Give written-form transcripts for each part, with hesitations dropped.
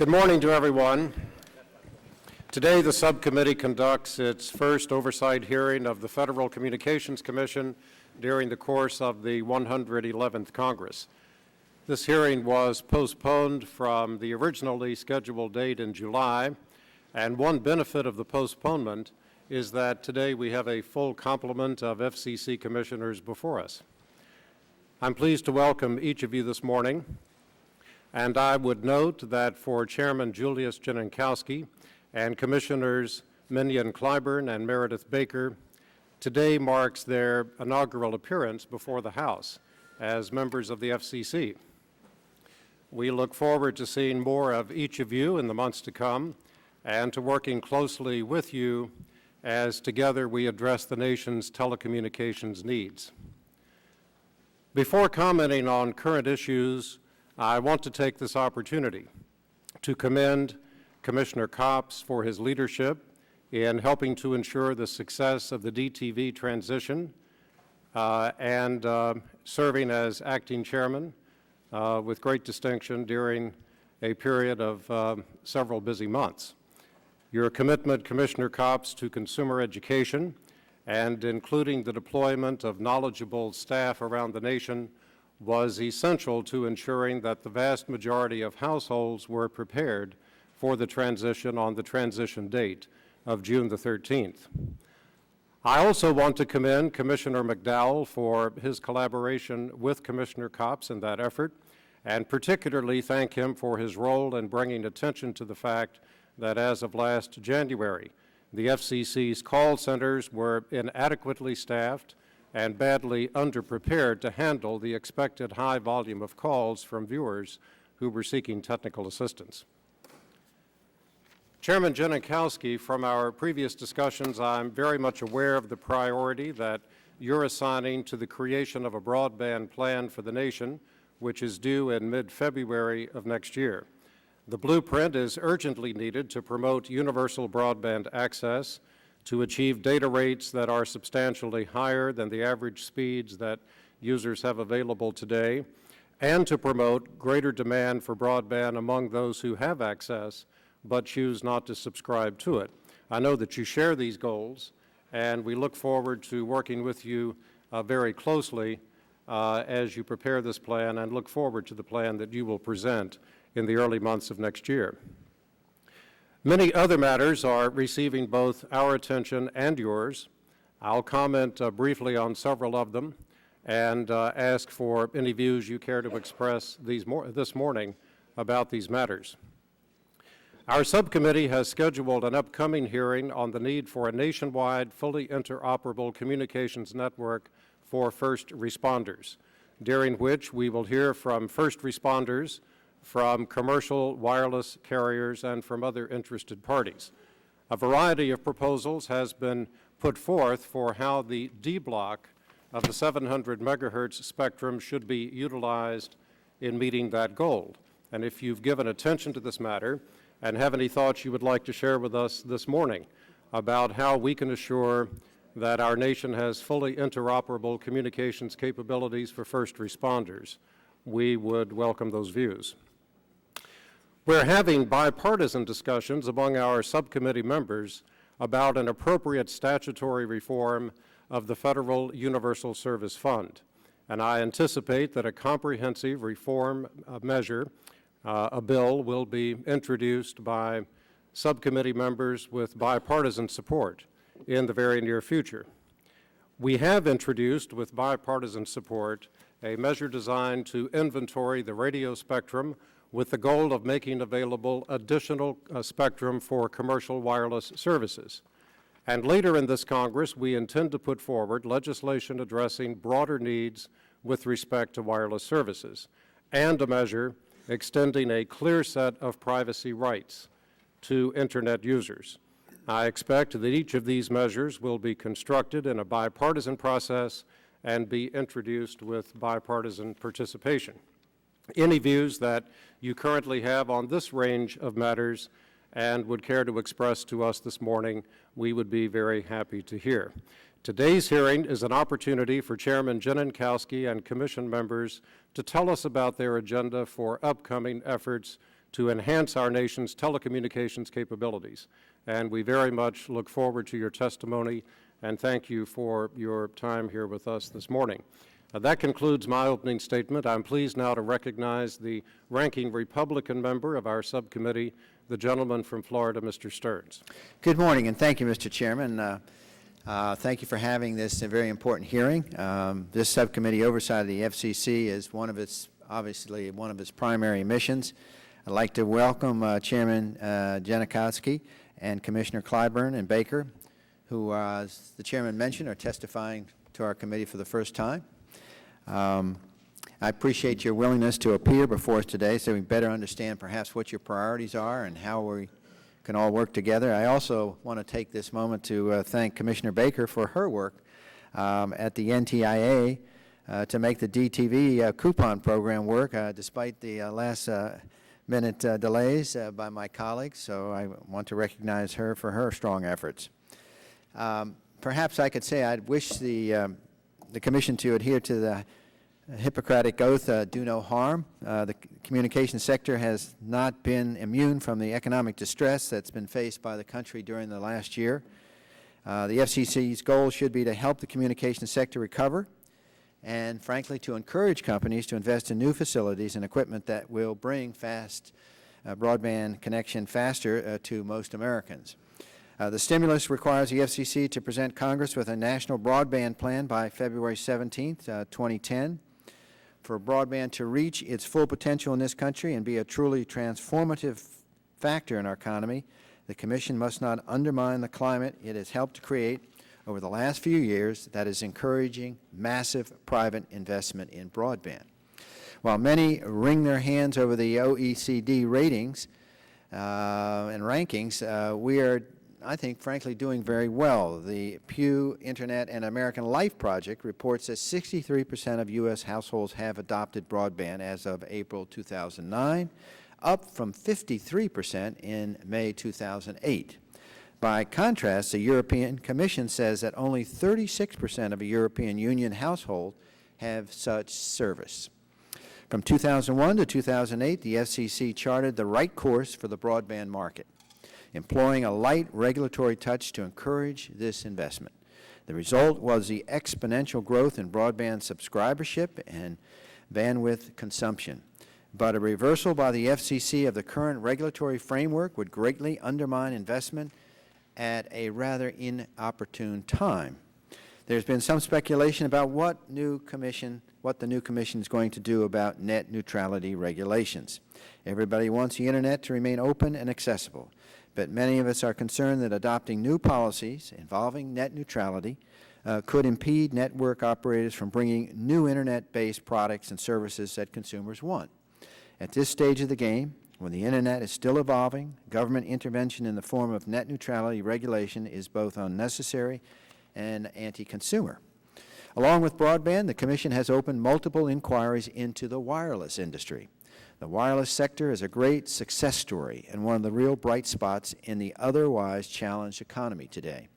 Good morning to everyone. Today, the subcommittee conducts its first oversight hearing of the Federal Communications Commission during the course of the 111th Congress. This hearing was postponed from the originally scheduled date in July, and one benefit of the postponement is that today we have a full complement of FCC commissioners before us. I'm pleased to welcome each of you this morning, and I would note that for Chairman Julius Jenenkowski and Commissioners Minion Clyburn and Meredith Baker, today marks their inaugural appearance before the House as members of the FCC. We look forward to seeing more of each of you in the months to come and to working closely with you as together we address the nation's telecommunications needs. Before commenting on current issues, I want to take this opportunity to commend Commissioner Copps for his leadership in helping to ensure the success of the DTV transition and serving as acting chairman with great distinction during a period of several busy months. Your commitment, Commissioner Copps, to consumer education and including the deployment of knowledgeable staff around the nation was essential to ensuring that the vast majority of households were prepared for the transition on the transition date of June the 13th. I also want to commend Commissioner McDowell for his collaboration with Commissioner Copps in that effort, and particularly thank him for his role in bringing attention to the fact that as of last January, the FCC's call centers were inadequately staffed and badly underprepared to handle the expected high volume of calls from viewers who were seeking technical assistance. Chairman Jenenkowski, from our previous discussions, I'm very much aware of the priority that you're assigning to the creation of a broadband plan for the nation, which is due in mid-February of next year. The blueprint is urgently needed to promote universal broadband access, to achieve data rates that are substantially higher than the average speeds that users have available today, and to promote greater demand for broadband among those who have access but choose not to subscribe to it. I know that you share these goals, and we look forward to working with you very closely as you prepare this plan, and look forward to the plan that you will present in the early months of next year. Many other matters are receiving both our attention and yours. I'll comment briefly on several of them and ask for any views you care to express this morning about these matters. Our subcommittee has scheduled an upcoming hearing on the need for a nationwide, fully interoperable communications network for first responders, during which we will hear from first responders, from commercial wireless carriers, and from other interested parties. A variety of proposals has been put forth for how the D block of the 700 megahertz spectrum should be utilized in meeting that goal. And if you've given attention to this matter and have any thoughts you would like to share with us this morning about how we can assure that our nation has fully interoperable communications capabilities for first responders, we would welcome those views. We're having bipartisan discussions among our subcommittee members about an appropriate statutory reform of the Federal Universal Service Fund, and I anticipate that a comprehensive reform measure, a bill, will be introduced by subcommittee members with bipartisan support in the very near future. We have introduced with bipartisan support a measure designed to inventory the radio spectrum with the goal of making available additional spectrum for commercial wireless services. And later in this Congress, we intend to put forward legislation addressing broader needs with respect to wireless services, and a measure extending a clear set of privacy rights to Internet users. I expect that each of these measures will be constructed in a bipartisan process and be introduced with bipartisan participation. Any views that you currently have on this range of matters and would care to express to us this morning, we would be very happy to hear. Today's hearing is an opportunity for Chairman Jenenkowski and Commission members to tell us about their agenda for upcoming efforts to enhance our nation's telecommunications capabilities. And we very much look forward to your testimony, and thank you for your time here with us this morning. That concludes my opening statement. I'm pleased now to recognize the ranking Republican member of our subcommittee, the gentleman from Florida, Mr. Stearns. Good morning, and thank you, Mr. Chairman. Thank you for having this very important hearing. This subcommittee oversight of the FCC is obviously one of its primary missions. I'd like to welcome Chairman Janikowski and Commissioner Clyburn and Baker, who, as the chairman mentioned, are testifying to our committee for the first time. I appreciate your willingness to appear before us today so we better understand perhaps what your priorities are and how we can all work together. I also want to take this moment to thank Commissioner Baker for her work at the NTIA to make the DTV coupon program work despite the last-minute delays by my colleagues, so I want to recognize her for her strong efforts. Perhaps I could say I'd wish the Commission to adhere to the Hippocratic Oath, do no harm. The communications sector has not been immune from the economic distress that's been faced by the country during the last year. The FCC's goal should be to help the communications sector recover and, frankly, to encourage companies to invest in new facilities and equipment that will bring fast broadband connection faster to most Americans. The stimulus requires the FCC to present Congress with a national broadband plan by February 17th, 2010. For broadband to reach its full potential in this country and be a truly transformative factor in our economy, the Commission must not undermine the climate it has helped to create over the last few years that is encouraging massive private investment in broadband. While many wring their hands over the OECD ratings and rankings, we are, I think, frankly, doing very well. The Pew Internet and American Life Project reports that 63% of U.S. households have adopted broadband as of April 2009, up from 53% in May 2008. By contrast, the European Commission says that only 36% of a European Union household have such service. From 2001 to 2008, the FCC charted the right course for the broadband market, employing a light regulatory touch to encourage this investment. The result was the exponential growth in broadband subscribership and bandwidth consumption. But a reversal by the FCC of the current regulatory framework would greatly undermine investment at a rather inopportune time. There's been some speculation about what the new commission is going to do about net neutrality regulations. Everybody wants the Internet to remain open and accessible, but many of us are concerned that adopting new policies involving net neutrality could impede network operators from bringing new Internet-based products and services that consumers want. At this stage of the game, when the Internet is still evolving, government intervention in the form of net neutrality regulation is both unnecessary and anti-consumer. Along with broadband, the Commission has opened multiple inquiries into the wireless industry. The wireless sector is a great success story and one of the real bright spots in the otherwise challenged economy today.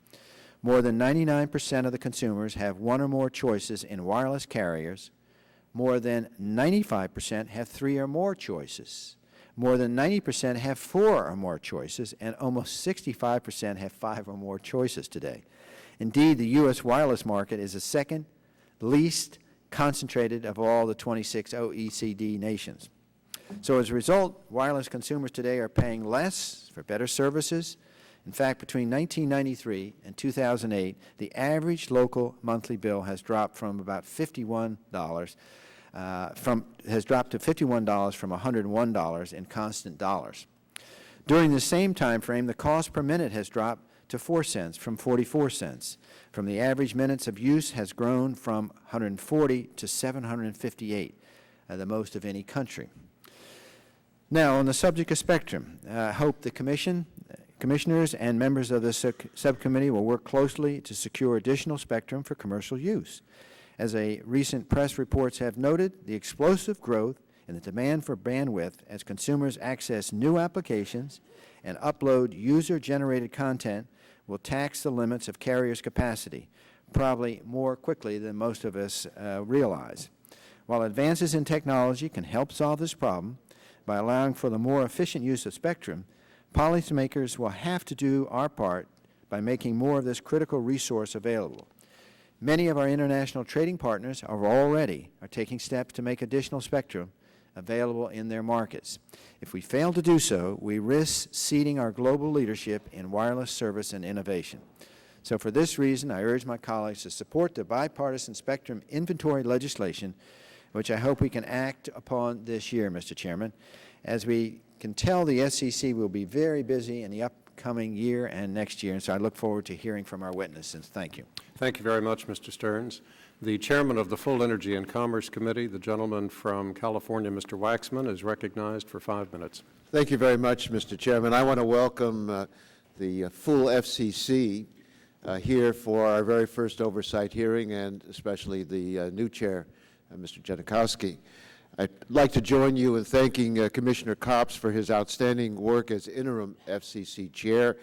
More than 99% of the consumers have one or more choices in wireless carriers. More than 95% have 3 or more choices. More than 90% have 4 or more choices, and almost 65% have 5 or more choices today. Indeed, the U.S. wireless market is the second least concentrated of all the 26 OECD nations. So as a result, wireless consumers today are paying less for better services. In fact, between 1993 and 2008, the average local monthly bill has dropped from about $51 has dropped to $51 from $101 in constant dollars. During the same time frame, the cost per minute has dropped to 4 cents from 44 cents. From the average minutes of use has grown from 140 to 758, the most of any country. Now, on the subject of spectrum, I hope the commissioners and members of the subcommittee will work closely to secure additional spectrum for commercial use. As a recent press reports have noted, the explosive growth in the demand for bandwidth as consumers access new applications and upload user-generated content will tax the limits of carriers' capacity, probably more quickly than most of us realize. While advances in technology can help solve this problem, by allowing for the more efficient use of spectrum, policymakers will have to do our part by making more of this critical resource available. Many of our international trading partners are taking steps to make additional spectrum available in their markets. If we fail to do so, we risk ceding our global leadership in wireless service and innovation. So for this reason, I urge my colleagues to support the bipartisan spectrum inventory legislation, which I hope we can act upon this year, Mr. Chairman. As we can tell, the FCC will be very busy in the upcoming year and next year, and so I look forward to hearing from our witnesses. Thank you. Thank you very much, Mr. Stearns. The chairman of the Full Energy and Commerce Committee, the gentleman from California, Mr. Waxman, is recognized for 5 minutes. Thank you very much, Mr. Chairman. I want to welcome the full FCC here for our very first oversight hearing, and especially the new chair, Mr. Janikowski. I'd like to join you in thanking Commissioner Copps for his outstanding work as interim FCC chair.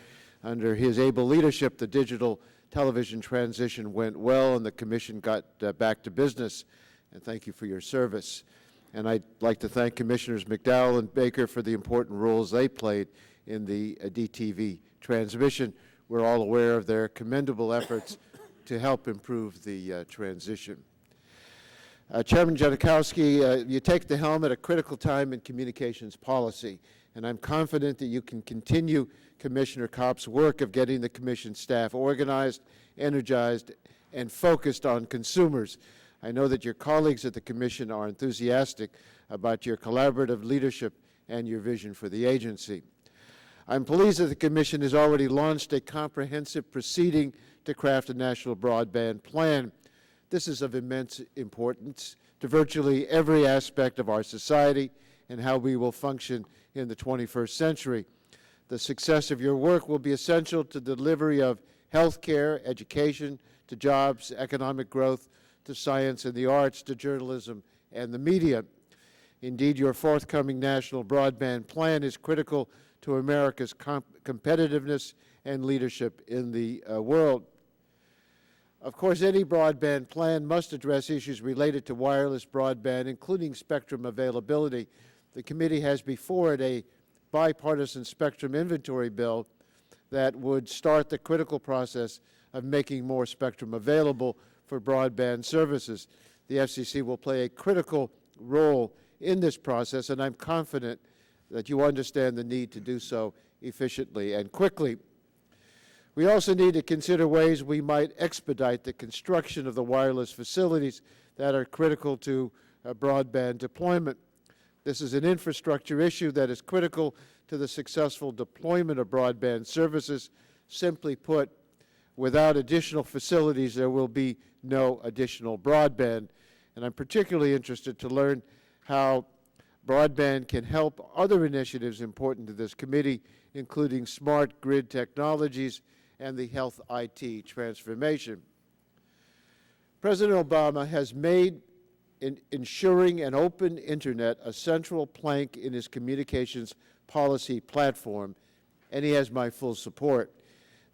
Under his able leadership, the digital television transition went well and the Commission got back to business, and thank you for your service. And I'd like to thank Commissioners McDowell and Baker for the important roles they played in the DTV transmission. We're all aware of their commendable efforts to help improve the transition. Chairman Janikowski, you take the helm at a critical time in communications policy, and I'm confident that you can continue Commissioner Kopp's work of getting the Commission staff organized, energized, and focused on consumers. I know that your colleagues at the Commission are enthusiastic about your collaborative leadership and your vision for the agency. I'm pleased that the Commission has already launched a comprehensive proceeding to craft a national broadband plan. This is of immense importance to virtually every aspect of our society and how we will function in the 21st century. The success of your work will be essential to the delivery of health care, education, to jobs, economic growth, to science and the arts, to journalism and the media. Indeed, your forthcoming national broadband plan is critical to America's competitiveness and leadership in the world. Of course, any broadband plan must address issues related to wireless broadband, including spectrum availability. The committee has before it a bipartisan spectrum inventory bill that would start the critical process of making more spectrum available for broadband services. The FCC will play a critical role in this process, and I'm confident that you understand the need to do so efficiently and quickly. We also need to consider ways we might expedite the construction of the wireless facilities that are critical to broadband deployment. This is an infrastructure issue that is critical to the successful deployment of broadband services. Simply put, without additional facilities, there will be no additional broadband. And I'm particularly interested to learn how broadband can help other initiatives important to this committee, including smart grid technologies and the health IT transformation. President Obama has made ensuring an open internet a central plank in his communications policy platform, and he has my full support.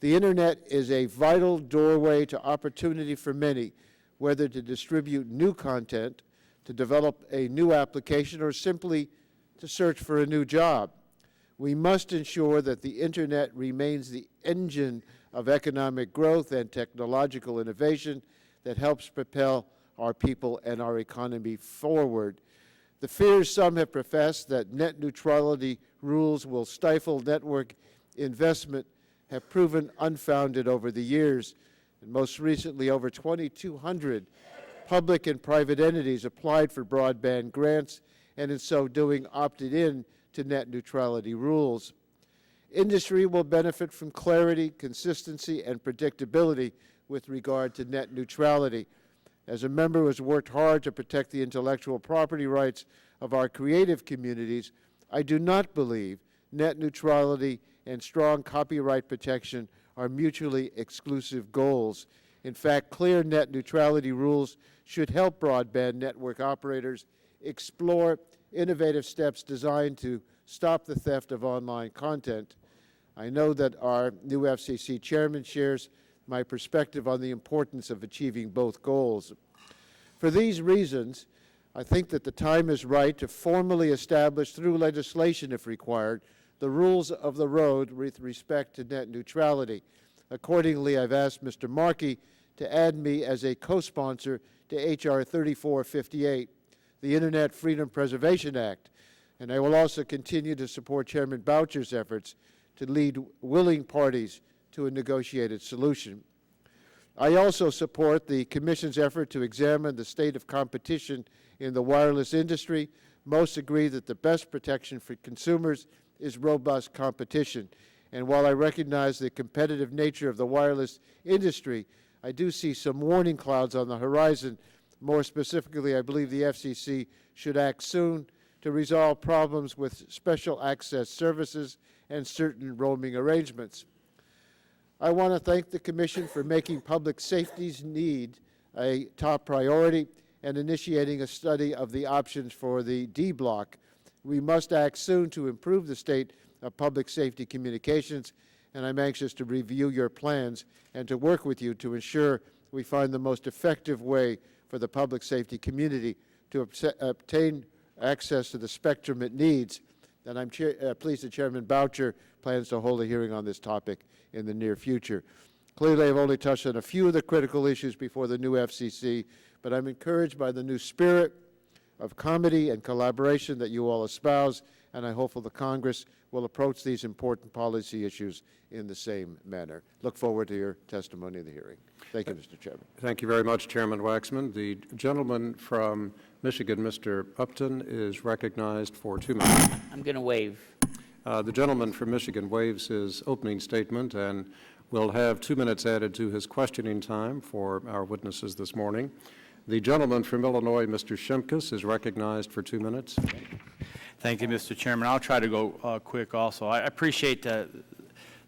The internet is a vital doorway to opportunity for many, whether to distribute new content, to develop a new application, or simply to search for a new job. We must ensure that the internet remains the engine of economic growth and technological innovation that helps propel our people and our economy forward. The fears some have professed that net neutrality rules will stifle network investment have proven unfounded over the years. And most recently, over 2,200 public and private entities applied for broadband grants, and in so doing opted in to net neutrality rules. Industry will benefit from clarity, consistency, and predictability with regard to net neutrality. As a member who has worked hard to protect the intellectual property rights of our creative communities, I do not believe net neutrality and strong copyright protection are mutually exclusive goals. In fact, clear net neutrality rules should help broadband network operators explore innovative steps designed to stop the theft of online content. I know that our new FCC chairman shares my perspective on the importance of achieving both goals. For these reasons, I think that the time is right to formally establish through legislation, if required, the rules of the road with respect to net neutrality. Accordingly, I've asked Mr. Markey to add me as a co-sponsor to H.R. 3458, the Internet Freedom Preservation Act, and I will also continue to support Chairman Boucher's efforts to lead willing parties to a negotiated solution. I also support the Commission's effort to examine the state of competition in the wireless industry. Most agree that the best protection for consumers is robust competition. And while I recognize the competitive nature of the wireless industry, I do see some warning clouds on the horizon. More specifically, I believe the FCC should act soon to resolve problems with special access services and certain roaming arrangements. I want to thank the Commission for making public safety's need a top priority and initiating a study of the options for the D block. We must act soon to improve the state of public safety communications, and I'm anxious to review your plans and to work with you to ensure we find the most effective way for the public safety community to obtain access to the spectrum it needs. And I'm pleased that Chairman Boucher plans to hold a hearing on this topic in the near future. Clearly, I've only touched on a few of the critical issues before the new FCC, but I'm encouraged by the new spirit of comity and collaboration that you all espouse, and I'm hopeful the Congress will approach these important policy issues in the same manner. Look forward to your testimony in the hearing. Thank you, Mr. Chairman. Thank you very much, Chairman Waxman. The gentleman from Michigan, Mr. Upton, is recognized for 2 minutes. I'm going to waive. The gentleman from Michigan waives his opening statement and will have 2 minutes added to his questioning time for our witnesses this morning. The gentleman from Illinois, Mr. Shimkus, is recognized for 2 minutes. Thank you, Mr. Chairman. I'll try to go quick also. I appreciate the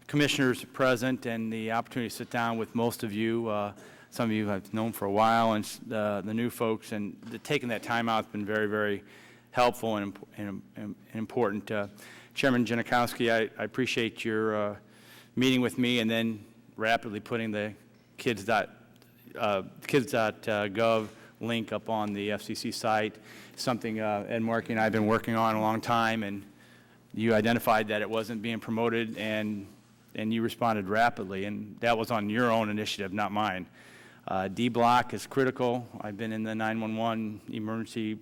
commissioners present and the opportunity to sit down with most of you. Some of you I've known for a while, and the new folks, and taking that time out has been very, very helpful and important. Chairman Janikowski, I appreciate your meeting with me and then rapidly putting the kids.gov link up on the FCC site, something Ed Markey and I have been working on a long time, and you identified that it wasn't being promoted, and you responded rapidly, and that was on your own initiative, not mine. D-Block is critical. I've been in the 911 emergency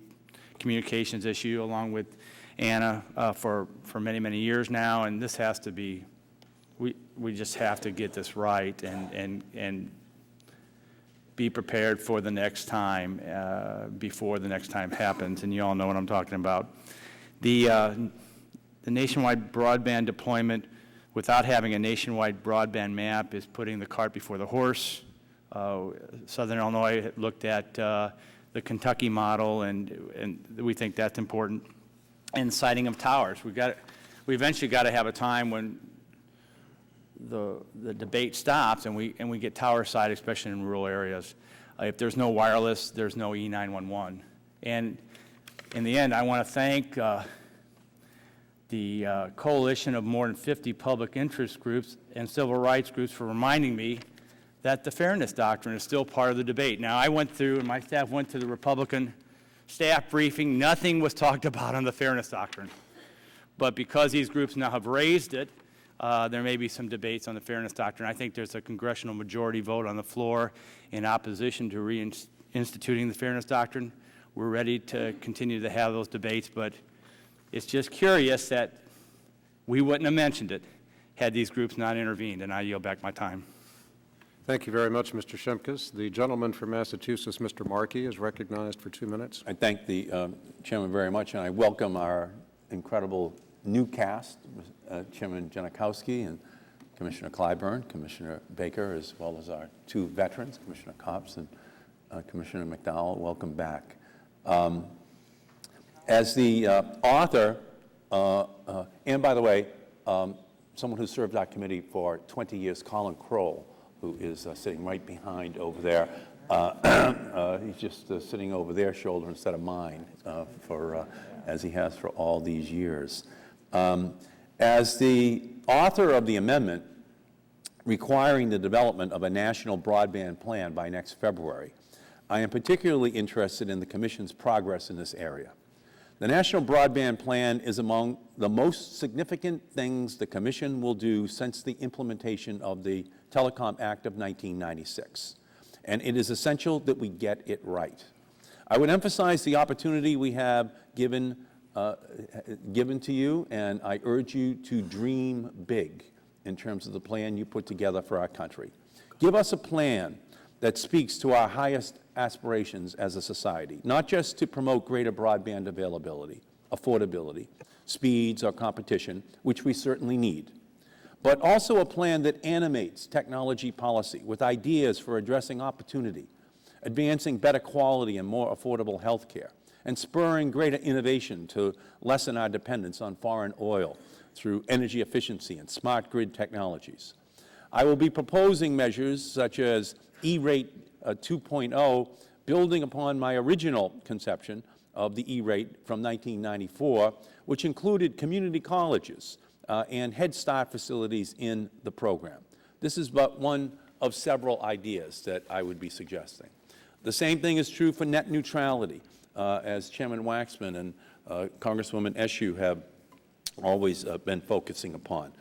communications issue along with Anna for many, many years now, and this has to be, we just have to get this right and be prepared for the next time before the next time happens, and you all know what I'm talking about. The nationwide broadband deployment without having a nationwide broadband map is putting the cart before the horse. Southern Illinois looked at the Kentucky model, and we think that's important. And siting of towers. We eventually got to have a time when the debate stops and we get tower site, especially in rural areas. If there's no wireless, there's no E911. And in the end, I want to thank the coalition of more than 50 public interest groups and civil rights groups for reminding me that the fairness doctrine is still part of the debate. Now, I went through, and my staff went to the Republican staff briefing. Nothing was talked about on the fairness doctrine. But because these groups now have raised it, there may be some debates on the fairness doctrine. I think there's a congressional majority vote on the floor in opposition to reinstituting the fairness doctrine. We're ready to continue to have those debates, but it's just curious that we wouldn't have mentioned it had these groups not intervened, and I yield back my time. Thank you very much, Mr. Shimkus. The gentleman from Massachusetts, Mr. Markey, is recognized for 2 minutes. I thank the chairman very much, and I welcome our incredible new cast, Chairman Janikowski and Commissioner Clyburn, Commissioner Baker, as well as our 2 veterans, Commissioner Copps and Commissioner McDowell. Welcome back. As the author, and by the way, someone who served our committee for 20 years, Colin Kroll, who is sitting right behind over there. He's just sitting over their shoulder instead of mine, as he has for all these years. As the author of the amendment requiring the development of a national broadband plan by next February, I am particularly interested in the Commission's progress in this area. The National Broadband Plan is among the most significant things the Commission will do since the implementation of the Telecom Act of 1996, and it is essential that we get it right. I would emphasize the opportunity we have given to you, and I urge you to dream big in terms of the plan you put together for our country. Give us a plan that speaks to our highest aspirations as a society, not just to promote greater broadband availability, affordability, speeds, or competition, which we certainly need, but also a plan that animates technology policy with ideas for addressing opportunity, advancing better quality and more affordable health care, and spurring greater innovation to lessen our dependence on foreign oil through energy efficiency and smart grid technologies. I will be proposing measures such as E-rate 2.0, building upon my original conception of the E-rate from 1994, which included community colleges and Head Start facilities in the program. This is but one of several ideas that I would be suggesting. The same thing is true for net neutrality, as Chairman Waxman and Congresswoman Eshoo have always been focusing upon.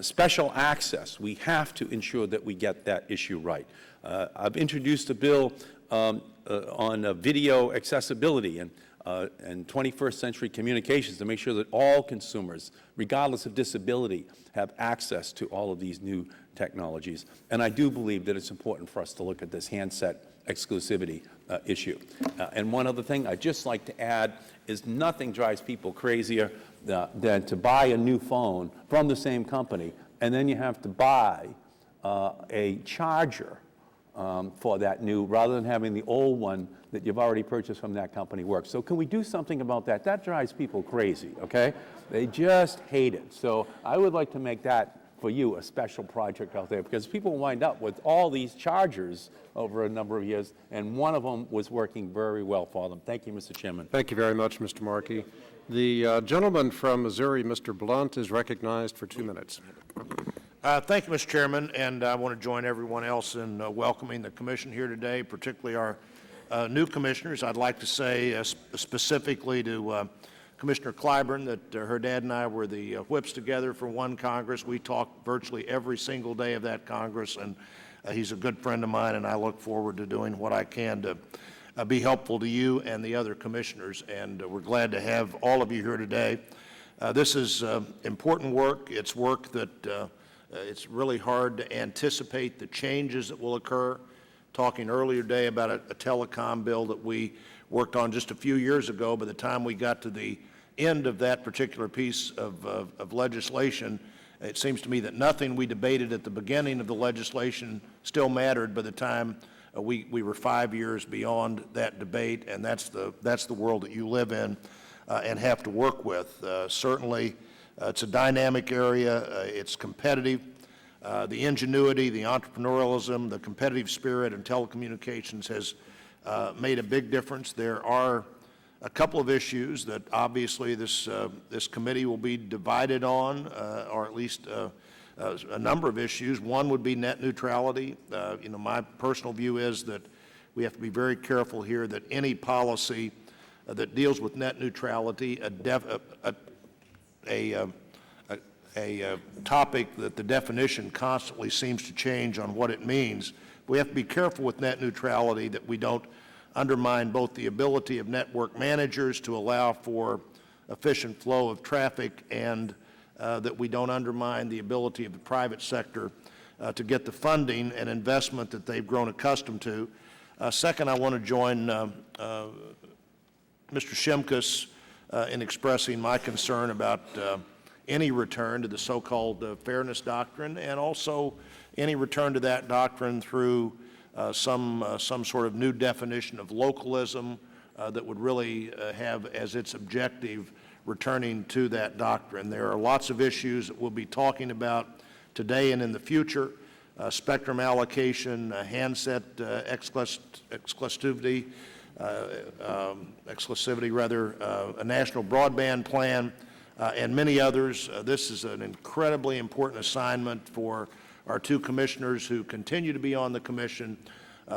Special access, we have to ensure that we get that issue right. I've introduced a bill on video accessibility and 21st century communications to make sure that all consumers, regardless of disability, have access to all of these new technologies. And I do believe that it's important for us to look at this handset exclusivity issue. And one other thing I'd just like to add is nothing drives people crazier than to buy a new phone from the same company, and then you have to buy a charger for that new, rather than having the old one that you've already purchased from that company work. So can we do something about that? That drives people crazy, okay? They just hate it. So I would like to make that, for you, a special project out there, because people wind up with all these chargers over a number of years, and one of them was working very well for them. Thank you, Mr. Chairman. Thank you very much, Mr. Markey. The gentleman from Missouri, Mr. Blunt, is recognized for 2 minutes. Thank you, Mr. Chairman, and I want to join everyone else in welcoming the Commission here today, particularly our new commissioners. I'd like to say specifically to Commissioner Clyburn that her dad and I were the whips together for one Congress. We talked virtually every single day of that Congress, and he's a good friend of mine, and I look forward to doing what I can to be helpful to you and the other commissioners, and we're glad to have all of you here today. This is important work. It's work that it's really hard to anticipate the changes that will occur. Talking earlier today about a telecom bill that we worked on just a few years ago. By the time we got to the end of that particular piece of legislation, it seems to me that nothing we debated at the beginning of the legislation still mattered by the time we were 5 years beyond that debate, and that's the world that you live in and have to work with. Certainly, it's a dynamic area. It's competitive. The ingenuity, the entrepreneurialism, the competitive spirit in telecommunications has made a big difference. There are a couple of issues that obviously this committee will be divided on, or at least a number of issues. One would be net neutrality. My personal view is that we have to be very careful here that any policy that deals with net neutrality, a topic that the definition constantly seems to change on what it means. We have to be careful with net neutrality that we don't undermine both the ability of network managers to allow for efficient flow of traffic and that we don't undermine the ability of the private sector to get the funding and investment that they've grown accustomed to. Second, I want to join Mr. Shimkus in expressing my concern about any return to the so-called fairness doctrine, and also any return to that doctrine through some sort of new definition of localism that would really have as its objective returning to that doctrine. There are lots of issues that we'll be talking about today and in the future: spectrum allocation, handset exclusivity, a national broadband plan, and many others. This is an incredibly important assignment for our two commissioners who continue to be on the commission,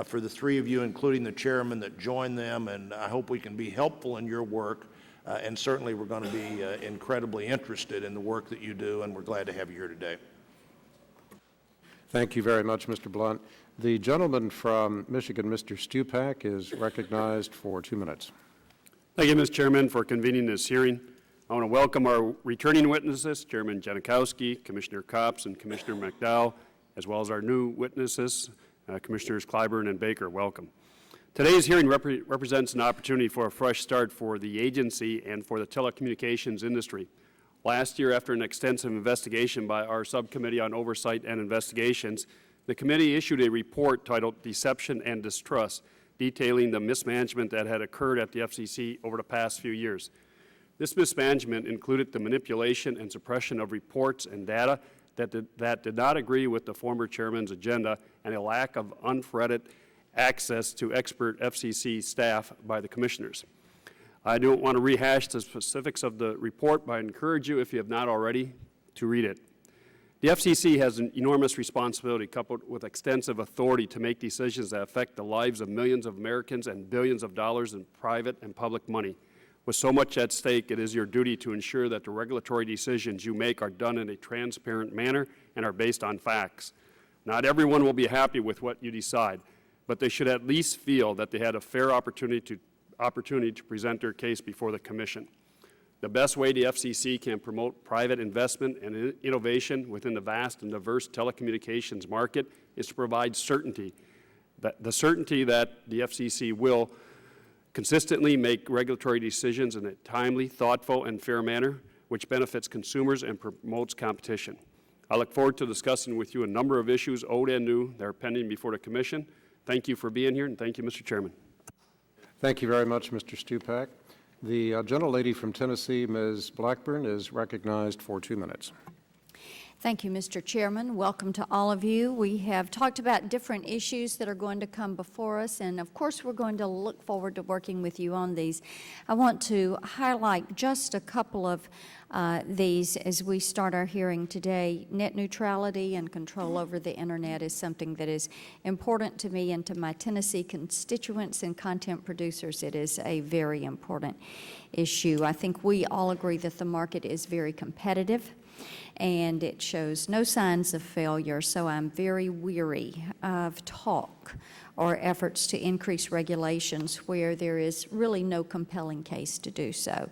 for the three of you, including the chairman that joined them, and I hope we can be helpful in your work. And certainly we're going to be incredibly interested in the work that you do, and we're glad to have you here today. Thank you very much, Mr. Blunt. The gentleman from Michigan, Mr. Stupak, is recognized for 2 minutes. Thank you, Mr. Chairman, for convening this hearing. I want to welcome our returning witnesses, Chairman Janikowski, Commissioner Copps, and Commissioner McDowell, as well as our new witnesses, Commissioners Clyburn and Baker. Welcome. Today's hearing represents an opportunity for a fresh start for the agency and for the telecommunications industry. Last year, after an extensive investigation by our Subcommittee on Oversight and Investigations, the committee issued a report titled Deception and Distrust, detailing the mismanagement that had occurred at the FCC over the past few years. This mismanagement included the manipulation and suppression of reports and data that did not agree with the former chairman's agenda, and a lack of unfettered access to expert FCC staff by the commissioners. I don't want to rehash the specifics of the report, but I encourage you, if you have not already, to read it. The FCC has an enormous responsibility coupled with extensive authority to make decisions that affect the lives of millions of Americans and billions of dollars in private and public money. With so much at stake, it is your duty to ensure that the regulatory decisions you make are done in a transparent manner and are based on facts. Not everyone will be happy with what you decide, but they should at least feel that they had a fair opportunity to present their case before the Commission. The best way the FCC can promote private investment and innovation within the vast and diverse telecommunications market is to provide certainty, the certainty that the FCC will consistently make regulatory decisions in a timely, thoughtful, and fair manner, which benefits consumers and promotes competition. I look forward to discussing with you a number of issues, old and new, that are pending before the Commission. Thank you for being here, and thank you, Mr. Chairman. Thank you very much, Mr. Stupak. The gentlelady from Tennessee, Ms. Blackburn, is recognized for 2 minutes. Thank you, Mr. Chairman. Welcome to all of you. We have talked about different issues that are going to come before us, and of course we're going to look forward to working with you on these. I want to highlight just a couple of these as we start our hearing today. Net neutrality and control over the Internet is something that is important to me and to my Tennessee constituents and content producers. It is a very important issue. I think we all agree that the market is very competitive and it shows no signs of failure, so I'm very weary of talk or efforts to increase regulations where there is really no compelling case to do so.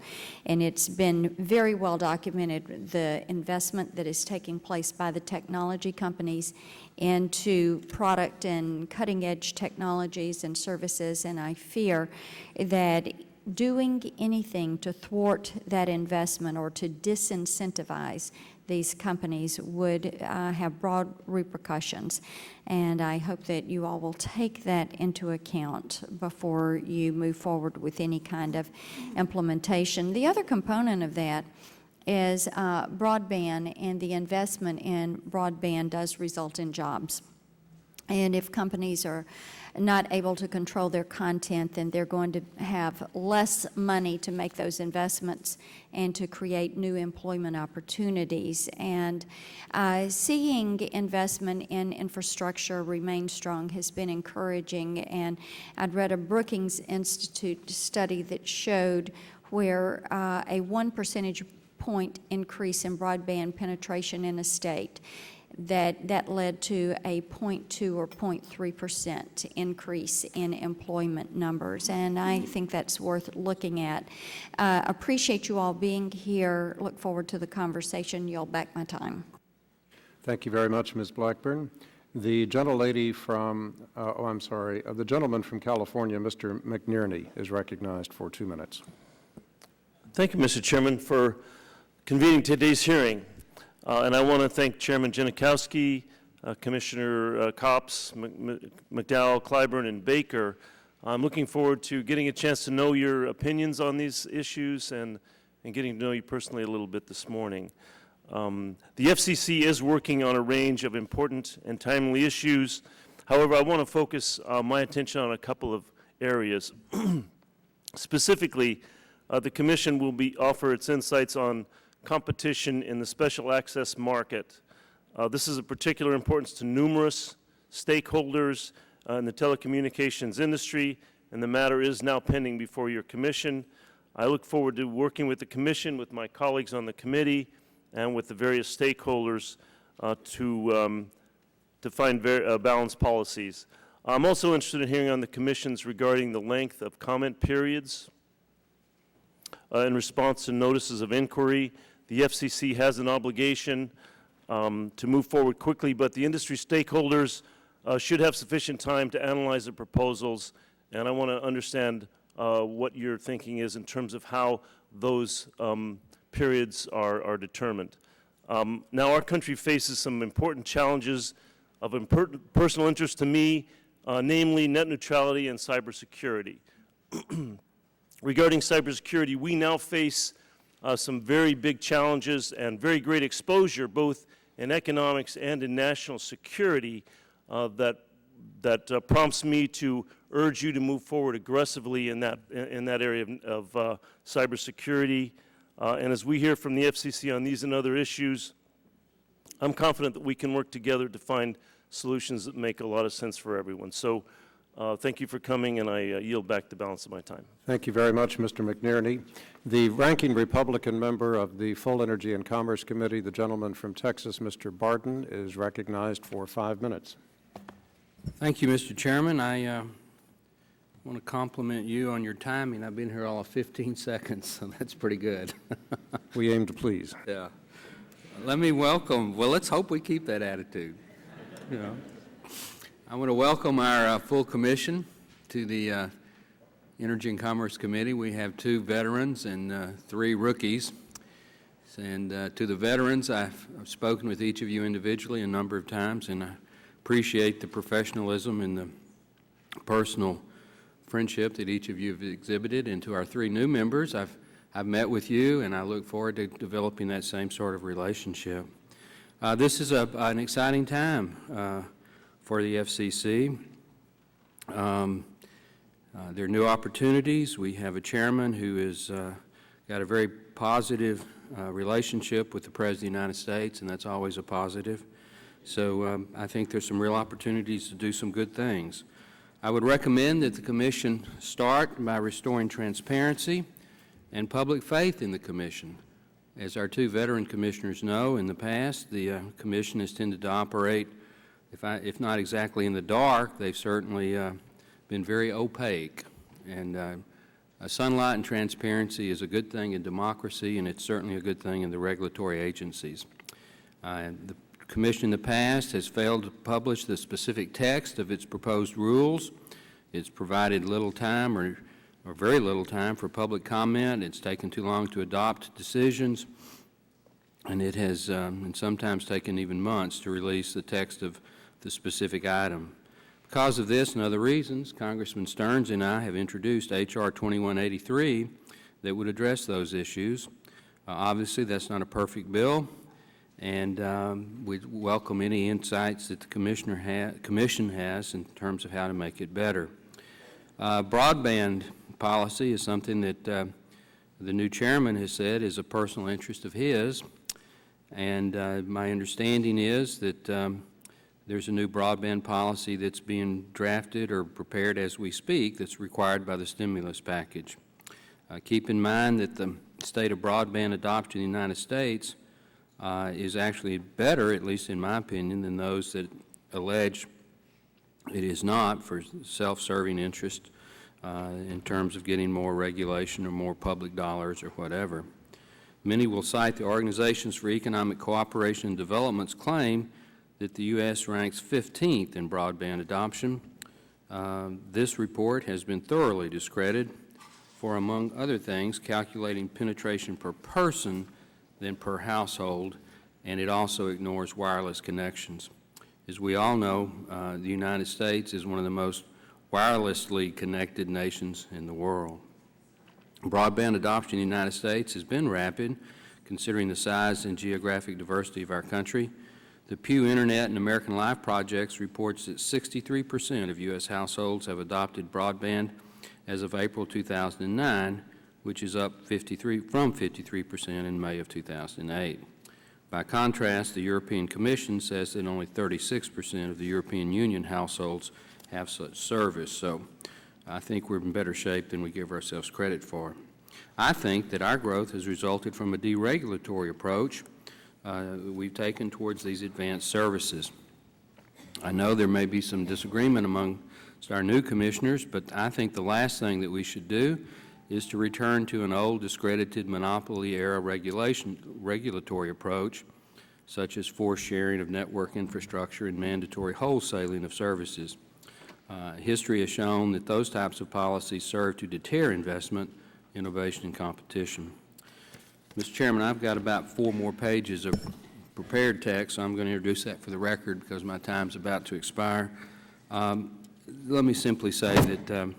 And it's been very well documented, the investment that is taking place by the technology companies into product and cutting-edge technologies and services, and I fear that doing anything to thwart that investment or to disincentivize these companies would have broad repercussions. And I hope that you all will take that into account before you move forward with any kind of implementation. The other component of that is broadband, and the investment in broadband does result in jobs. And if companies are not able to control their content, then they're going to have less money to make those investments and to create new employment opportunities. And seeing investment in infrastructure remain strong has been encouraging. And I'd read a Brookings Institute study that showed where a 1 percentage point increase in broadband penetration in a state, that led to a 0.2 or 0.3% increase in employment numbers, and I think that's worth looking at. Appreciate you all being here. Look forward to the conversation. You'll back my time. Thank you very much, Ms. Blackburn. The gentlelady from, the gentleman from California, Mr. McNerney, is recognized for 2 minutes. Thank you, Mr. Chairman, for convening today's hearing. And I want to thank Chairman Janikowski, Commissioner Copps, McDowell, Clyburn, and Baker. I'm looking forward to getting a chance to know your opinions on these issues and getting to know you personally a little bit this morning. The FCC is working on a range of important and timely issues. However, I want to focus my attention on a couple of areas. Specifically, the Commission will offer its insights on competition in the special access market. This is of particular importance to numerous stakeholders, in the telecommunications industry, and the matter is now pending before your commission. I look forward to working with the commission, with my colleagues on the committee, and with the various stakeholders to find balanced policies. I'm also interested in hearing on the commissions regarding the length of comment periods in response to notices of inquiry. The FCC has an obligation to move forward quickly, but the industry stakeholders should have sufficient time to analyze the proposals, and I want to understand what your thinking is in terms of how those periods are determined. Now, our country faces some important challenges of personal interest to me, namely net neutrality and cybersecurity. Regarding cybersecurity, we now face some very big challenges and very great exposure, both in economics and in national security, that prompts me to urge you to move forward aggressively in that area of cybersecurity. And as we hear from the FCC on these and other issues, I'm confident that we can work together to find solutions that make a lot of sense for everyone. So thank you for coming, and I yield back the balance of my time. Thank you very much, Mr. McNerney. The ranking Republican member of the Full Energy and Commerce Committee, the gentleman from Texas, Mr. Barton, is recognized for 5 minutes. Thank you, Mr. Chairman. I want to compliment you on your timing. I've been here all of 15 seconds, so that's pretty good. We aim to please. Yeah. Let me welcome, well, let's hope we keep that attitude. You know. I want to welcome our full commission to the Energy and Commerce Committee. We have 2 veterans and 3 rookies. And to the veterans, I've spoken with each of you individually a number of times, and I appreciate the professionalism and the personal friendship that each of you have exhibited. And to our 3 new members, I've met with you, and I look forward to developing that same sort of relationship. This is an exciting time for the FCC. There are new opportunities. We have a chairman who has got a very positive relationship with the President of the United States, and that's always a positive. So I think there's some real opportunities to do some good things. I would recommend that the Commission start by restoring transparency and public faith in the Commission. As our 2 veteran commissioners know, in the past, the Commission has tended to operate, if not exactly in the dark, they've certainly been very opaque. And sunlight and transparency is a good thing in democracy, and it's certainly a good thing in the regulatory agencies. The Commission in the past has failed to publish the specific text of its proposed rules. It's provided little time or very little time for public comment. It's taken too long to adopt decisions, and it has and sometimes taken even months to release the text of the specific item. Because of this and other reasons, Congressman Stearns and I have introduced H.R. 2183 that would address those issues. Obviously, that's not a perfect bill, and we welcome any insights that the Commission has in terms of how to make it better. Broadband policy is something that the new chairman has said is a personal interest of his, and my understanding is that there's a new broadband policy that's being drafted or prepared as we speak that's required by the stimulus package. Keep in mind that the state of broadband adoption in the United States is actually better, at least in my opinion, than those that allege it is not for self-serving interest in terms of getting more regulation or more public dollars or whatever. Many will cite the Organizations for Economic Cooperation and Development's claim that the U.S. ranks 15th in broadband adoption. This report has been thoroughly discredited for, among other things, calculating penetration per person than per household, and it also ignores wireless connections. As we all know, the United States is one of the most wirelessly connected nations in the world. Broadband adoption in the United States has been rapid, considering the size and geographic diversity of our country. The Pew Internet and American Life Projects reports that 63% of U.S. households have adopted broadband as of April 2009, which is up from 53% in May of 2008. By contrast, the European Commission says that only 36% of the European Union households have such service. So I think we're in better shape than we give ourselves credit for. I think that our growth has resulted from a deregulatory approach we've taken towards these advanced services. I know there may be some disagreement amongst our new commissioners, but I think the last thing that we should do is to return to an old discredited monopoly-era regulatory approach, such as forced sharing of network infrastructure and mandatory wholesaling of services. History has shown that those types of policies serve to deter investment, innovation, and competition. Mr. Chairman, I've got about 4 more pages of prepared text, so I'm going to introduce that for the record because my time's about to expire. Let me simply say that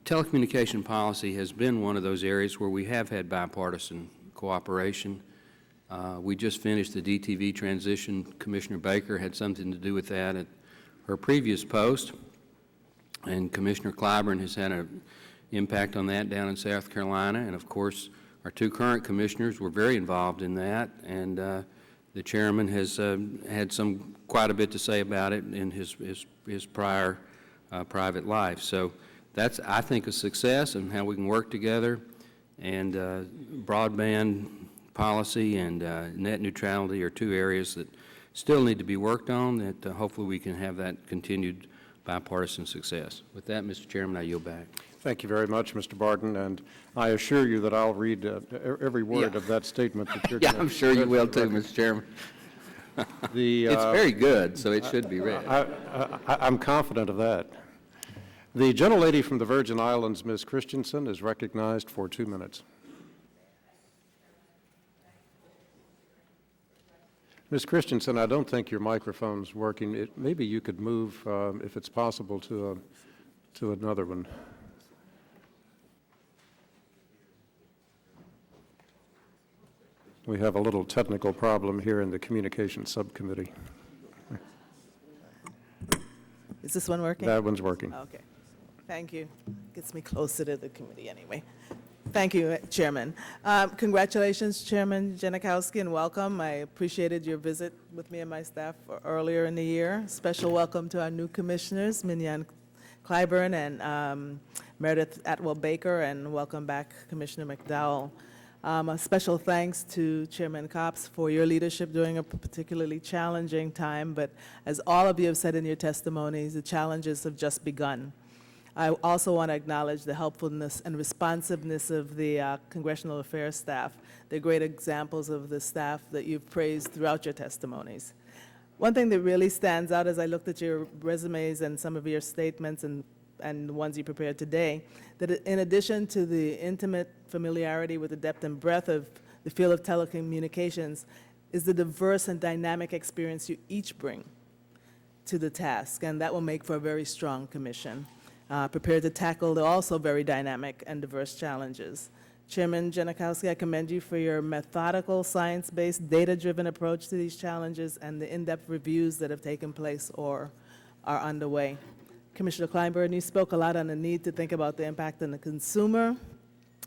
telecommunication policy has been one of those areas where we have had bipartisan cooperation. We just finished the DTV transition. Commissioner Baker had something to do with that at her previous post, and Commissioner Clyburn has had an impact on that down in South Carolina, and of course our 2 current commissioners were very involved in that, and the chairman has had quite a bit to say about it in his prior private life. So that's, I think, a success and how we can work together, and broadband policy and net neutrality are 2 areas that still need to be worked on, that hopefully we can have that continued bipartisan success. With that, Mr. Chairman, I yield back. Thank you very much, Mr. Barton, and I assure you that I'll read every word of that statement that you're going to I'm sure you will too, Mr. Chairman. It's very good, so it should be read. I'm confident of that. The gentlelady from the Virgin Islands, Ms. Christensen, is recognized for 2 minutes. Ms. Christensen, I don't think your microphone's working. Maybe you could move, if it's possible, to another one. We have a little technical problem here in the Communications Subcommittee. Is this one working? That one's working. Okay. Thank you. Gets me closer to the committee anyway. Thank you, Chairman. Congratulations, Chairman Janikowski, and welcome. I appreciated your visit with me and my staff earlier in the year. Special welcome to our new commissioners, Mignon Clyburn and Meredith Atwell-Baker, and welcome back, Commissioner McDowell. A special thanks to Chairman Copps for your leadership during a particularly challenging time, but as all of you have said in your testimonies, the challenges have just begun. I also want to acknowledge the helpfulness and responsiveness of the Congressional Affairs staff. They're great examples of the staff that you've praised throughout your testimonies. One thing that really stands out as I looked at your resumes and some of your statements and the ones you prepared today, that in addition to the intimate familiarity with the depth and breadth of the field of telecommunications, is the diverse and dynamic experience you each bring to the task, and that will make for a very strong commission, prepared to tackle the also very dynamic and diverse challenges. Chairman Janikowski, I commend you for your methodical, science-based, data-driven approach to these challenges and the in-depth reviews that have taken place or are underway. Commissioner Clyburn, you spoke a lot on the need to think about the impact on the consumer.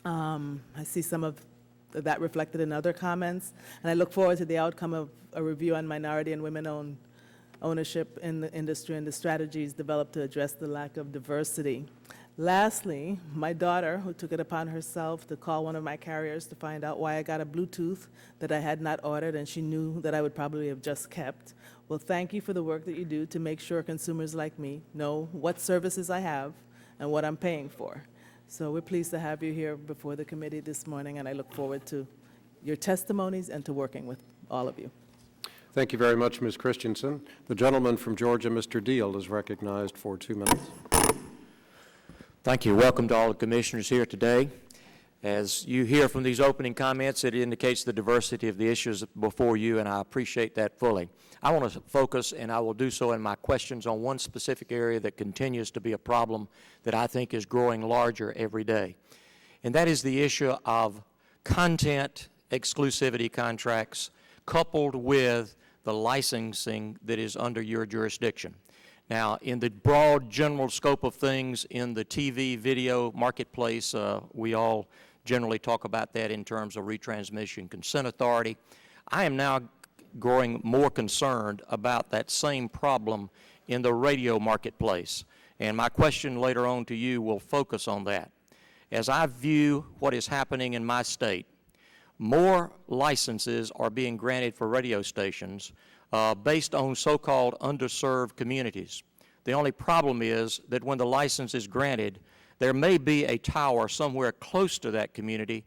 I see some of that reflected in other comments, and I look forward to the outcome of a review on minority and women-owned ownership in the industry and the strategies developed to address the lack of diversity. Lastly, my daughter, who took it upon herself to call one of my carriers to find out why I got a Bluetooth that I had not ordered and she knew that I would probably have just kept. Well, thank you for the work that you do to make sure consumers like me know what services I have and what I'm paying for. So we're pleased to have you here before the committee this morning, and I look forward to your testimonies and to working with all of you. Thank you very much, Ms. Christensen. The gentleman from Georgia, Mr. Deal, is recognized for 2 minutes. Thank you. Welcome to all the commissioners here today. As you hear from these opening comments, it indicates the diversity of the issues before you, and I appreciate that fully. I want to focus, and I will do so in my questions, on one specific area that continues to be a problem that I think is growing larger every day, and that is the issue of content exclusivity contracts coupled with the licensing that is under your jurisdiction. Now, in the broad general scope of things in the TV video marketplace, we all generally talk about that in terms of retransmission consent authority. I am now growing more concerned about that same problem in the radio marketplace. And my question later on to you will focus on that. As I view what is happening in my state, more licenses are being granted for radio stations based on so-called underserved communities. The only problem is that when the license is granted, there may be a tower somewhere close to that community,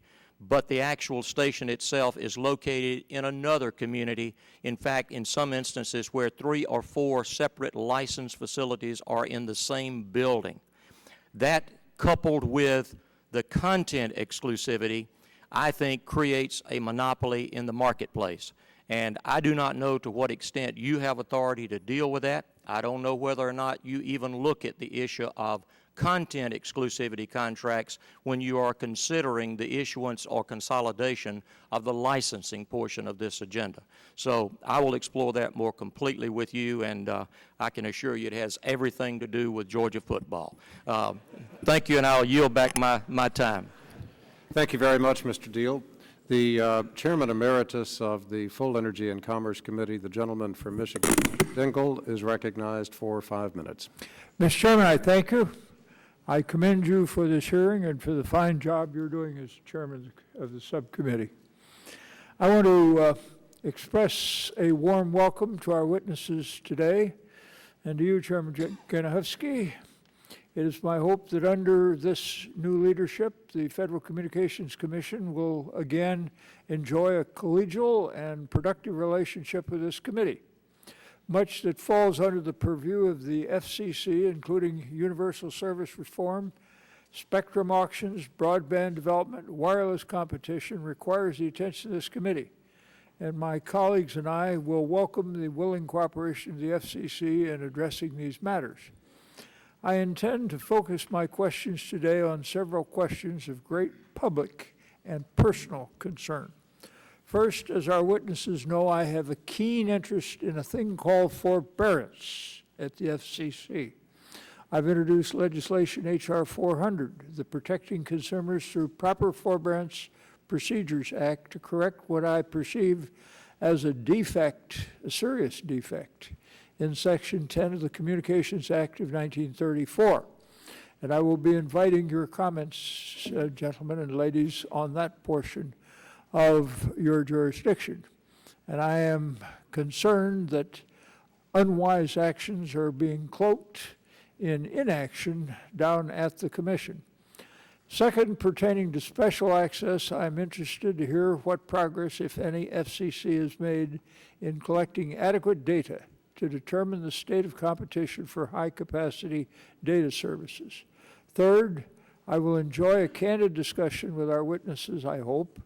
but the actual station itself is located in another community. In fact, in some instances where 3 or 4 separate licensed facilities are in the same building. That, coupled with the content exclusivity, I think creates a monopoly in the marketplace. And I do not know to what extent you have authority to deal with that. I don't know whether or not you even look at the issue of content exclusivity contracts when you are considering the issuance or consolidation of the licensing portion of this agenda. So I will explore that more completely with you, and I can assure you it has everything to do with Georgia football. Thank you, and I'll yield back my time. Thank you very much, Mr. Deal. The Chairman Emeritus of the Full Energy and Commerce Committee, the gentleman from Michigan, Dingell, is recognized for 5 minutes. Mr. Chairman, I thank you. I commend you for this hearing and for the fine job you're doing as chairman of the subcommittee. I want to express a warm welcome to our witnesses today and to you, Chairman Ganachowski. It is my hope that under this new leadership, the Federal Communications Commission will again enjoy a collegial and productive relationship with this committee. Much that falls under the purview of the FCC, including universal service reform, spectrum auctions, broadband development, wireless competition, requires the attention of this committee. And my colleagues and I will welcome the willing cooperation of the FCC in addressing these matters. I intend to focus my questions today on several questions of great public and personal concern. First, as our witnesses know, I have a keen interest in a thing called forbearance at the FCC. I've introduced legislation H.R. 400, the Protecting Consumers Through Proper Forbearance Procedures Act, to correct what I perceive as a defect, a serious defect, in Section 10 of the Communications Act of 1934. And I will be inviting your comments, gentlemen and ladies, on that portion of your jurisdiction. And I am concerned that unwise actions are being cloaked in inaction down at the Commission. Second, pertaining to special access, I'm interested to hear what progress, if any, FCC has made in collecting adequate data to determine the state of competition for high-capacity data services. Third, I will enjoy a candid discussion with our witnesses, I hope,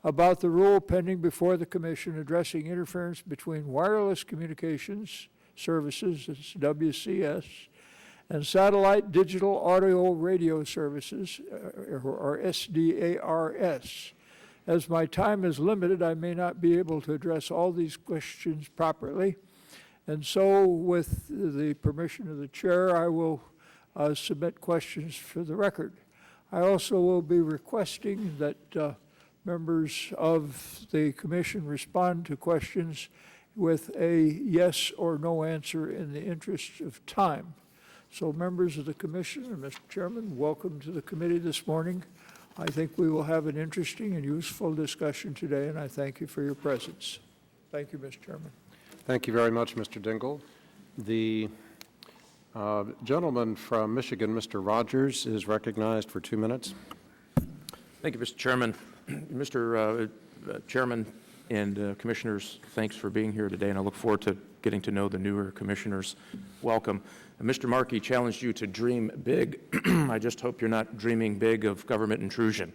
about the rule pending before the Commission addressing interference between wireless communications services, that's WCS, and satellite digital audio radio services, or SDARS. As my time is limited, I may not be able to address all these questions properly, and so with the permission of the chair, I will submit questions for the record. I also will be requesting that members of the Commission respond to questions with a yes or no answer in the interest of time. So members of the Commission and Mr. Chairman, welcome to the committee this morning. I think we will have an interesting and useful discussion today, and I thank you for your presence. Thank you, Mr. Chairman. Thank you very much, Mr. Dingell. The gentleman from Michigan, Mr. Rogers, is recognized for 2 minutes. Thank you, Mr. Chairman. Mr. Chairman and Commissioners, thanks for being here today, and I look forward to getting to know the newer commissioners. Welcome. Mr. Markey challenged you to dream big. I just hope you're not dreaming big of government intrusion.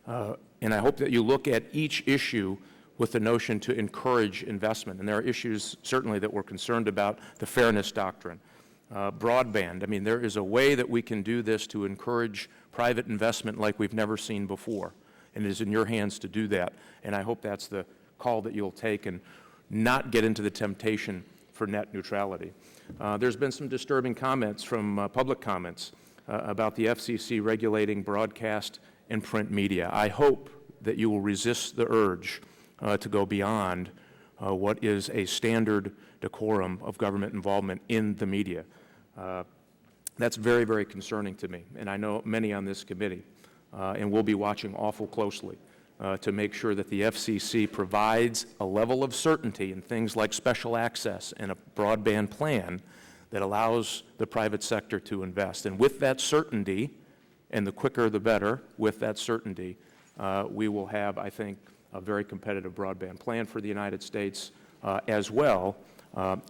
And I hope that you look at each issue with the notion to encourage investment. And there are issues certainly that we're concerned about, the fairness doctrine, broadband. I mean, there is a way that we can do this to encourage private investment like we've never seen before. And it is in your hands to do that. And I hope that's the call that you'll take and not get into the temptation for net neutrality. There's been some disturbing comments from public comments about the FCC regulating broadcast and print media. I hope that you will resist the urge to go beyond what is a standard decorum of government involvement in the media. That's very, very concerning to me, and I know many on this committee, and we'll be watching awful closely to make sure that the FCC provides a level of certainty in things like special access and a broadband plan that allows the private sector to invest. And with that certainty, and the quicker the better, with that certainty, we will have, I think, a very competitive broadband plan for the United States, as well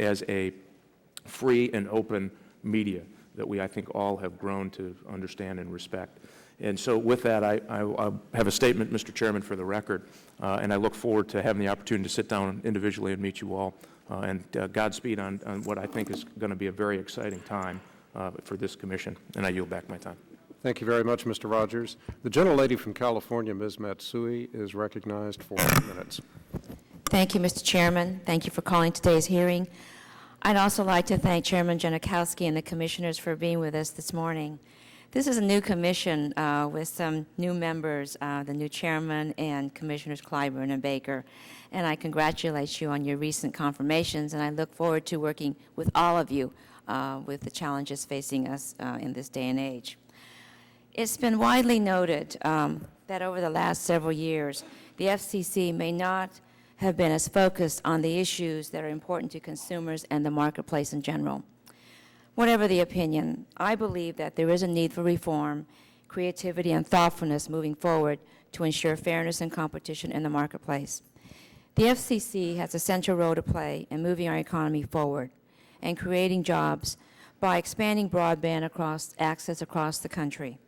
as a free and open media that we, I think, all have grown to understand and respect. And so with that, I have a statement, Mr. Chairman, for the record, and I look forward to having the opportunity to sit down individually and meet you all, and Godspeed on what I think is going to be a very exciting time for this commission, and I yield back my time. Thank you very much, Mr. Rogers. The gentlelady from California, Ms. Matsui, is recognized for 2 minutes. Thank you, Mr. Chairman. Thank you for calling today's hearing. I'd also like to thank Chairman Janikowski and the commissioners for being with us this morning. This is a new commission with some new members, the new chairman and Commissioners Clyburn and Baker, and I congratulate you on your recent confirmations, and I look forward to working with all of you with the challenges facing us in this day and age. It's been widely noted that over the last several years, the FCC may not have been as focused on the issues that are important to consumers and the marketplace in general. Whatever the opinion, I believe that there is a need for reform, creativity, and thoughtfulness moving forward to ensure fairness and competition in the marketplace. The FCC has a central role to play in moving our economy forward and creating jobs by expanding broadband access across the country.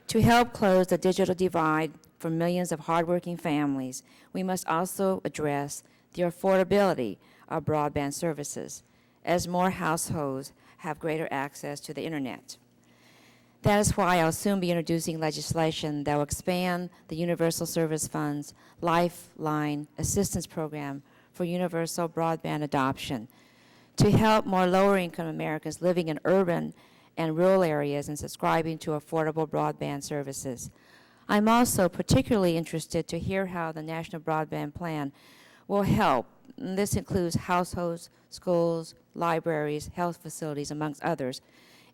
To help close the digital divide for millions of hardworking families, we must also address the affordability of broadband services as more households have greater access to the internet. That is why I'll soon be introducing legislation that will expand the Universal Service Fund's Lifeline Assistance Program for universal broadband adoption to help more lower-income Americans living in urban and rural areas in subscribing to affordable broadband services. I'm also particularly interested to hear how the National Broadband Plan will help. And this includes households, schools, libraries, health facilities, amongst others,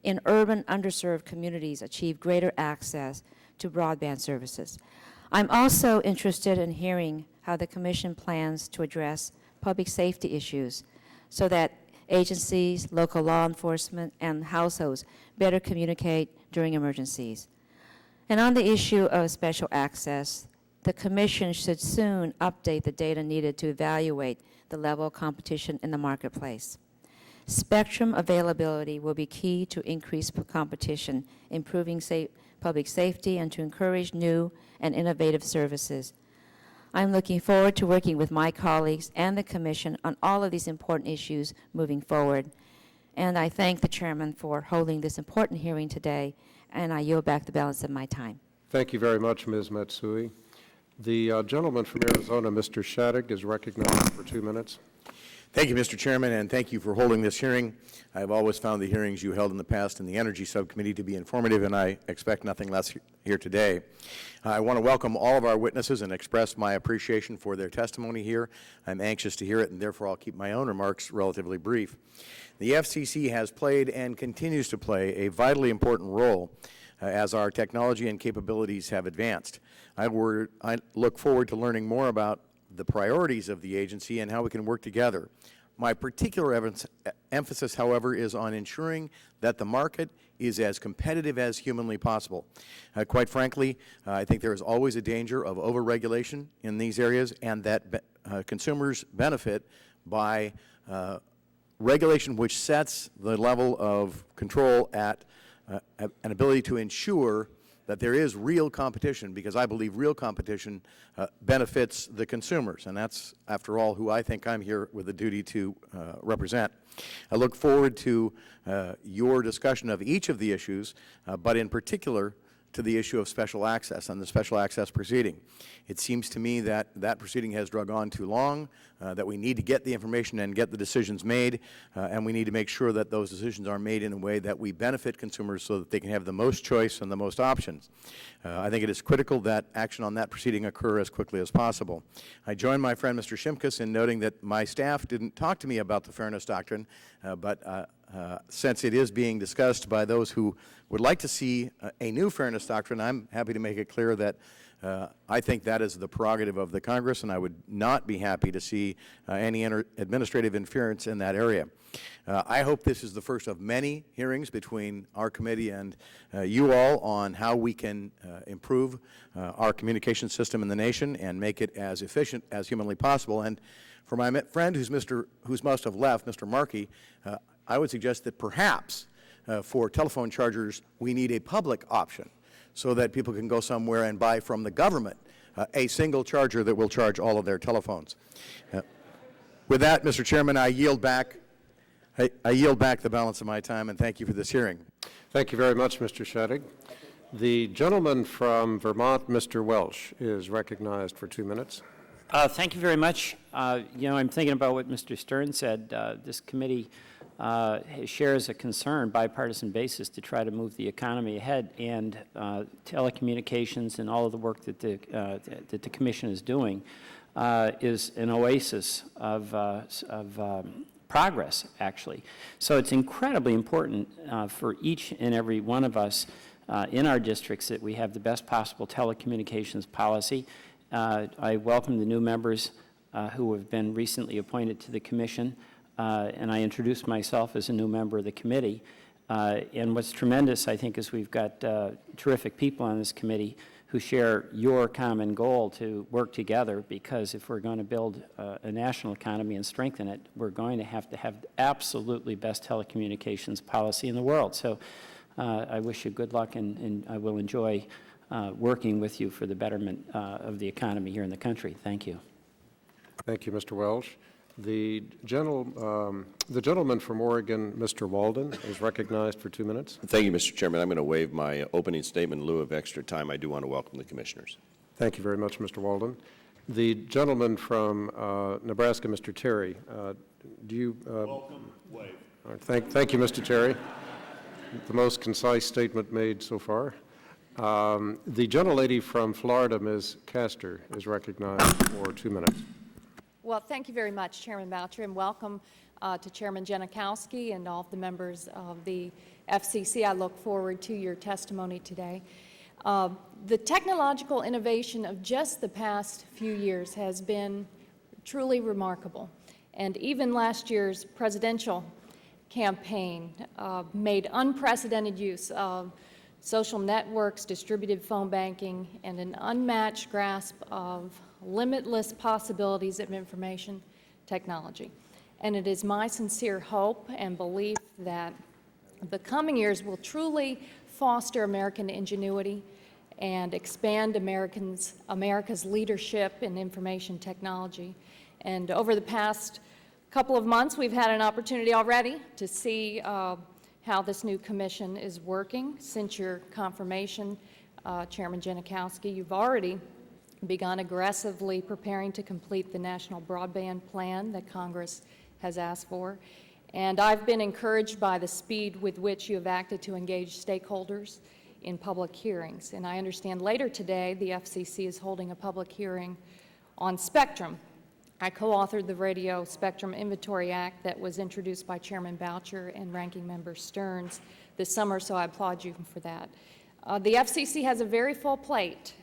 in urban underserved communities achieve greater access to broadband services. I'm also interested in hearing how the Commission plans to address public safety issues so that agencies, local law enforcement, and households better communicate during emergencies. And on the issue of special access, the Commission should soon update the data needed to evaluate the level of competition in the marketplace. Spectrum availability will be key to increased competition, improving public safety, and to encourage new and innovative services. I'm looking forward to working with my colleagues and the Commission on all of these important issues moving forward. And I thank the Chairman for holding this important hearing today, and I yield back the balance of my time. Thank you very much, Ms. Matsui. The gentleman from Arizona, Mr. Shadegg, is recognized for 2 minutes. Thank you, Mr. Chairman, and thank you for holding this hearing. I've always found the hearings you held in the past in the Energy Subcommittee to be informative, and I expect nothing less here today. I want to welcome all of our witnesses and express my appreciation for their testimony here. I'm anxious to hear it, and therefore I'll keep my own remarks relatively brief. The FCC has played and continues to play a vitally important role as our technology and capabilities have advanced. I look forward to learning more about the priorities of the agency and how we can work together. My particular emphasis, however, is on ensuring that the market is as competitive as humanly possible. Quite frankly, I think there is always a danger of overregulation in these areas, and that consumers benefit by regulation which sets the level of control at an ability to ensure that there is real competition, because I believe real competition benefits the consumers, and that's, after all, who I think I'm here with a duty to represent. I look forward to your discussion of each of the issues, but in particular to the issue of special access and the special access proceeding. It seems to me that that proceeding has drug on too long, that we need to get the information and get the decisions made, and we need to make sure that those decisions are made in a way that we benefit consumers so that they can have the most choice and the most options. I think it is critical that action on that proceeding occur as quickly as possible. I join my friend Mr. Shimkus in noting that my staff didn't talk to me about the fairness doctrine, but since it is being discussed by those who would like to see a new fairness doctrine, I'm happy to make it clear that I think that is the prerogative of the Congress, and I would not be happy to see any administrative interference in that area. I hope this is the first of many hearings between our committee and you all on how we can improve our communication system in the nation and make it as efficient as humanly possible. And for my friend who's must have left, Mr. Markey, I would suggest that perhaps for telephone chargers we need a public option, so that people can go somewhere and buy from the government a single charger that will charge all of their telephones. With that, Mr. Chairman, I yield back the balance of my time, and thank you for this hearing. Thank you very much, Mr. Shadegg. The gentleman from Vermont, Mr. Welsh, is recognized for 2 minutes. Thank you very much. You know, I'm thinking about what Mr. Stern said. This committee shares a concern, bipartisan basis, to try to move the economy ahead, and telecommunications and all of the work that the Commission is doing is an oasis of progress, actually. So it's incredibly important for each and every one of us in our districts that we have the best possible telecommunications policy. I welcome the new members who have been recently appointed to the Commission. And I introduced myself as a new member of the committee. And what's tremendous, I think, is we've got terrific people on this committee who share your common goal to work together, because if we're going to build a national economy and strengthen it, we're going to have absolutely best telecommunications policy in the world. So I wish you good luck, and I will enjoy working with you for the betterment of the economy here in the country. Thank you. Thank you, Mr. Welsh. The gentleman from Oregon, Mr. Walden, is recognized for 2 minutes. Thank you, Mr. Chairman. I'm going to waive my opening statement in lieu of extra time. I do want to welcome the commissioners. Thank you very much, Mr. Walden. The gentleman from Nebraska, Mr. Terry, do you... Welcome, waive. Thank you, Mr. Terry. The most concise statement made so far. The gentlelady from Florida, Ms. Castor, is recognized for 2 minutes. Well, thank you very much, Chairman Boucher, and welcome to Chairman Janikowski and all of the members of the FCC. I look forward to your testimony today. The technological innovation of just the past few years has been truly remarkable. And even last year's presidential campaign made unprecedented use of social networks, distributed phone banking, and an unmatched grasp of limitless possibilities of information technology. And it is my sincere hope and belief that the coming years will truly foster American ingenuity and expand America's leadership in information technology. And over the past couple of months, we've had an opportunity already to see how this new commission is working. Since your confirmation, Chairman Janikowski, you've already begun aggressively preparing to complete the national broadband plan that Congress has asked for. And I've been encouraged by the speed with which you have acted to engage stakeholders in public hearings. And I understand later today the FCC is holding a public hearing on spectrum. I co-authored the Radio Spectrum Inventory Act that was introduced by Chairman Boucher and Ranking Member Stearns this summer, so I applaud you for that. The FCC has a very full plate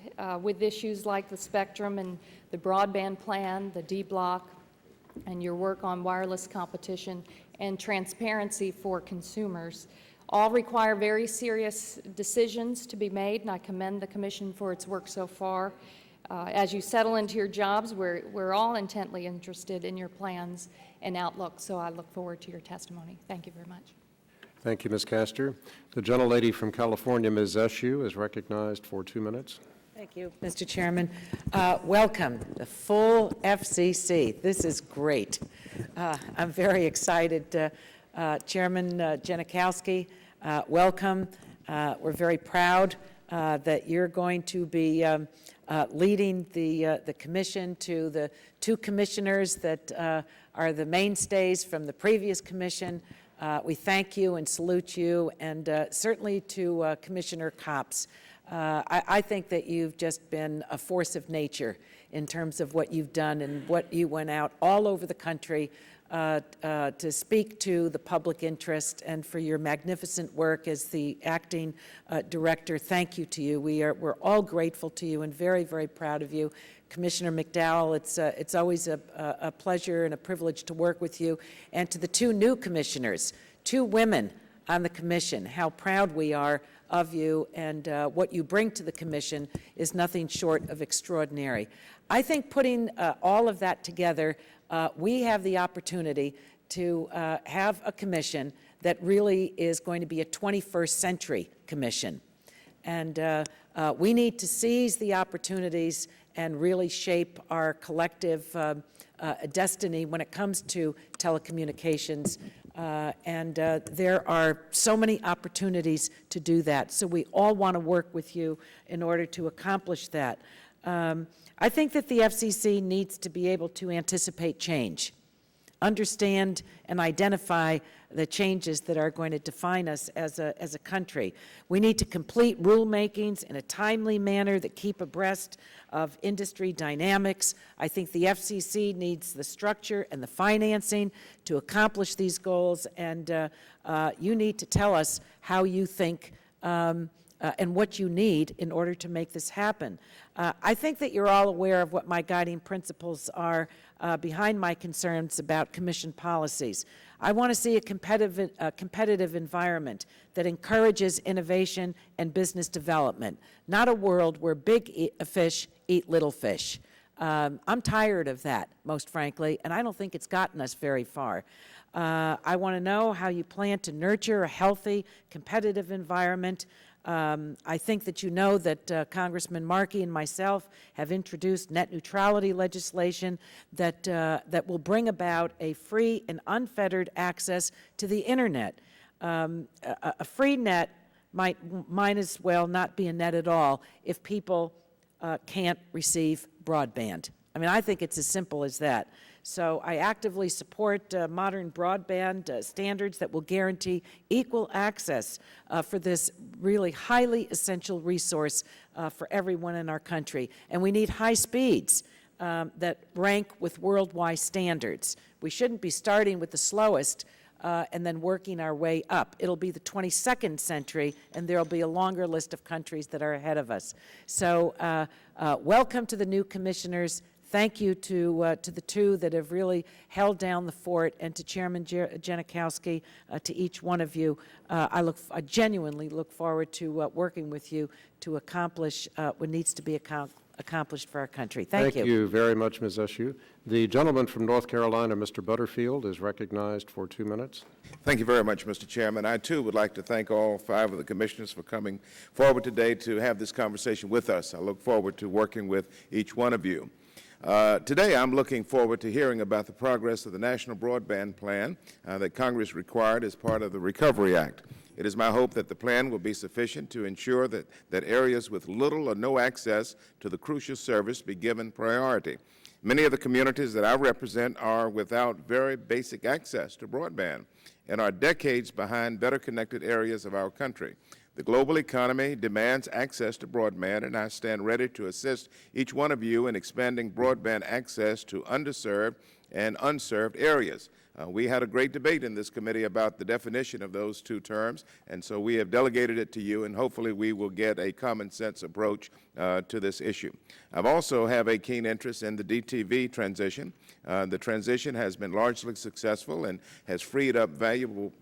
with issues like the spectrum and the broadband plan, the D-block, and your work on wireless competition and transparency for consumers. All require very serious decisions to be made, and I commend the Commission for its work so far. As you settle into your jobs, we're all intently interested in your plans and outlook, so I look forward to your testimony. Thank you very much. Thank you, Ms. Castor. The gentlelady from California, Ms. Eshu, is recognized for 2 minutes. Thank you, Mr. Chairman. Welcome, the full FCC. This is great. I'm very excited. Chairman Janikowski, welcome. We're very proud that you're going to be leading the commission to the two commissioners that are the mainstays from the previous commission. We thank you and salute you, and certainly to Commissioner Copps. I think that you've just been a force of nature in terms of what you've done and what you went out all over the country to speak to the public interest, and for your magnificent work as the acting director. Thank you to you. We're all grateful to you and very, very proud of you. Commissioner McDowell, it's always a pleasure and a privilege to work with you. And to the two new commissioners, two women on the commission, how proud we are of you, and what you bring to the commission is nothing short of extraordinary. I think putting all of that together, we have the opportunity to have a commission that really is going to be a 21st century commission. And we need to seize the opportunities and really shape our collective destiny when it comes to telecommunications. And there are so many opportunities to do that. So we all want to work with you in order to accomplish that. I think that the FCC needs to be able to anticipate change, understand and identify the changes that are going to define us as a country. We need to complete rulemakings in a timely manner that keep abreast of industry dynamics. I think the FCC needs the structure and the financing to accomplish these goals, and you need to tell us how you think and what you need in order to make this happen. I think that you're all aware of what my guiding principles are behind my concerns about commission policies. I want to see a competitive environment that encourages innovation and business development, not a world where big fish eat little fish. I'm tired of that, most frankly, and I don't think it's gotten us very far. I want to know how you plan to nurture a healthy, competitive environment. I think that you know that Congressman Markey and myself have introduced net neutrality legislation that will bring about a free and unfettered access to the Internet. A free net might as well not be a net at all if people can't receive broadband. I mean, I think it's as simple as that. So I actively support modern broadband standards that will guarantee equal access for this really highly essential resource for everyone in our country. And we need high speeds that rank with worldwide standards. We shouldn't be starting with the slowest and then working our way up. It'll be the 22nd century, and there'll be a longer list of countries that are ahead of us. So welcome to the new commissioners. Thank you to the two that have really held down the fort, and to Chairman Janikowski, to each one of you. I genuinely look forward to working with you to accomplish what needs to be accomplished for our country. Thank you. Thank you very much, Ms. Eshoo. The gentleman from North Carolina, Mr. Butterfield, is recognized for 2 minutes. Thank you very much, Mr. Chairman. I, too, would like to thank all 5 of the commissioners for coming forward today to have this conversation with us. I look forward to working with each one of you. Today, I'm looking forward to hearing about the progress of the National Broadband Plan that Congress required as part of the Recovery Act. It is my hope that the plan will be sufficient to ensure that areas with little or no access to the crucial service be given priority. Many of the communities that I represent are without very basic access to broadband and are decades behind better connected areas of our country. The global economy demands access to broadband, and I stand ready to assist each one of you in expanding broadband access to underserved and unserved areas. We had a great debate in this committee about the definition of those two terms, and so we have delegated it to you, and hopefully we will get a common sense approach to this issue. I also have a keen interest in the DTV transition. The transition has been largely successful and has freed up valuable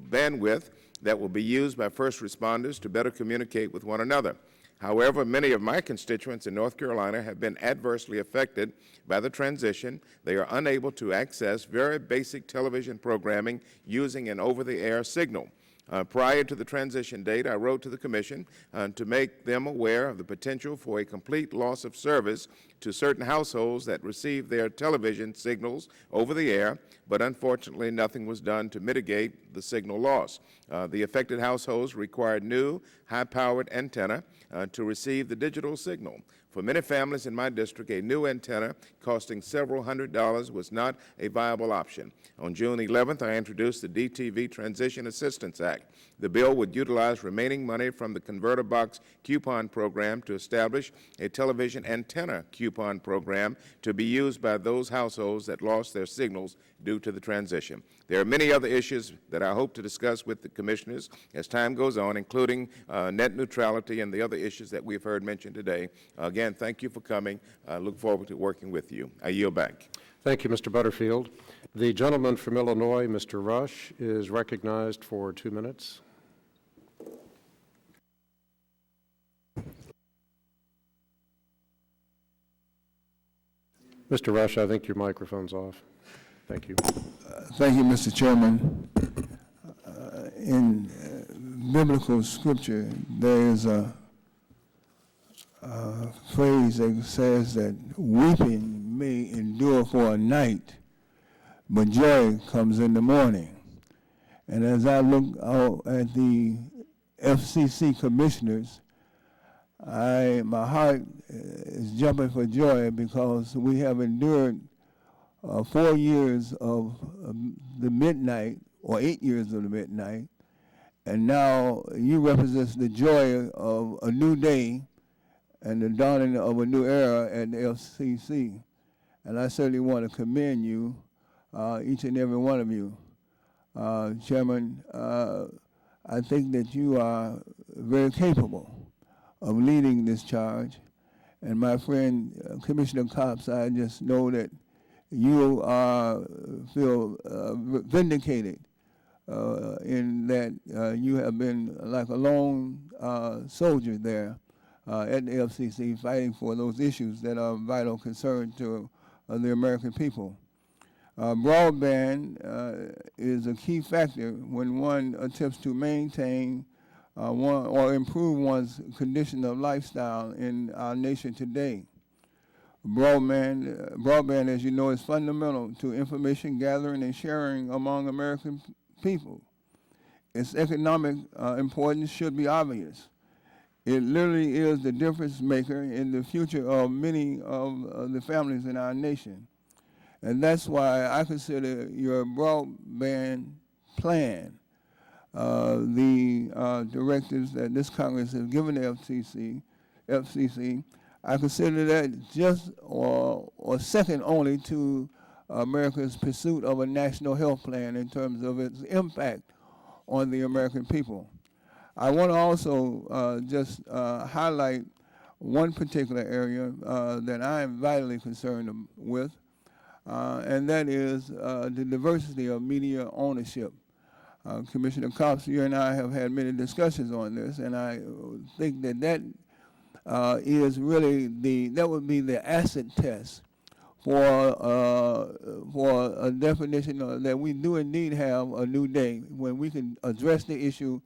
bandwidth that will be used by first responders to better communicate with one another. However, many of my constituents in North Carolina have been adversely affected by the transition. They are unable to access very basic television programming using an over-the-air signal. Prior to the transition date, I wrote to the Commission to make them aware of the potential for a complete loss of service to certain households that receive their television signals over the air, but unfortunately nothing was done to mitigate the signal loss. The affected households required new, high-powered antenna to receive the digital signal. For many families in my district, a new antenna costing several $100s was not a viable option. On June 11th, I introduced the DTV Transition Assistance Act. The bill would utilize remaining money from the Converter Box coupon program to establish a television antenna coupon program to be used by those households that lost their signals due to the transition. There are many other issues that I hope to discuss with the commissioners as time goes on, including net neutrality and the other issues that we've heard mentioned today. Again, thank you for coming. I look forward to working with you. I yield back. Thank you, Mr. Butterfield. The gentleman from Illinois, Mr. Rush, is recognized for 2 minutes. Mr. Rush, I think your microphone's off. Thank you. Thank you, Mr. Chairman. In biblical scripture, there is a phrase that says that weeping may endure for a night, but joy comes in the morning. And as I look out at the FCC commissioners, my heart is jumping for joy because we have endured 4 years of the midnight, or 8 years of the midnight, and now you represent the joy of a new day and the dawning of a new era at the FCC. And I certainly want to commend you, each and every one of you. Chairman, I think that you are very capable of leading this charge. And my friend, Commissioner Copps, I just know that you feel vindicated in that you have been like a lone soldier there at the FCC fighting for those issues that are of vital concern to the American people. Broadband is a key factor when one attempts to maintain or improve one's condition of lifestyle in our nation today. Broadband, as you know, is fundamental to information gathering and sharing among American people. Its economic importance should be obvious. It literally is the difference maker in the future of many of the families in our nation. And that's why I consider your broadband plan, the directives that this Congress has given the FCC, I consider that just or second only to America's pursuit of a national health plan in terms of its impact on the American people. I want to also just highlight one particular area that I am vitally concerned with, and that is the diversity of media ownership. Commissioner Copps, you and I have had many discussions on this, and I think that is really that would be the acid test for a definition that we do indeed have a new day when we can address the issue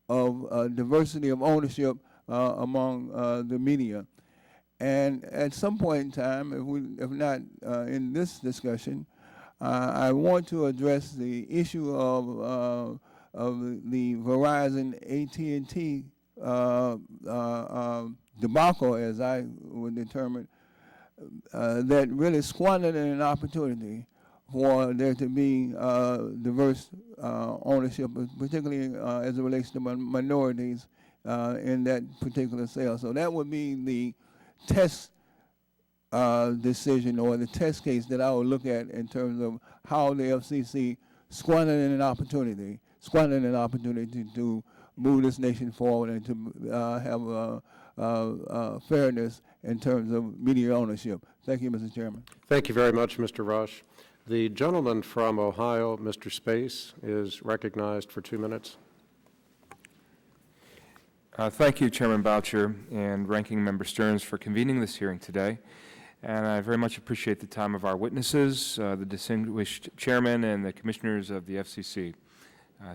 of diversity of ownership among the media. And at some point in time, if not in this discussion, I want to address the issue of the Verizon AT&T debacle, as I would determine, that really squandered an opportunity for there to be diverse ownership, particularly as it relates to minorities in that particular sale. So that would be the test decision or the test case that I would look at in terms of how the FCC squandered an opportunity to move this nation forward and to have fairness in terms of media ownership. Thank you, Mr. Chairman. Thank you very much, Mr. Rush. The gentleman from Ohio, Mr. Space, is recognized for 2 minutes. Thank you, Chairman Boucher and Ranking Member Stearns, for convening this hearing today. And I very much appreciate the time of our witnesses, the distinguished chairman, and the commissioners of the FCC.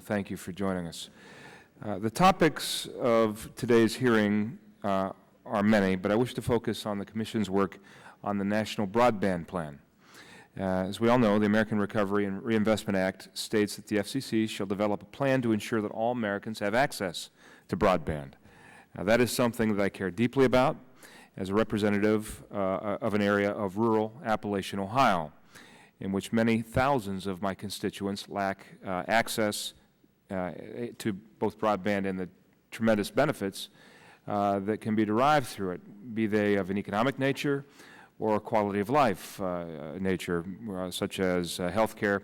Thank you for joining us. The topics of today's hearing are many, but I wish to focus on the Commission's work on the National Broadband Plan. As we all know, the American Recovery and Reinvestment Act states that the FCC shall develop a plan to ensure that all Americans have access to broadband. That is something that I care deeply about as a representative of an area of rural Appalachian Ohio, in which many thousands of my constituents lack access to both broadband and the tremendous benefits that can be derived through it, be they of an economic nature or quality of life nature, such as health care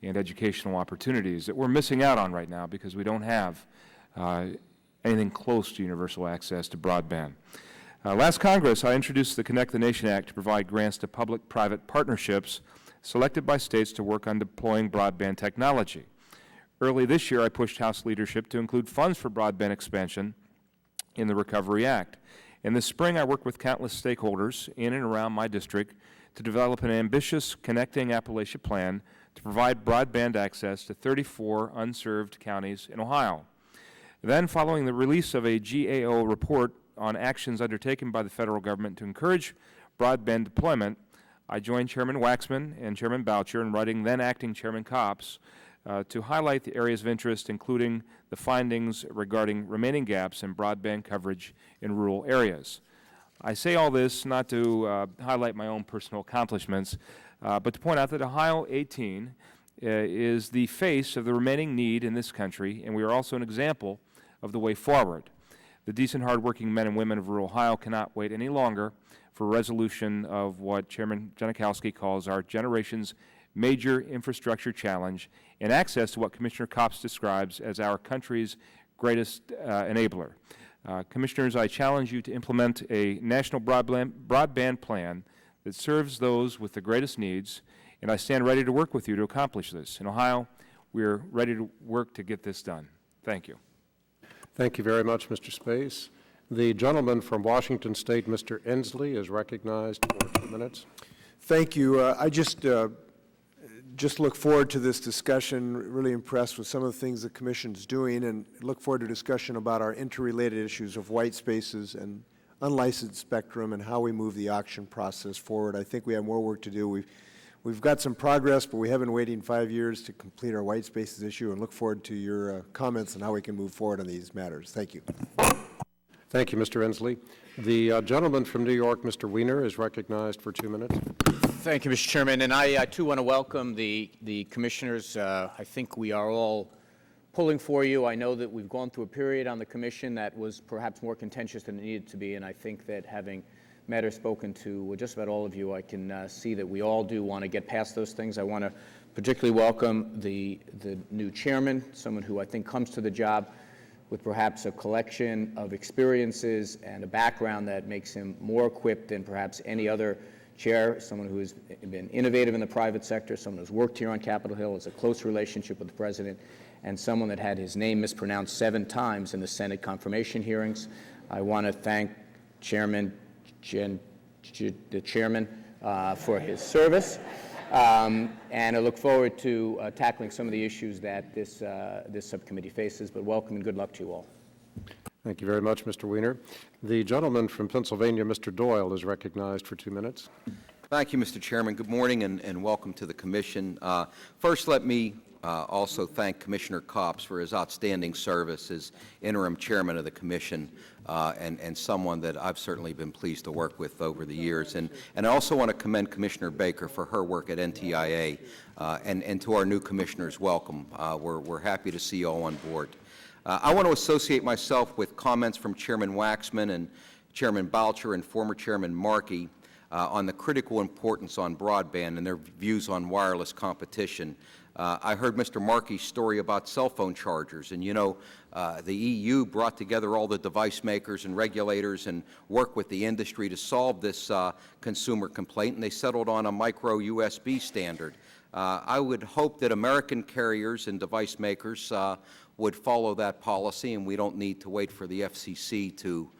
and educational opportunities that we're missing out on right now because we don't have anything close to universal access to broadband. Last Congress, I introduced the Connect the Nation Act to provide grants to public-private partnerships selected by states to work on deploying broadband technology. Early this year, I pushed House leadership to include funds for broadband expansion in the Recovery Act. And this spring, I worked with countless stakeholders in and around my district to develop an ambitious Connecting Appalachia plan to provide broadband access to 34 unserved counties in Ohio. Then, following the release of a GAO report on actions undertaken by the federal government to encourage broadband deployment, I joined Chairman Waxman and Chairman Boucher in writing then Acting Chairman Copps to highlight the areas of interest, including the findings regarding remaining gaps in broadband coverage in rural areas. I say all this not to highlight my own personal accomplishments, but to point out that Ohio 18 is the face of the remaining need in this country, and we are also an example of the way forward. The decent, hardworking men and women of rural Ohio cannot wait any longer for resolution of what Chairman Janikowski calls our generation's major infrastructure challenge and access to what Commissioner Copps describes as our country's greatest enabler. Commissioners, I challenge you to implement a national broadband plan that serves those with the greatest needs, and I stand ready to work with you to accomplish this. In Ohio, we are ready to work to get this done. Thank you. Thank you very much, Mr. Space. The gentleman from Washington State, Mr. Inslee, is recognized for 2 minutes. Thank you. I just look forward to this discussion, really impressed with some of the things the Commission is doing, and look forward to discussion about our interrelated issues of white spaces and unlicensed spectrum and how we move the auction process forward. I think we have more work to do. We've got some progress, but we have been waiting 5 years to complete our white spaces issue, and look forward to your comments on how we can move forward on these matters. Thank you. Thank you, Mr. Inslee. The gentleman from New York, Mr. Weiner, is recognized for 2 minutes. Thank you, Mr. Chairman. And I, too, want to welcome the commissioners. I think we are all pulling for you. I know that we've gone through a period on the Commission that was perhaps more contentious than it needed to be, and I think that having met or spoken to just about all of you, I can see that we all do want to get past those things. I want to particularly welcome the new chairman, someone who I think comes to the job with perhaps a collection of experiences and a background that makes him more equipped than perhaps any other chair, someone who has been innovative in the private sector, someone who's worked here on Capitol Hill, has a close relationship with the president, and someone that had his name mispronounced 7 times in the Senate confirmation hearings. I want to thank Chairman the chairman for his service, and I look forward to tackling some of the issues that this subcommittee faces. But welcome and good luck to you all. Thank you very much, Mr. Weiner. The gentleman from Pennsylvania, Mr. Doyle, is recognized for 2 minutes. Thank you, Mr. Chairman. Good morning and welcome to the Commission. First, let me also thank Commissioner Copps for his outstanding service as interim chairman of the Commission, and someone that I've certainly been pleased to work with over the years. And I also want to commend Commissioner Baker for her work at NTIA, and to our new commissioners, welcome. We're happy to see you all on board. I want to associate myself with comments from Chairman Waxman and Chairman Boucher and former Chairman Markey on the critical importance on broadband and their views on wireless competition. I heard Mr. Markey's story about cell phone chargers, and you know, the EU brought together all the device makers and regulators and worked with the industry to solve this consumer complaint, and they settled on a micro USB standard. I would hope that American carriers and device makers would follow that policy, and we don't need to wait for the FCC to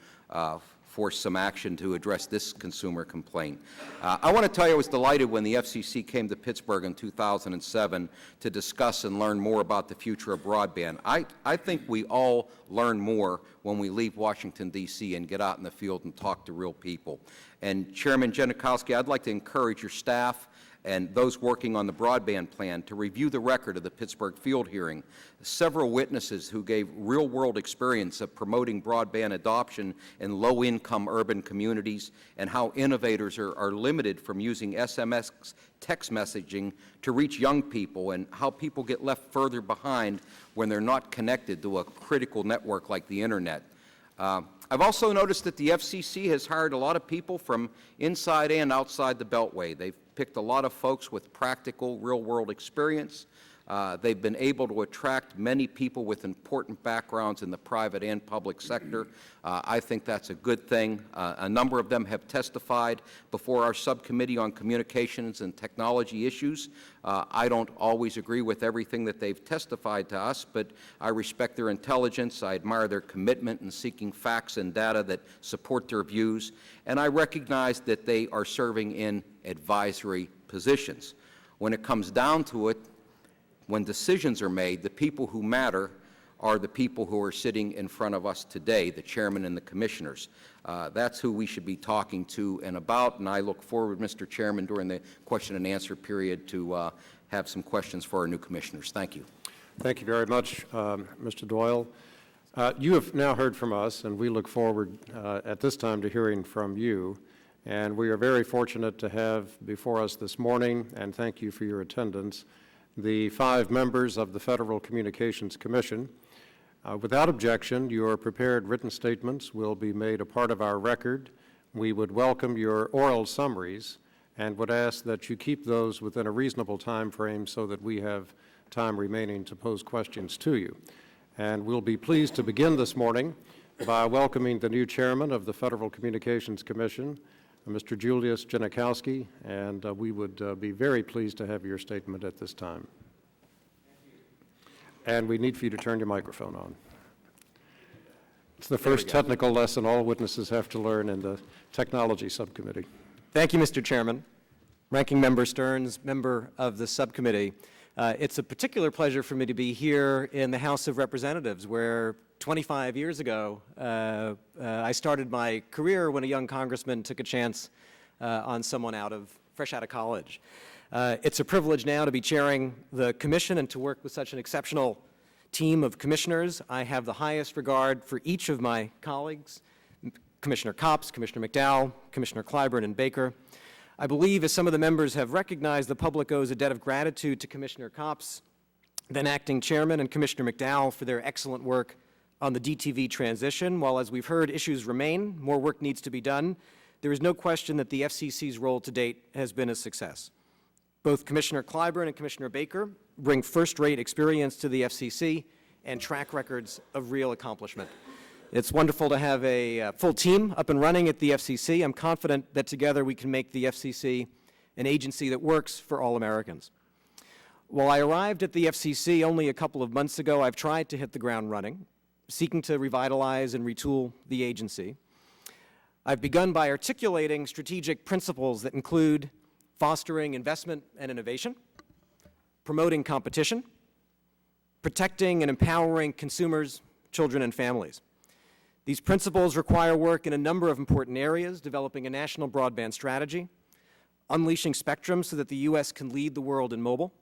for some action to address this consumer complaint. I want to tell you I was delighted when the FCC came to Pittsburgh in 2007 to discuss and learn more about the future of broadband. I think we all learn more when we leave Washington, D.C. and get out in the field and talk to real people. And Chairman Janikowski, I'd like to encourage your staff and those working on the broadband plan to review the record of the Pittsburgh field hearing. Several witnesses who gave real-world experience of promoting broadband adoption in low-income urban communities and how innovators are limited from using SMS text messaging to reach young people and how people get left further behind when they're not connected to a critical network like the Internet. I've also noticed that the FCC has hired a lot of people from inside and outside the Beltway. They've picked a lot of folks with practical, real-world experience. They've been able to attract many people with important backgrounds in the private and public sector. I think that's a good thing. A number of them have testified before our subcommittee on communications and technology issues. I don't always agree with everything that they've testified to us, but I respect their intelligence. I admire their commitment in seeking facts and data that support their views, and I recognize that they are serving in advisory positions. When it comes down to it, when decisions are made, the people who matter are the people who are sitting in front of us today, the chairman and the commissioners. That's who we should be talking to and about, and I look forward, Mr. Chairman, during the question and answer period to have some questions for our new commissioners. Thank you. Thank you very much, Mr. Doyle. You have now heard from us, and we look forward at this time to hearing from you. And we are very fortunate to have before us this morning, and thank you for your attendance, the 5 members of the Federal Communications Commission. Without objection, your prepared written statements will be made a part of our record. We would welcome your oral summaries and would ask that you keep those within a reasonable time frame so that we have time remaining to pose questions to you. And we'll be pleased to begin this morning by welcoming the new chairman of the Federal Communications Commission, Mr. Julius Janikowski, and we would be very pleased to have your statement at this time. And we need for you to turn your microphone on. It's the first technical lesson all witnesses have to learn in the Technology Subcommittee. Thank you, Mr. Chairman. Ranking Member Stearns, member of the subcommittee. It's a particular pleasure for me to be here in the House of Representatives, where 25 years ago, I started my career when a young congressman took a chance on someone fresh out of college. It's a privilege now to be chairing the commission and to work with such an exceptional team of commissioners. I have the highest regard for each of my colleagues, Commissioner Copps, Commissioner McDowell, Commissioner Clyburn, and Baker. I believe, as some of the members have recognized, the public owes a debt of gratitude to Commissioner Copps, then acting chairman, and Commissioner McDowell for their excellent work on the DTV transition. While, as we've heard, issues remain, more work needs to be done, there is no question that the FCC's role to date has been a success. Both Commissioner Clyburn and Commissioner Baker bring first-rate experience to the FCC and track records of real accomplishment. It's wonderful to have a full team up and running at the FCC. I'm confident that together we can make the FCC an agency that works for all Americans. While I arrived at the FCC only a couple of months ago, I've tried to hit the ground running, seeking to revitalize and retool the agency. I've begun by articulating strategic principles that include fostering investment and innovation, promoting competition, protecting and empowering consumers, children, and families. These principles require work in a number of important areas: developing a national broadband strategy, unleashing spectrum so that the U.S. can lead the world in mobile,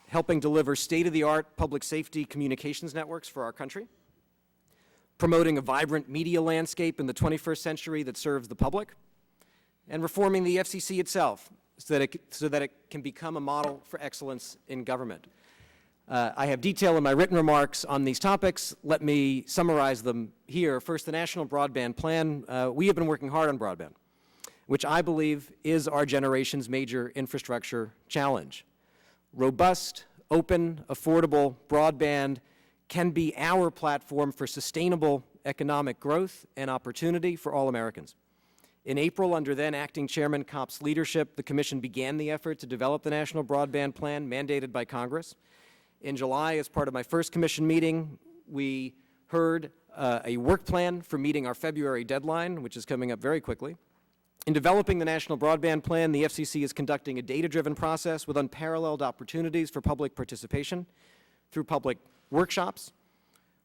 helping deliver state-of-the-art public safety communications networks for our country, promoting a vibrant media landscape in the 21st century that serves the public, and reforming the FCC itself so that it can become a model for excellence in government. I have detail in my written remarks on these topics. Let me summarize them here. First, the National Broadband Plan. We have been working hard on broadband, which I believe is our generation's major infrastructure challenge. Robust, open, affordable broadband can be our platform for sustainable economic growth and opportunity for all Americans. In April, under then Acting Chairman Copps' leadership, the Commission began the effort to develop the National Broadband Plan mandated by Congress. In July, as part of my first Commission meeting, we heard a work plan for meeting our February deadline, which is coming up very quickly. In developing the National Broadband Plan, the FCC is conducting a data-driven process with unparalleled opportunities for public participation through public workshops,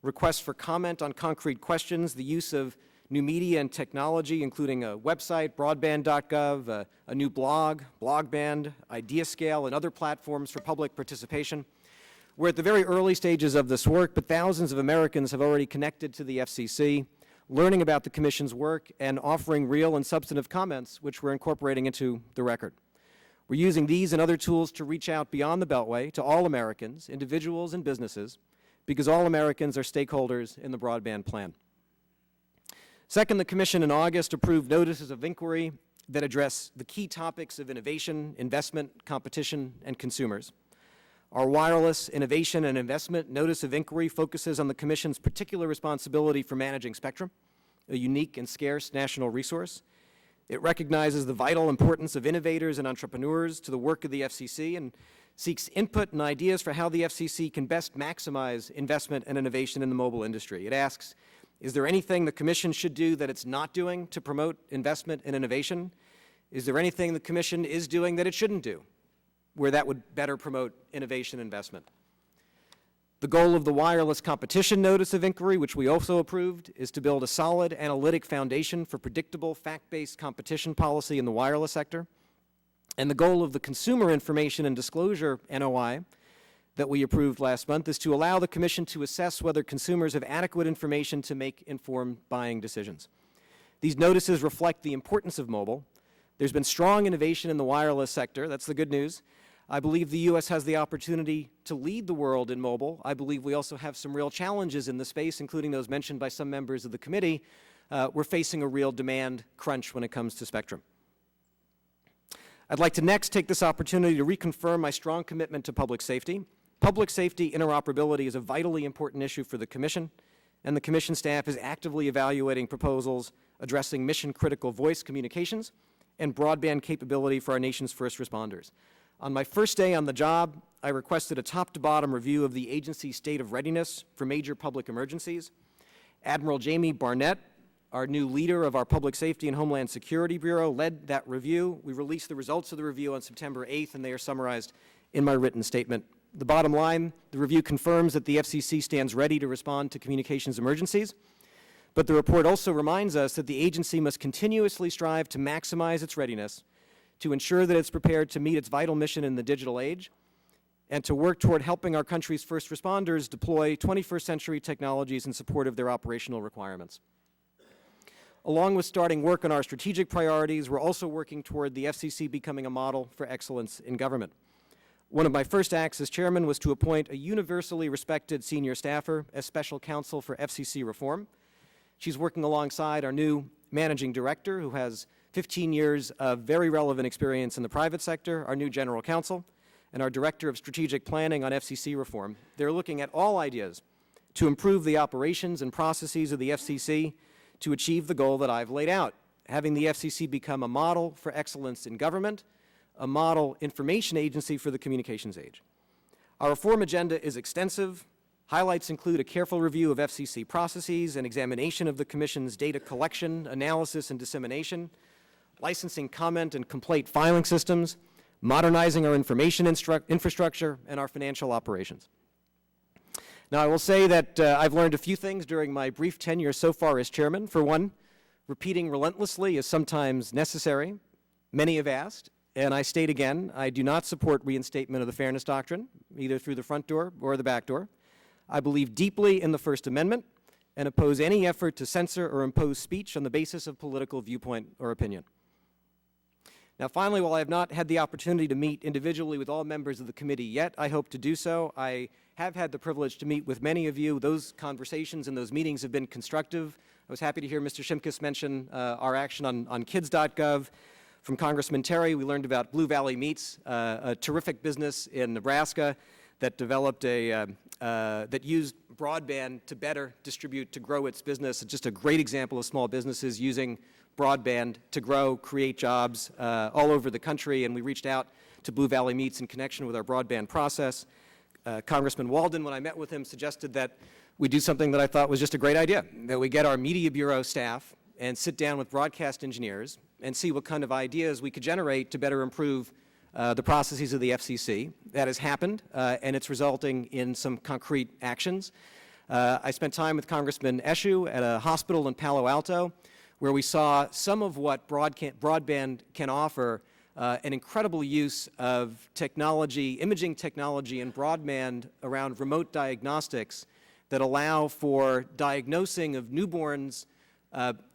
requests for comment on concrete questions, the use of new media and technology, including a website, broadband.gov, a new blog, Blogband, IdeaScale, and other platforms for public participation. We're at the very early stages of this work, but thousands of Americans have already connected to the FCC, learning about the Commission's work and offering real and substantive comments, which we're incorporating into the record. We're using these and other tools to reach out beyond the Beltway to all Americans, individuals and businesses, because all Americans are stakeholders in the broadband plan. Second, the Commission in August approved notices of inquiry that address the key topics of innovation, investment, competition, and consumers. Our wireless innovation and investment notice of inquiry focuses on the Commission's particular responsibility for managing spectrum, a unique and scarce national resource. It recognizes the vital importance of innovators and entrepreneurs to the work of the FCC and seeks input and ideas for how the FCC can best maximize investment and innovation in the mobile industry. It asks, is there anything the Commission should do that it's not doing to promote investment and innovation? Is there anything the Commission is doing that it shouldn't do, where that would better promote innovation and investment? The goal of the wireless competition notice of inquiry, which we also approved, is to build a solid analytic foundation for predictable, fact-based competition policy in the wireless sector. And the goal of the consumer information and disclosure NOI that we approved last month is to allow the Commission to assess whether consumers have adequate information to make informed buying decisions. These notices reflect the importance of mobile. There's been strong innovation in the wireless sector. That's the good news. I believe the U.S. has the opportunity to lead the world in mobile. I believe we also have some real challenges in the space, including those mentioned by some members of the committee. We're facing a real demand crunch when it comes to spectrum. I'd like to next take this opportunity to reconfirm my strong commitment to public safety. Public safety interoperability is a vitally important issue for the Commission, and the Commission staff is actively evaluating proposals addressing mission-critical voice communications and broadband capability for our nation's first responders. On my first day on the job, I requested a top-to-bottom review of the agency's state of readiness for major public emergencies. Admiral Jamie Barnett, our new leader of our Public Safety and Homeland Security Bureau, led that review. We released the results of the review on September 8th, and they are summarized in my written statement. The bottom line, the review confirms that the FCC stands ready to respond to communications emergencies, but the report also reminds us that the agency must continuously strive to maximize its readiness, to ensure that it's prepared to meet its vital mission in the digital age, and to work toward helping our country's first responders deploy 21st century technologies in support of their operational requirements. Along with starting work on our strategic priorities, we're also working toward the FCC becoming a model for excellence in government. One of my first acts as chairman was to appoint a universally respected senior staffer as special counsel for FCC reform. She's working alongside our new managing director, who has 15 years of very relevant experience in the private sector, our new general counsel, and our director of strategic planning on FCC reform. They're looking at all ideas to improve the operations and processes of the FCC to achieve the goal that I've laid out, having the FCC become a model for excellence in government, a model information agency for the communications age. Our reform agenda is extensive. Highlights include a careful review of FCC processes, an examination of the Commission's data collection, analysis, and dissemination, licensing comment and complaint filing systems, modernizing our information infrastructure, and our financial operations. Now, I will say that I've learned a few things during my brief tenure so far as chairman. For one, repeating relentlessly is sometimes necessary. Many have asked, and I state again, I do not support reinstatement of the Fairness Doctrine, either through the front door or the back door. I believe deeply in the First Amendment and oppose any effort to censor or impose speech on the basis of political viewpoint or opinion. Now, finally, while I have not had the opportunity to meet individually with all members of the committee yet, I hope to do so. I have had the privilege to meet with many of you. Those conversations and those meetings have been constructive. I was happy to hear Mr. Shimkus mention our action on kids.gov. From Congressman Terry, we learned about Blue Valley Meats, a terrific business in Nebraska that developed that used broadband to better distribute, to grow its business. It's just a great example of small businesses using broadband to grow, create jobs all over the country, and we reached out to Blue Valley Meats in connection with our broadband process. Congressman Walden, when I met with him, suggested that we do something that I thought was just a great idea, that we get our Media Bureau staff and sit down with broadcast engineers and see what kind of ideas we could generate to better improve the processes of the FCC. That has happened, and it's resulting in some concrete actions. I spent time with Congressman Eshoo at a hospital in Palo Alto, where we saw some of what broadband can offer, an incredible use of technology, imaging technology and broadband around remote diagnostics that allow for diagnosing of newborns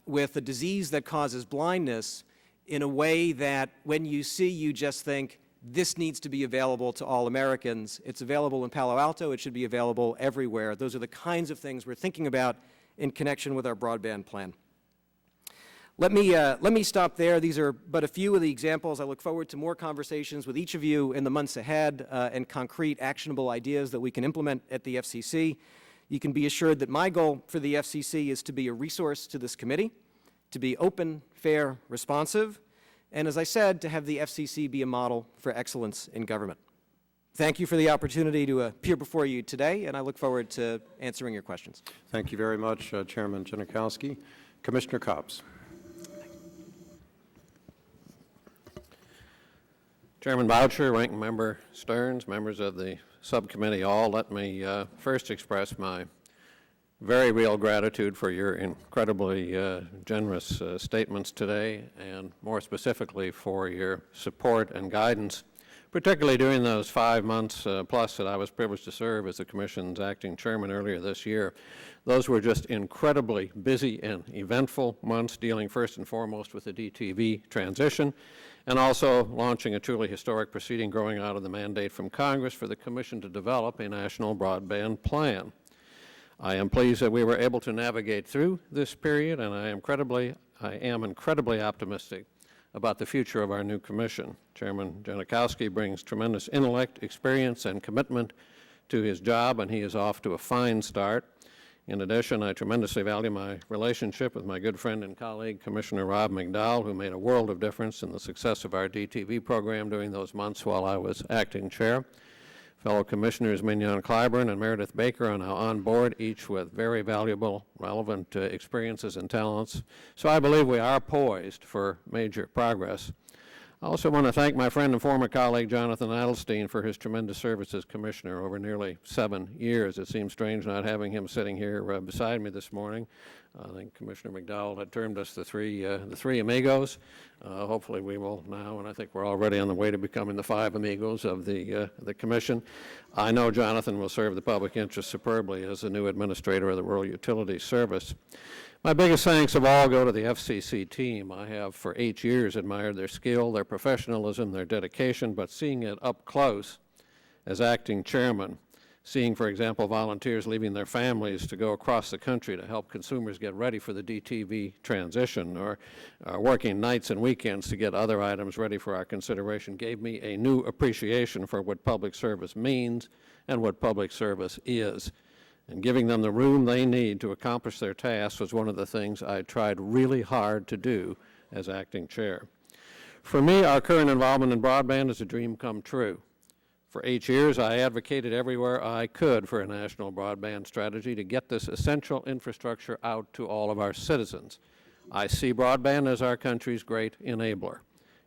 with a disease that causes blindness in a way that when you see, you just think, this needs to be available to all Americans. It's available in Palo Alto. It should be available everywhere. Those are the kinds of things we're thinking about in connection with our broadband plan. Let me stop there. These are but a few of the examples. I look forward to more conversations with each of you in the months ahead and concrete, actionable ideas that we can implement at the FCC. You can be assured that my goal for the FCC is to be a resource to this committee, to be open, fair, responsive, and as I said, to have the FCC be a model for excellence in government. Thank you for the opportunity to appear before you today, and I look forward to answering your questions. Thank you very much, Chairman Janikowski. Commissioner Copps. Chairman Boucher, Ranking Member Stearns, members of the subcommittee all, let me first express my very real gratitude for your incredibly generous statements today, and more specifically for your support and guidance, particularly during those 5 months plus that I was privileged to serve as the Commission's acting chairman earlier this year. Those were just incredibly busy and eventful months, dealing first and foremost with the DTV transition, and also launching a truly historic proceeding growing out of the mandate from Congress for the Commission to develop a national broadband plan. I am pleased that we were able to navigate through this period, and I am incredibly optimistic about the future of our new Commission. Chairman Janikowski brings tremendous intellect, experience, and commitment to his job, and he is off to a fine start. In addition, I tremendously value my relationship with my good friend and colleague, Commissioner Rob McDowell, who made a world of difference in the success of our DTV program during those months while I was acting chair. Fellow Commissioners Mignon Clyburn and Meredith Baker are now on board, each with very valuable, relevant experiences and talents. So I believe we are poised for major progress. I also want to thank my friend and former colleague Jonathan Adelstein for his tremendous service as Commissioner over nearly 7 years. It seems strange not having him sitting here beside me this morning. I think Commissioner McDowell had termed us the three amigos. Hopefully we will now, and I think we're already on the way to becoming the 5 amigos of the Commission. I know Jonathan will serve the public interest superbly as the new administrator of the Rural Utilities Service. My biggest thanks of all go to the FCC team. I have for 8 years admired their skill, their professionalism, their dedication, but seeing it up close as acting chairman, seeing, for example, volunteers leaving their families to go across the country to help consumers get ready for the DTV transition, or working nights and weekends to get other items ready for our consideration, gave me a new appreciation for what public service means and what public service is. And giving them the room they need to accomplish their tasks was one of the things I tried really hard to do as acting chair. For me, our current involvement in broadband is a dream come true. For 8 years, I advocated everywhere I could for a national broadband strategy to get this essential infrastructure out to all of our citizens. I see broadband as our country's great enabler.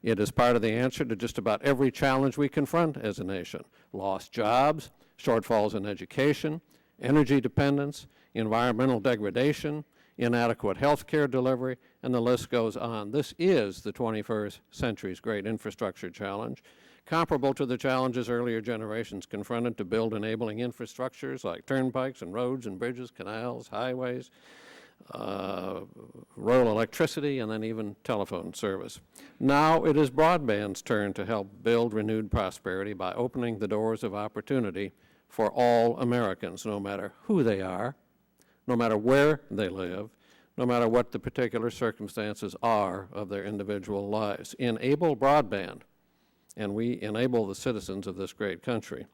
It is part of the answer to just about every challenge we confront as a nation: lost jobs, shortfalls in education, energy dependence, environmental degradation, inadequate health care delivery, and the list goes on. This is the 21st century's great infrastructure challenge, comparable to the challenges earlier generations confronted to build enabling infrastructures like turnpikes and roads and bridges, canals, highways, rural electricity, and then even telephone service. Now it is broadband's turn to help build renewed prosperity by opening the doors of opportunity for all Americans, no matter who they are, no matter where they live, no matter what the particular circumstances are of their individual lives. Enable broadband, and we enable the citizens of this great country.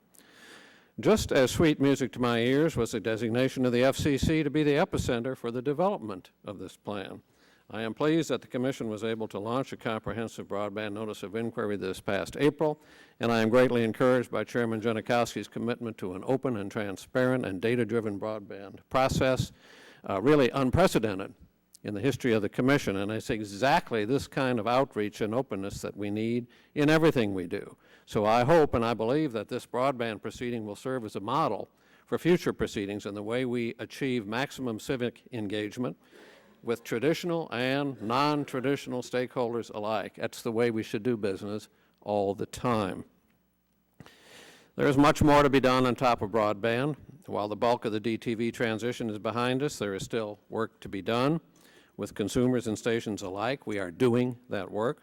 Just as sweet music to my ears was the designation of the FCC to be the epicenter for the development of this plan. I am pleased that the Commission was able to launch a comprehensive broadband notice of inquiry this past April, and I am greatly encouraged by Chairman Janikowski's commitment to an open and transparent and data-driven broadband process, really unprecedented in the history of the Commission, and it's exactly this kind of outreach and openness that we need in everything we do. So I hope and I believe that this broadband proceeding will serve as a model for future proceedings in the way we achieve maximum civic engagement with traditional and non-traditional stakeholders alike. That's the way we should do business all the time. There is much more to be done on top of broadband. While the bulk of the DTV transition is behind us, there is still work to be done. With consumers and stations alike, we are doing that work.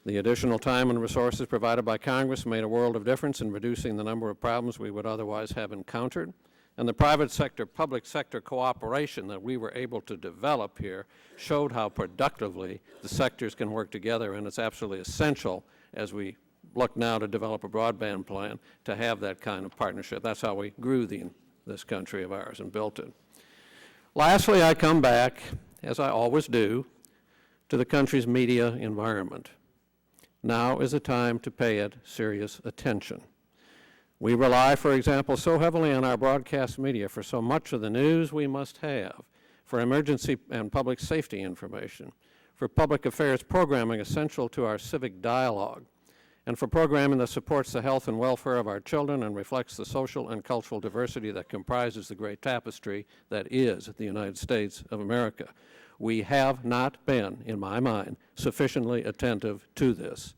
The additional time and resources provided by Congress made a world of difference in reducing the number of problems we would otherwise have encountered. And the private sector, public sector cooperation that we were able to develop here showed how productively the sectors can work together, and it's absolutely essential as we look now to develop a broadband plan to have that kind of partnership. That's how we grew this country of ours and built it. Lastly, I come back, as I always do, to the country's media environment. Now is the time to pay it serious attention. We rely, for example, so heavily on our broadcast media for so much of the news we must have, for emergency and public safety information, for public affairs programming essential to our civic dialogue, and for programming that supports the health and welfare of our children and reflects the social and cultural diversity that comprises the great tapestry that is the United States of America. We have not been, in my mind, sufficiently attentive to this.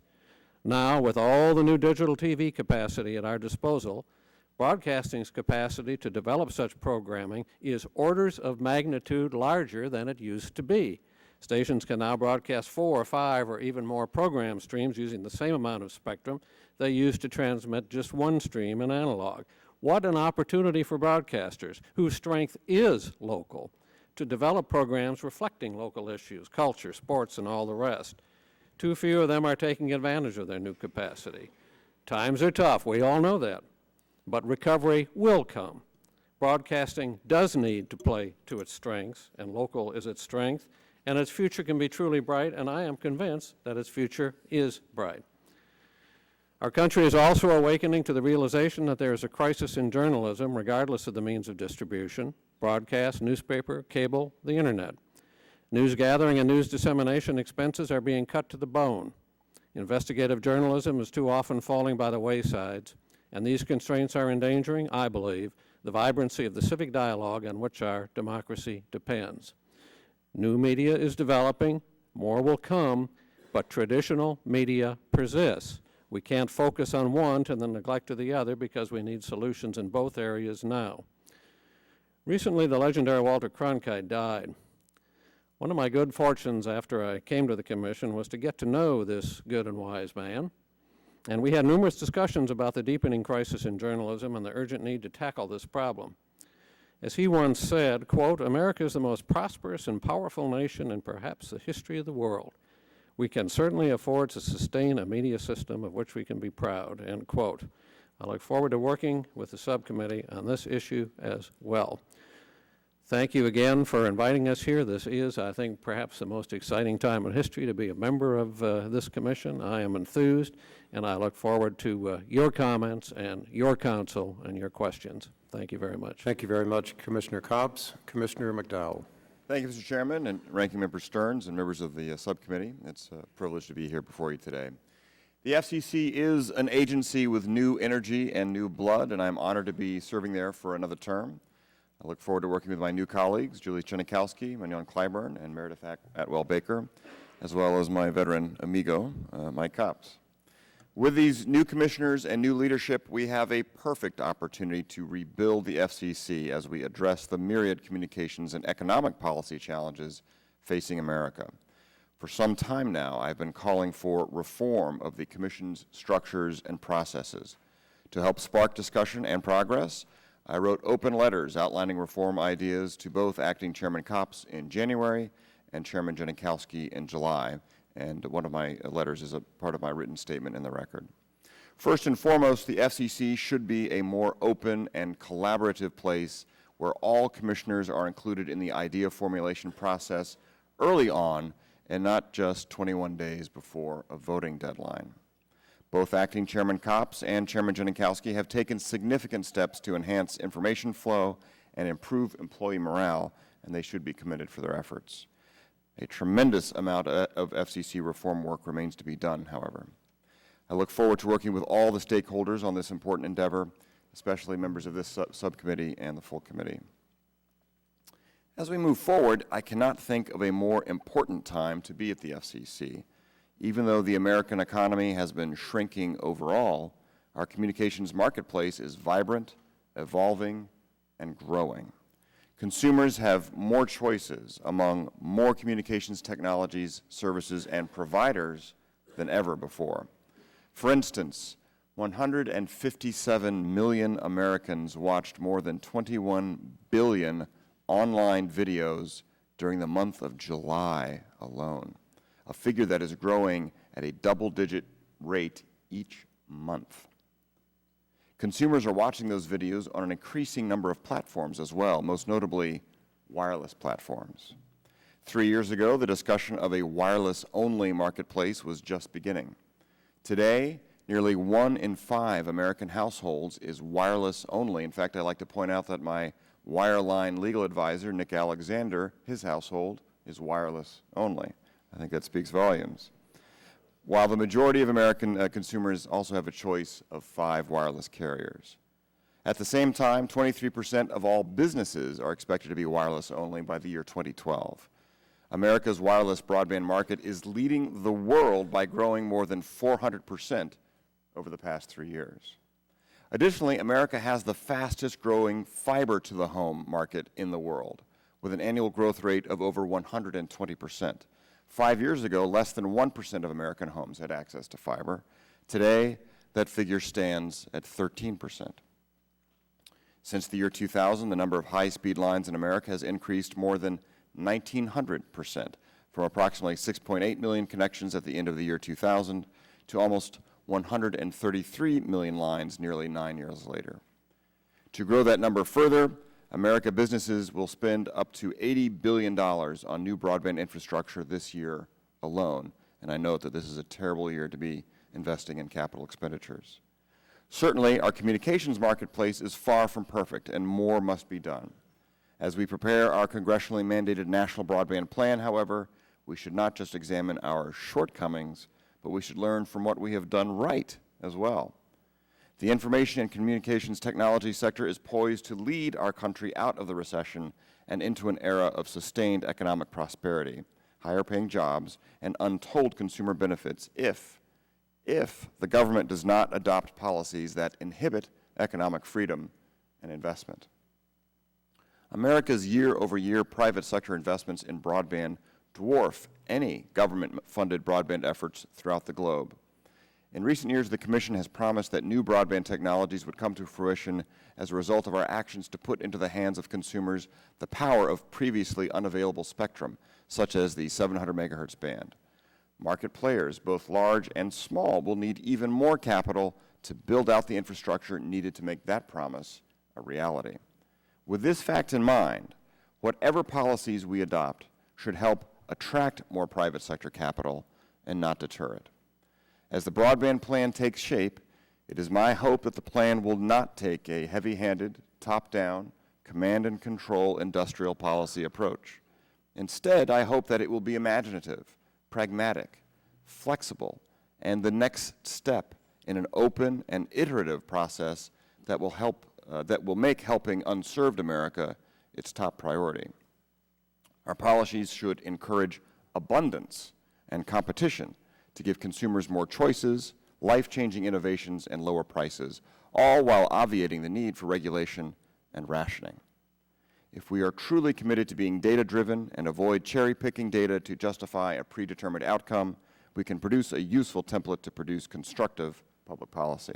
Now, with all the new digital TV capacity at our disposal, broadcasting's capacity to develop such programming is orders of magnitude larger than it used to be. Stations can now broadcast 4 or 5 or even more program streams using the same amount of spectrum they used to transmit just one stream in analog. What an opportunity for broadcasters, whose strength is local, to develop programs reflecting local issues, culture, sports, and all the rest. Too few of them are taking advantage of their new capacity. Times are tough, we all know that, but recovery will come. Broadcasting does need to play to its strengths, and local is its strength, and its future can be truly bright, and I am convinced that its future is bright. Our country is also awakening to the realization that there is a crisis in journalism, regardless of the means of distribution: broadcast, newspaper, cable, the internet. News gathering and news dissemination expenses are being cut to the bone. Investigative journalism is too often falling by the waysides, and these constraints are endangering, I believe, the vibrancy of the civic dialogue on which our democracy depends. New media is developing, more will come, but traditional media persists. We can't focus on one to the neglect of the other because we need solutions in both areas now. Recently, the legendary Walter Cronkite died. One of my good fortunes after I came to the Commission was to get to know this good and wise man, and we had numerous discussions about the deepening crisis in journalism and the urgent need to tackle this problem. As he once said, quote, "America is the most prosperous and powerful nation in perhaps the history of the world. We can certainly afford to sustain a media system of which we can be proud," end quote. I look forward to working with the subcommittee on this issue as well. Thank you again for inviting us here. This is, I think, perhaps the most exciting time in history to be a member of this commission. I am enthused, and I look forward to your comments and your counsel and your questions. Thank you very much. Thank you very much, Commissioner Cobbs. Commissioner McDowell. Thank you, Mr. Chairman, and Ranking Member Stearns and members of the subcommittee. It's a privilege to be here before you today. The FCC is an agency with new energy and new blood, and I'm honored to be serving there for another term. I look forward to working with my new colleagues, Julie Janikowski, Mignon Clyburn, and Meredith Atwell-Baker, as well as my veteran amigo, Mike Copps. With these new commissioners and new leadership, we have a perfect opportunity to rebuild the FCC as we address the myriad communications and economic policy challenges facing America. For some time now, I've been calling for reform of the Commission's structures and processes. To help spark discussion and progress, I wrote open letters outlining reform ideas to both Acting Chairman Copps in January and Chairman Janikowski in July, and one of my letters is a part of my written statement in the record. First and foremost, the FCC should be a more open and collaborative place where all commissioners are included in the idea formulation process, early on and not just 21 days before a voting deadline. Both Acting Chairman Copps and Chairman Janikowski have taken significant steps to enhance information flow and improve employee morale, and they should be commended for their efforts. A tremendous amount of FCC reform work remains to be done, however. I look forward to working with all the stakeholders on this important endeavor, especially members of this subcommittee and the full committee. As we move forward, I cannot think of a more important time to be at the FCC. Even though the American economy has been shrinking overall, our communications marketplace is vibrant, evolving, and growing. Consumers have more choices among more communications technologies, services, and providers than ever before. For instance, 157 million Americans watched more than 21 billion online videos during the month of July alone, a figure that is growing at a double-digit rate each month. Consumers are watching those videos on an increasing number of platforms as well, most notably wireless platforms. 3 years ago, the discussion of a wireless-only marketplace was just beginning. Today, nearly 1 in 5 American households is wireless only. In fact, I'd like to point out that my wireline legal advisor, Nick Alexander, his household is wireless only. I think that speaks volumes. While the majority of American consumers also have a choice of 5 wireless carriers. At the same time, 23% of all businesses are expected to be wireless only by the year 2012. America's wireless broadband market is leading the world by growing more than 400% over the past 3 years. Additionally, America has the fastest growing fiber to the home market in the world, with an annual growth rate of over 120%. 5 years ago, less than 1% of American homes had access to fiber. Today, that figure stands at 13%. Since the year 2000, the number of high-speed lines in America has increased more than 1,900%, from approximately 6.8 million connections at the end of the year 2000 to almost 133 million lines nearly 9 years later. To grow that number further, American businesses will spend up to $80 billion on new broadband infrastructure this year alone, and I note that this is a terrible year to be investing in capital expenditures. Certainly, our communications marketplace is far from perfect, and more must be done. As we prepare our congressionally mandated national broadband plan, however, we should not just examine our shortcomings, but we should learn from what we have done right as well. The information and communications technology sector is poised to lead our country out of the recession and into an era of sustained economic prosperity, higher paying jobs, and untold consumer benefits if the government does not adopt policies that inhibit economic freedom and investment. America's year-over-year private sector investments in broadband dwarf any government-funded broadband efforts throughout the globe. In recent years, the Commission has promised that new broadband technologies would come to fruition as a result of our actions to put into the hands of consumers the power of previously unavailable spectrum, such as the 700 megahertz band. Market players, both large and small, will need even more capital to build out the infrastructure needed to make that promise a reality. With this fact in mind, whatever policies we adopt should help attract more private sector capital and not deter it. As the broadband plan takes shape, it is my hope that the plan will not take a heavy-handed, top-down, command-and-control industrial policy approach. Instead, I hope that it will be imaginative, pragmatic, flexible, and the next step in an open and iterative process that will make helping unserved America its top priority. Our policies should encourage abundance and competition to give consumers more choices, life-changing innovations, and lower prices, all while obviating the need for regulation and rationing. If we are truly committed to being data-driven and avoid cherry-picking data to justify a predetermined outcome, we can produce a useful template to produce constructive public policy.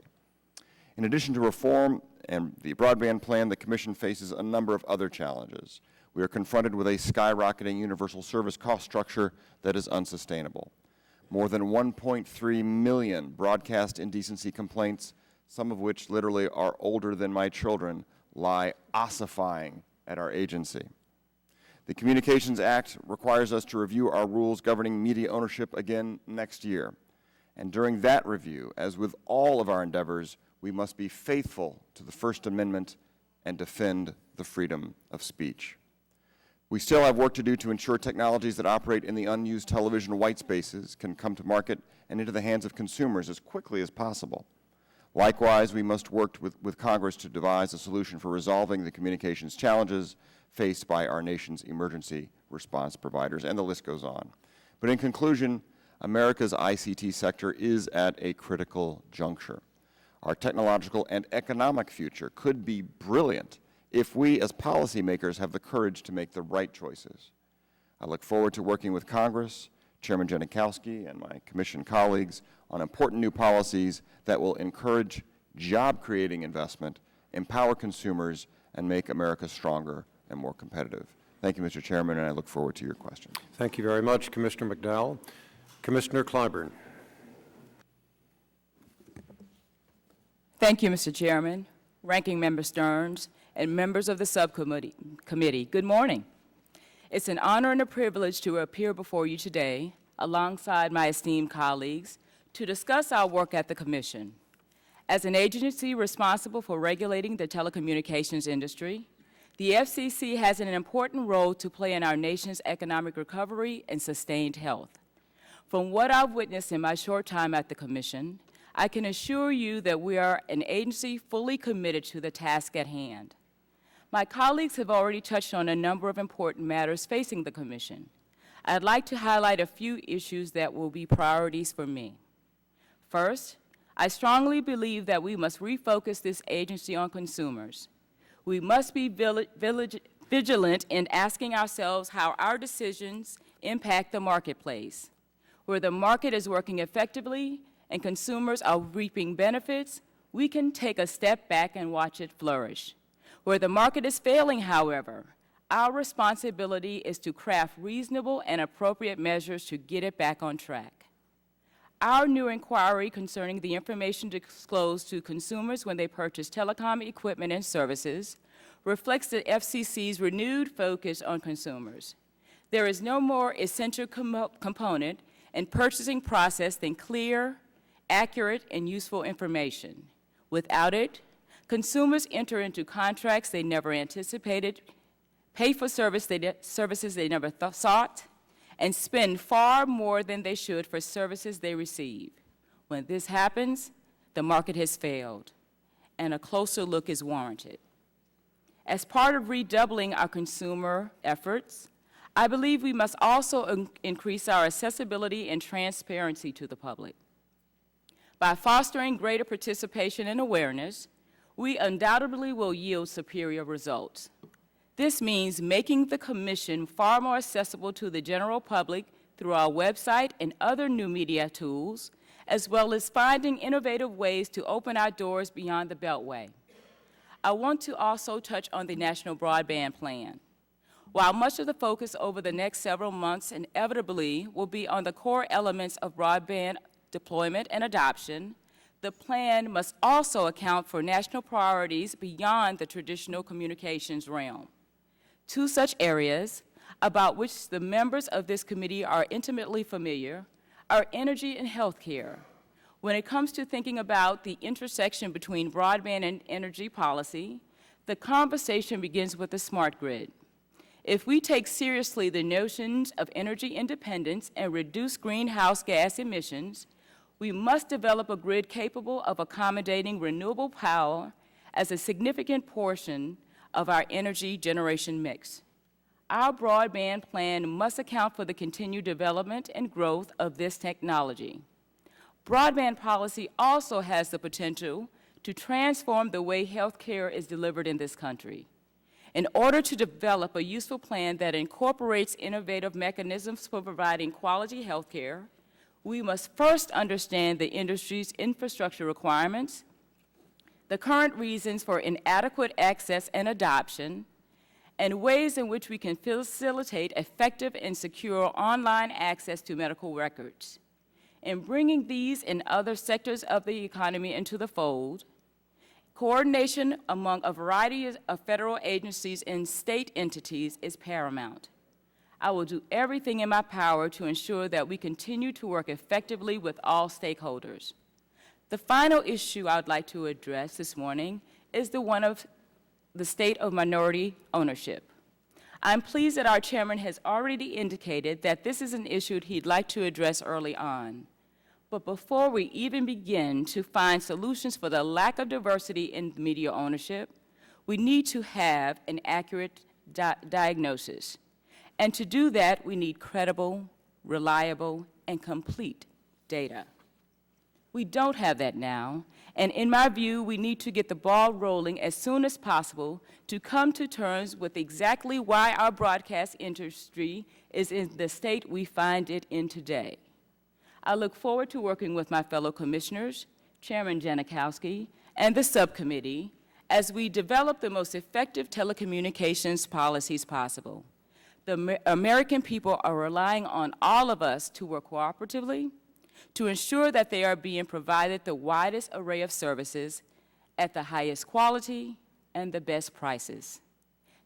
In addition to reform and the broadband plan, the Commission faces a number of other challenges. We are confronted with a skyrocketing universal service cost structure that is unsustainable. More than 1.3 million broadcast indecency complaints, some of which literally are older than my children, lie ossifying at our agency. The Communications Act requires us to review our rules governing media ownership again next year. And during that review, as with all of our endeavors, we must be faithful to the First Amendment and defend the freedom of speech. We still have work to do to ensure technologies that operate in the unused television white spaces can come to market and into the hands of consumers as quickly as possible. Likewise, we must work with Congress to devise a solution for resolving the communications challenges faced by our nation's emergency response providers, and the list goes on. But in conclusion, America's ICT sector is at a critical juncture. Our technological and economic future could be brilliant if we as policymakers have the courage to make the right choices. I look forward to working with Congress, Chairman Janikowski, and my Commission colleagues on important new policies that will encourage job-creating investment, empower consumers, and make America stronger and more competitive. Thank you, Mr. Chairman, and I look forward to your questions. Thank you very much, Commissioner McDowell. Commissioner Clyburn. Thank you, Mr. Chairman, Ranking Member Stearns, and members of the subcommittee. Good morning. It's an honor and a privilege to appear before you today, alongside my esteemed colleagues, to discuss our work at the Commission. As an agency responsible for regulating the telecommunications industry, the FCC has an important role to play in our nation's economic recovery and sustained health. From what I've witnessed in my short time at the Commission, I can assure you that we are an agency fully committed to the task at hand. My colleagues have already touched on a number of important matters facing the Commission. I'd like to highlight a few issues that will be priorities for me. First, I strongly believe that we must refocus this agency on consumers. We must be vigilant in asking ourselves how our decisions impact the marketplace. Where the market is working effectively and consumers are reaping benefits, we can take a step back and watch it flourish. Where the market is failing, however, our responsibility is to craft reasonable and appropriate measures to get it back on track. Our new inquiry concerning the information disclosed to consumers when they purchase telecom equipment and services reflects the FCC's renewed focus on consumers. There is no more essential component in purchasing process than clear, accurate, and useful information. Without it, consumers enter into contracts they never anticipated, pay for services they never sought, and spend far more than they should for services they receive. When this happens, the market has failed, and a closer look is warranted. As part of redoubling our consumer efforts, I believe we must also increase our accessibility and transparency to the public. By fostering greater participation and awareness, we undoubtedly will yield superior results. This means making the Commission far more accessible to the general public through our website and other new media tools, as well as finding innovative ways to open our doors beyond the Beltway. I want to also touch on the National Broadband Plan. While much of the focus over the next several months inevitably will be on the core elements of broadband deployment and adoption, the plan must also account for national priorities beyond the traditional communications realm. Two such areas, about which the members of this committee are intimately familiar, are energy and health care. When it comes to thinking about the intersection between broadband and energy policy, the conversation begins with the smart grid. If we take seriously the notions of energy independence and reduce greenhouse gas emissions, we must develop a grid capable of accommodating renewable power as a significant portion of our energy generation mix. Our broadband plan must account for the continued development and growth of this technology. Broadband policy also has the potential to transform the way health care is delivered in this country. In order to develop a useful plan that incorporates innovative mechanisms for providing quality health care, we must first understand the industry's infrastructure requirements, the current reasons for inadequate access and adoption, and ways in which we can facilitate effective and secure online access to medical records. In bringing these and other sectors of the economy into the fold, coordination among a variety of federal agencies and state entities is paramount. I will do everything in my power to ensure that we continue to work effectively with all stakeholders. The final issue I would like to address this morning is the one of the state of minority ownership. I'm pleased that our chairman has already indicated that this is an issue he'd like to address early on. But before we even begin to find solutions for the lack of diversity in media ownership, we need to have an accurate diagnosis. And to do that, we need credible, reliable, and complete data. We don't have that now, and in my view, we need to get the ball rolling as soon as possible to come to terms with exactly why our broadcast industry is in the state we find it in today. I look forward to working with my fellow commissioners, Chairman Janikowski, and the subcommittee as we develop the most effective telecommunications policies possible. The American people are relying on all of us to work cooperatively to ensure that they are being provided the widest array of services at the highest quality and the best prices.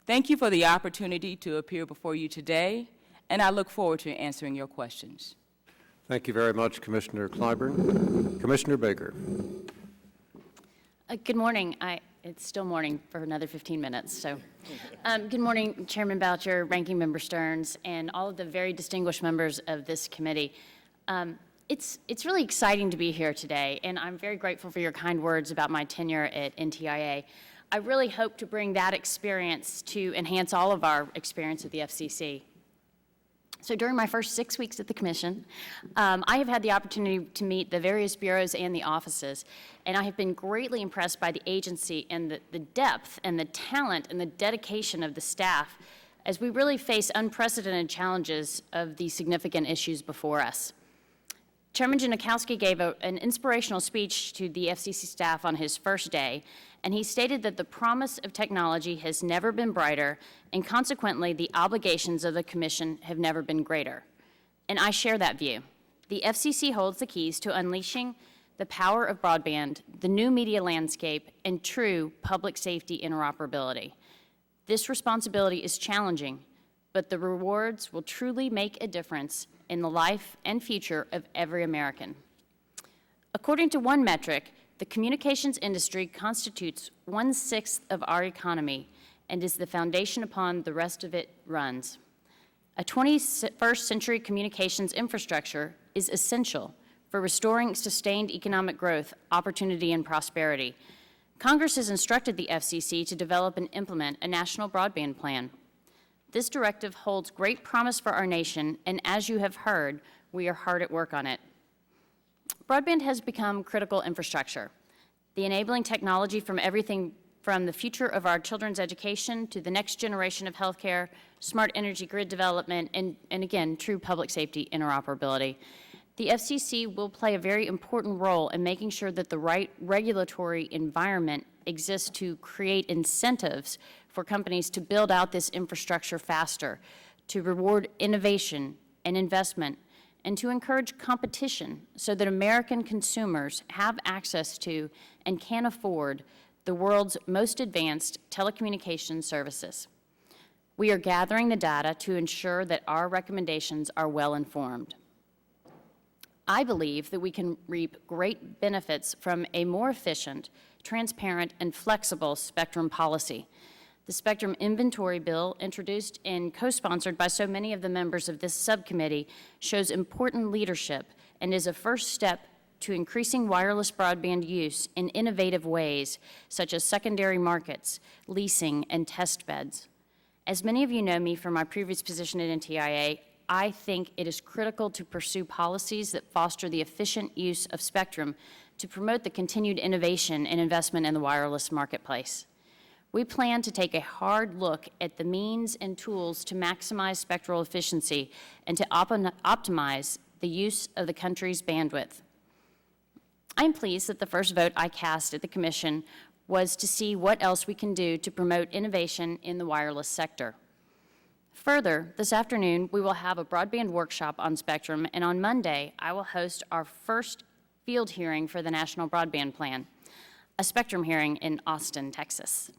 Thank you for the opportunity to appear before you today, and I look forward to answering your questions. Thank you very much, Commissioner Clyburn. Commissioner Baker. Good morning. It's still morning for another 15 minutes. So, good morning, Chairman Boucher, Ranking Member Stearns, and all of the very distinguished members of this committee. It's really exciting to be here today, and I'm very grateful for your kind words about my tenure at NTIA. I really hope to bring that experience to enhance all of our experience at the FCC. So during my first 6 weeks at the Commission, I have had the opportunity to meet the various bureaus and the offices, and I have been greatly impressed by the agency and the depth and the talent and the dedication of the staff as we really face unprecedented challenges of the significant issues before us. Chairman Janikowski gave an inspirational speech to the FCC staff on his first day, and he stated that the promise of technology has never been brighter, and consequently, the obligations of the Commission have never been greater. And I share that view. The FCC holds the keys to unleashing the power of broadband, the new media landscape, and true public safety interoperability. This responsibility is challenging, but the rewards will truly make a difference in the life and future of every American. According to one metric, the communications industry constitutes 1/6 of our economy and is the foundation upon the rest of it runs. A 21st century communications infrastructure is essential for restoring sustained economic growth, opportunity, and prosperity. Congress has instructed the FCC to develop and implement a national broadband plan. This directive holds great promise for our nation, and as you have heard, we are hard at work on it. Broadband has become critical infrastructure. The enabling technology from everything from the future of our children's education to the next generation of healthcare, smart energy grid development, and again, true public safety interoperability. The FCC will play a very important role in making sure that the right regulatory environment exists to create incentives for companies to build out this infrastructure faster, to reward innovation and investment, and to encourage competition so that American consumers have access to and can afford the world's most advanced telecommunications services. We are gathering the data to ensure that our recommendations are well informed. I believe that we can reap great benefits from a more efficient, transparent, and flexible spectrum policy. The Spectrum Inventory Bill, introduced and co-sponsored by so many of the members of this subcommittee, shows important leadership and is a first step to increasing wireless broadband use in innovative ways, such as secondary markets, leasing, and test beds. As many of you know me from my previous position at NTIA, I think it is critical to pursue policies that foster the efficient use of spectrum to promote the continued innovation and investment in the wireless marketplace. We plan to take a hard look at the means and tools to maximize spectral efficiency and to optimize the use of the country's bandwidth. I'm pleased that the first vote I cast at the Commission was to see what else we can do to promote innovation in the wireless sector. Further, this afternoon, we will have a broadband workshop on spectrum, and on Monday, I will host our first field hearing for the National Broadband Plan, a spectrum hearing in Austin, Texas.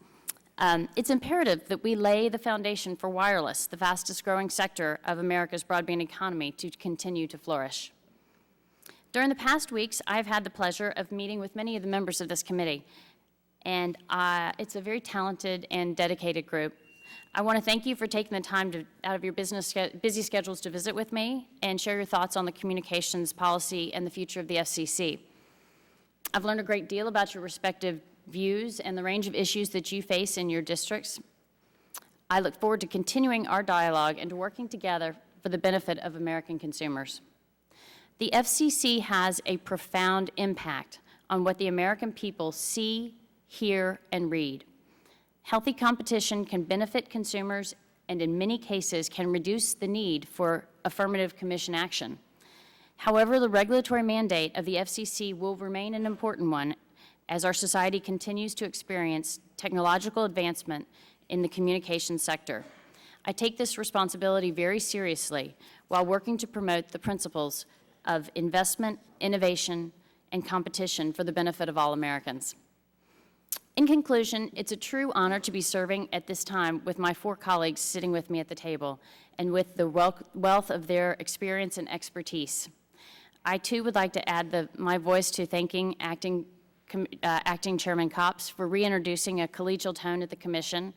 It's imperative that we lay the foundation for wireless, the fastest growing sector of America's broadband economy, to continue to flourish. During the past weeks, I've had the pleasure of meeting with many of the members of this committee, and it's a very talented and dedicated group. I want to thank you for taking the time out of your busy schedules to visit with me and share your thoughts on the communications policy and the future of the FCC. I've learned a great deal about your respective views and the range of issues that you face in your districts. I look forward to continuing our dialogue and to working together for the benefit of American consumers. The FCC has a profound impact on what the American people see, hear, and read. Healthy competition can benefit consumers and in many cases can reduce the need for affirmative commission action. However, the regulatory mandate of the FCC will remain an important one as our society continues to experience technological advancement in the communications sector. I take this responsibility very seriously while working to promote the principles of investment, innovation, and competition for the benefit of all Americans. In conclusion, it's a true honor to be serving at this time with my 4 colleagues sitting with me at the table and with the wealth of their experience and expertise. I, too, would like to add my voice to thanking Acting Chairman Copps for reintroducing a collegial tone at the Commission,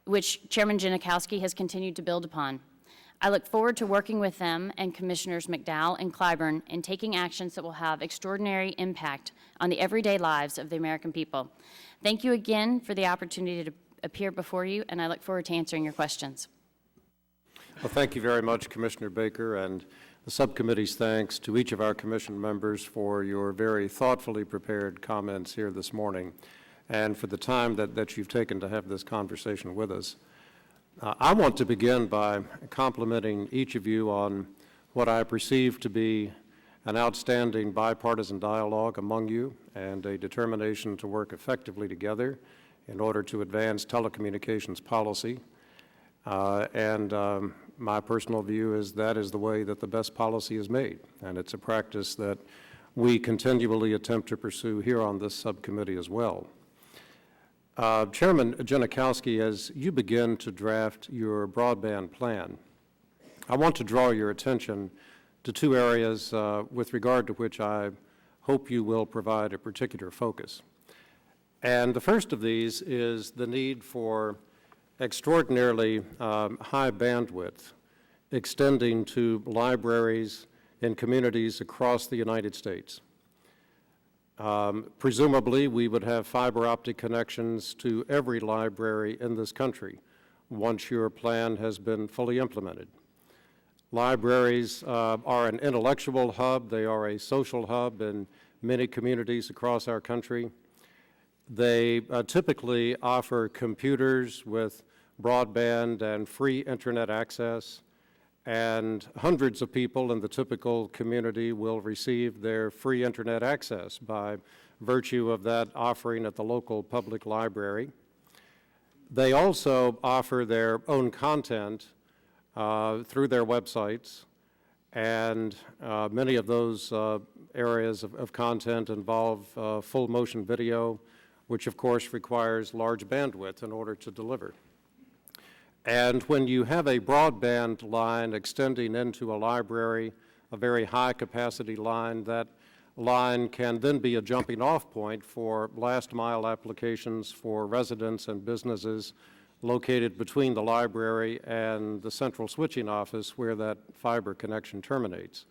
which Chairman Janikowski has continued to build upon. I look forward to working with them and Commissioners McDowell and Clyburn in taking actions that will have extraordinary impact on the everyday lives of the American people. Thank you again for the opportunity to appear before you, and I look forward to answering your questions. Well, thank you very much, Commissioner Baker, and the subcommittee's thanks to each of our commission members for your very thoughtfully prepared comments here this morning and for the time that you've taken to have this conversation with us. I want to begin by complimenting each of you on what I perceive to be an outstanding bipartisan dialogue among you and a determination to work effectively together in order to advance telecommunications policy. My personal view is that is the way that the best policy is made, and it's a practice that we continually attempt to pursue here on this subcommittee as well. Chairman Janikowski, as you begin to draft your broadband plan, I want to draw your attention to 2 areas with regard to which I hope you will provide a particular focus. And the first of these is the need for extraordinarily high bandwidth extending to libraries in communities across the United States. Presumably, we would have fiber optic connections to every library in this country once your plan has been fully implemented. Libraries are an intellectual hub. They are a social hub in many communities across our country. They typically offer computers with broadband and free internet access, and hundreds of people in the typical community will receive their free internet access by virtue of that offering at the local public library. They also offer their own content through their websites, and many of those areas of content involve full motion video, which of course requires large bandwidth in order to deliver. And when you have a broadband line extending into a library, a very high capacity line, that line can then be a jumping off point for last mile applications for residents and businesses located between the library and the central switching office where that fiber connection terminates.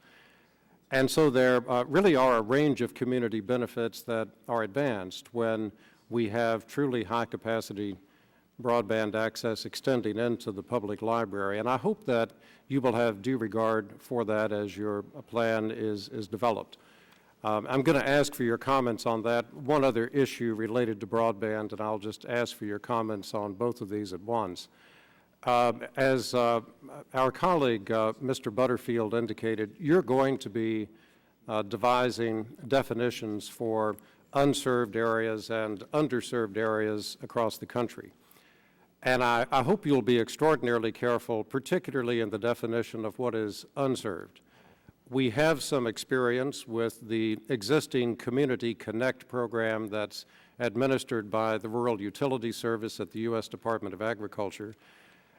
And so there really are a range of community benefits that are advanced when we have truly high capacity broadband access extending into the public library. And I hope that you will have due regard for that as your plan is developed. I'm going to ask for your comments on that. One other issue related to broadband, and I'll just ask for your comments on both of these at once. As our colleague, Mr. Butterfield, indicated, you're going to be devising definitions for unserved areas and underserved areas across the country. And I hope you'll be extraordinarily careful, particularly in the definition of what is unserved. We have some experience with the existing Community Connect program that's administered by the Rural Utility Service at the U.S. Department of Agriculture.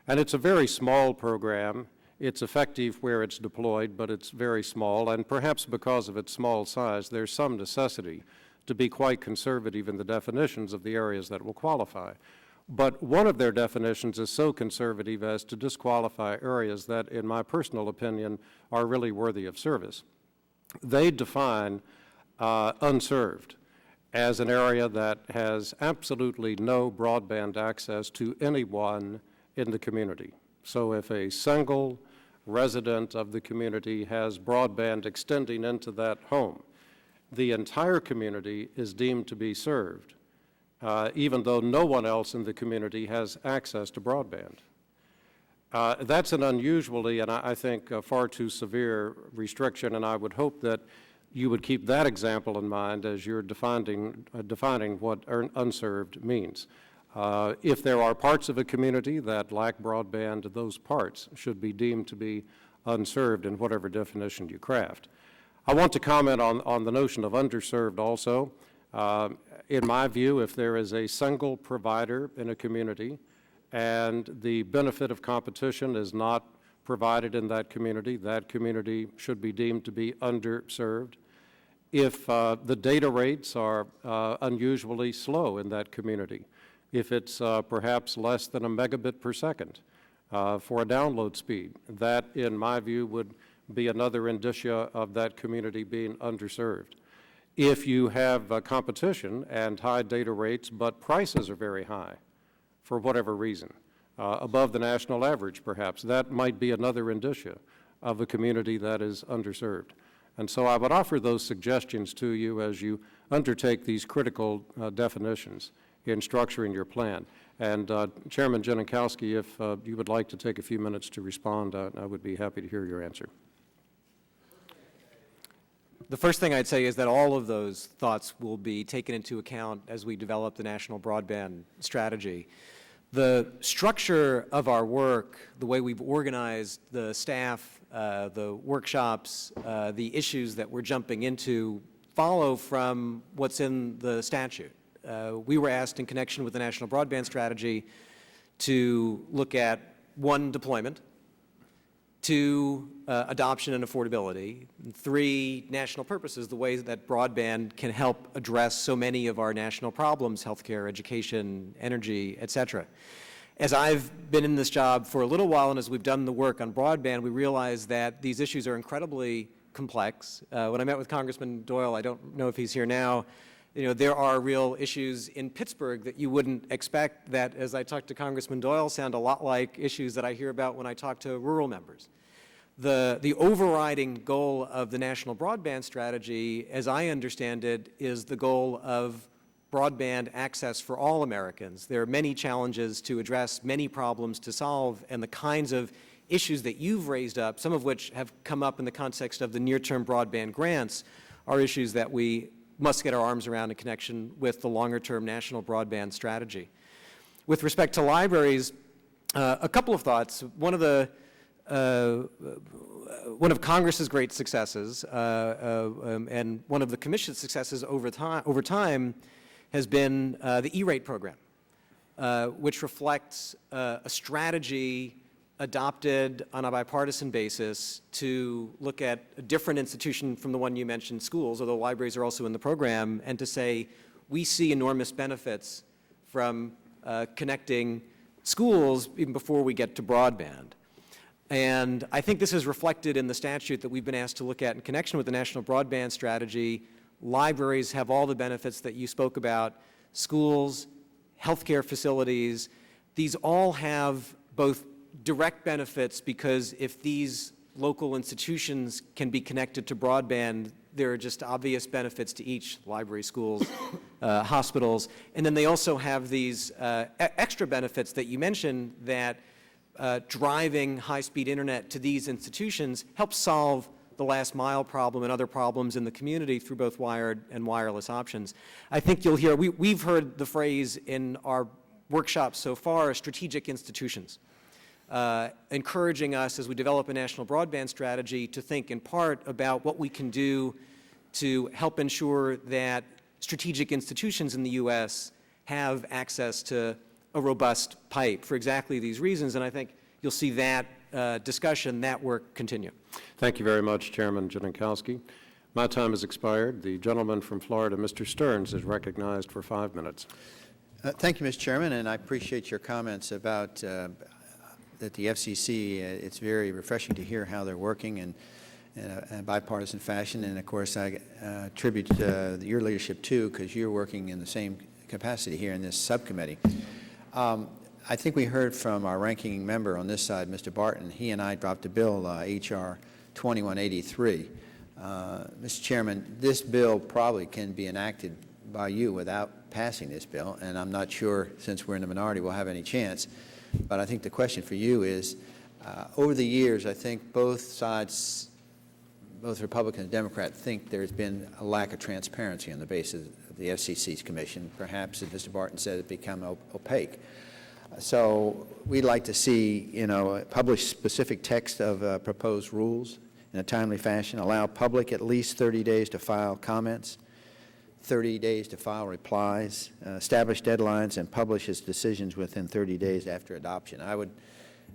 And it's a very small program. It's effective where it's deployed, but it's very small, and perhaps because of its small size, there's some necessity to be quite conservative in the definitions of the areas that will qualify. But one of their definitions is so conservative as to disqualify areas that, in my personal opinion, are really worthy of service. They define unserved as an area that has absolutely no broadband access to anyone in the community. So if a single resident of the community has broadband extending into that home, the entire community is deemed to be served, even though no one else in the community has access to broadband. That's an unusually, and I think, far too severe restriction, and I would hope that you would keep that example in mind as you're defining what unserved means. If there are parts of a community that lack broadband, those parts should be deemed to be unserved in whatever definition you craft. I want to comment on the notion of underserved also. In my view, if there is a single provider in a community and the benefit of competition is not provided in that community should be deemed to be underserved. If the data rates are unusually slow in that community, if it's perhaps less than a megabit per second for a download speed, that, in my view, would be another indicia of that community being underserved. If you have competition and high data rates, but prices are very high for whatever reason, above the national average perhaps, that might be another indicia of a community that is underserved. And so I would offer those suggestions to you as you undertake these critical definitions in structuring your plan. And Chairman Janikowski, if you would like to take a few minutes to respond, I would be happy to hear your answer. The first thing I'd say is that all of those thoughts will be taken into account as we develop the national broadband strategy. The structure of our work, the way we've organized the staff, the workshops, the issues that we're jumping into follow from what's in the statute. We were asked in connection with the national broadband strategy to look at 1, deployment, 2, adoption and affordability, and 3, national purposes, the ways that broadband can help address so many of our national problems, healthcare, education, energy, et cetera. As I've been in this job for a little while and as we've done the work on broadband, we realize that these issues are incredibly complex. When I met with Congressman Doyle, I don't know if he's here now, there are real issues in Pittsburgh that you wouldn't expect that, as I talk to Congressman Doyle, sound a lot like issues that I hear about when I talk to rural members. The overriding goal of the national broadband strategy, as I understand it, is the goal of broadband access for all Americans. There are many challenges to address, many problems to solve, and the kinds of issues that you've raised up, some of which have come up in the context of the near-term broadband grants, are issues that we must get our arms around in connection with the longer-term national broadband strategy. With respect to libraries, a couple of thoughts. One of Congress's great successes and one of the Commission's successes over time has been the E-rate program, which reflects a strategy adopted on a bipartisan basis to look at a different institution from the one you mentioned, schools, although libraries are also in the program, and to say we see enormous benefits from connecting schools even before we get to broadband. And I think this is reflected in the statute that we've been asked to look at in connection with the national broadband strategy. Libraries have all the benefits that you spoke about, schools, healthcare facilities. These all have both direct benefits because if these local institutions can be connected to broadband, there are just obvious benefits to each, library, schools, hospitals. And then they also have these extra benefits that you mentioned that driving high-speed internet to these institutions helps solve the last mile problem and other problems in the community through both wired and wireless options. I think you'll hear, we've heard the phrase in our workshops so far, strategic institutions, encouraging us as we develop a national broadband strategy to think in part about what we can do to help ensure that strategic institutions in the U.S. have access to a robust pipe for exactly these reasons, and I think you'll see that discussion, that work continue. Thank you very much, Chairman Janikowski. My time has expired. The gentleman from Florida, Mr. Stearns, is recognized for 5 minutes. Thank you, Mr. Chairman, and I appreciate your comments about that the FCC. It's very refreshing to hear how they're working in a bipartisan fashion, and of course I attribute your leadership too, because you're working in the same capacity here in this subcommittee. I think we heard from our ranking member on this side, Mr. Barton. He and I dropped a bill, H.R. 2183. Mr. Chairman, this bill probably can be enacted by you without passing this bill, and I'm not sure, since we're in the minority, we'll have any chance. But I think the question for you is, over the years, I think both sides, both Republican and Democrat, think there's been a lack of transparency on the basis of the FCC's commission. Perhaps, as Mr. Barton said, it become opaque. So we'd like to see, publish specific text of proposed rules in a timely fashion, allow public at least 30 days to file comments, 30 days to file replies, establish deadlines, and publish its decisions within 30 days after adoption. I would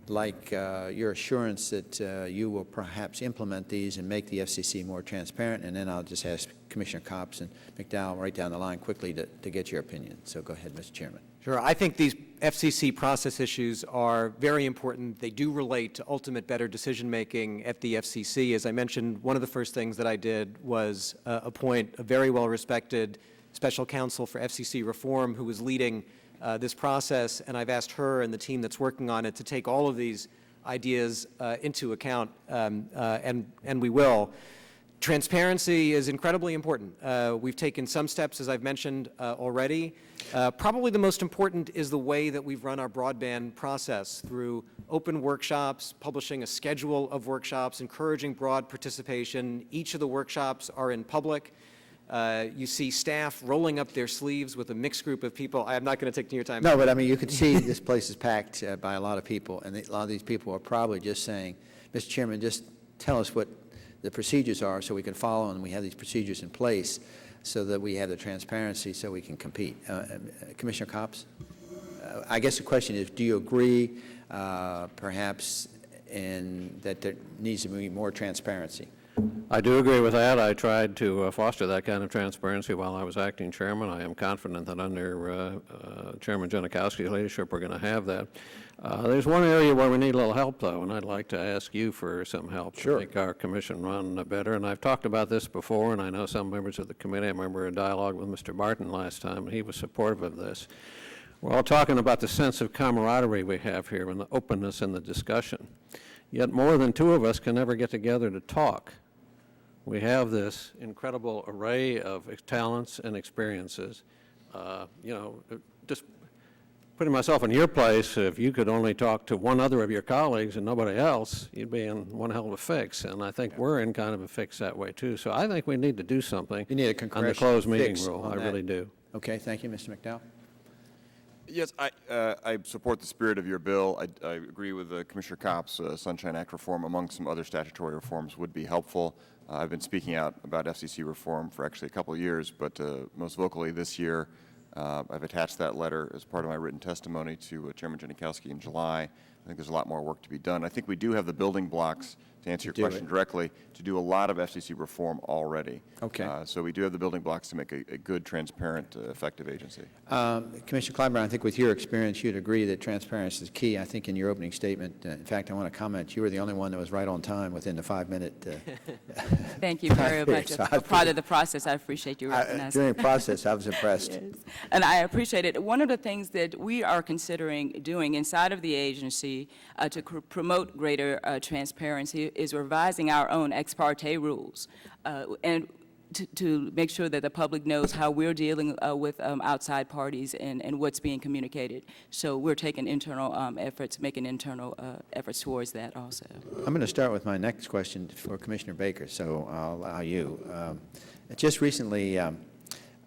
like your assurance that you will perhaps implement these and make the FCC more transparent, and then I'll just ask Commissioner Copps and McDowell right down the line quickly to get your opinion. So go ahead, Mr. Chairman. Sure. I think these FCC process issues are very important. They do relate to ultimate better decision-making at the FCC. As I mentioned, one of the first things that I did was appoint a very well-respected special counsel for FCC reform who was leading this process, and I've asked her and the team that's working on it to take all of these ideas into account, and we will. Transparency is incredibly important. We've taken some steps, as I've mentioned already. Probably the most important is the way that we've run our broadband process through open workshops, publishing a schedule of workshops, encouraging broad participation. Each of the workshops are in public. You see staff rolling up their sleeves with a mixed group of people. I'm not going to take your time. No, but I mean, you could see this place is packed by a lot of people, and a lot of these people are probably just saying, Mr. Chairman, just tell us what the procedures are so we can follow, and we have these procedures in place so that we have the transparency so we can compete. Commissioner Copps, I guess the question is, do you agree perhaps that there needs to be more transparency? I do agree with that. I tried to foster that kind of transparency while I was acting chairman. I am confident that under Chairman Janikowski's leadership we're going to have that. There's one area where we need a little help, though, and I'd like to ask you for some help to make our commission run better. And I've talked about this before, and I know some members of the committee. I remember a dialogue with Mr. Barton last time, and he was supportive of this. We're all talking about the sense of camaraderie we have here and the openness in the discussion. Yet more than two of us can ever get together to talk. We have this incredible array of talents and experiences. Just putting myself in your place, if you could only talk to one other of your colleagues and nobody else, you'd be in one hell of a fix. And I think we're in kind of a fix that way, too. So I think we need to do something you need a on the closed meeting rule. I really do. Okay, thank you, Mr. McDowell. Yes, I support the spirit of your bill. I agree with Commissioner Copps. Sunshine Act reform, among some other statutory reforms, would be helpful. I've been speaking out about FCC reform for actually a couple of years, but most vocally this year, I've attached that letter as part of my written testimony to Chairman Janikowski in July. I think there's a lot more work to be done. I think we do have the building blocks, to answer your question directly, to do a lot of FCC reform already. Okay. So we do have the building blocks to make a good, transparent, effective agency. Commissioner Clyburn, I think with your experience, you'd agree that transparency is key. I think in your opening statement, in fact, I want to comment, you were the only one that was right on time within the 5-minute Thank you very much. A part of the process, I appreciate you recognizing. During the process, I was impressed. Yes. And I appreciate it. One of the things that we are considering doing inside of the agency to promote greater transparency is revising our own ex parte rules and to make sure that the public knows how we're dealing with outside parties and what's being communicated. So we're taking internal efforts, making internal efforts towards that also. I'm going to start with my next question for Commissioner Baker, so I'll allow you. Just recently,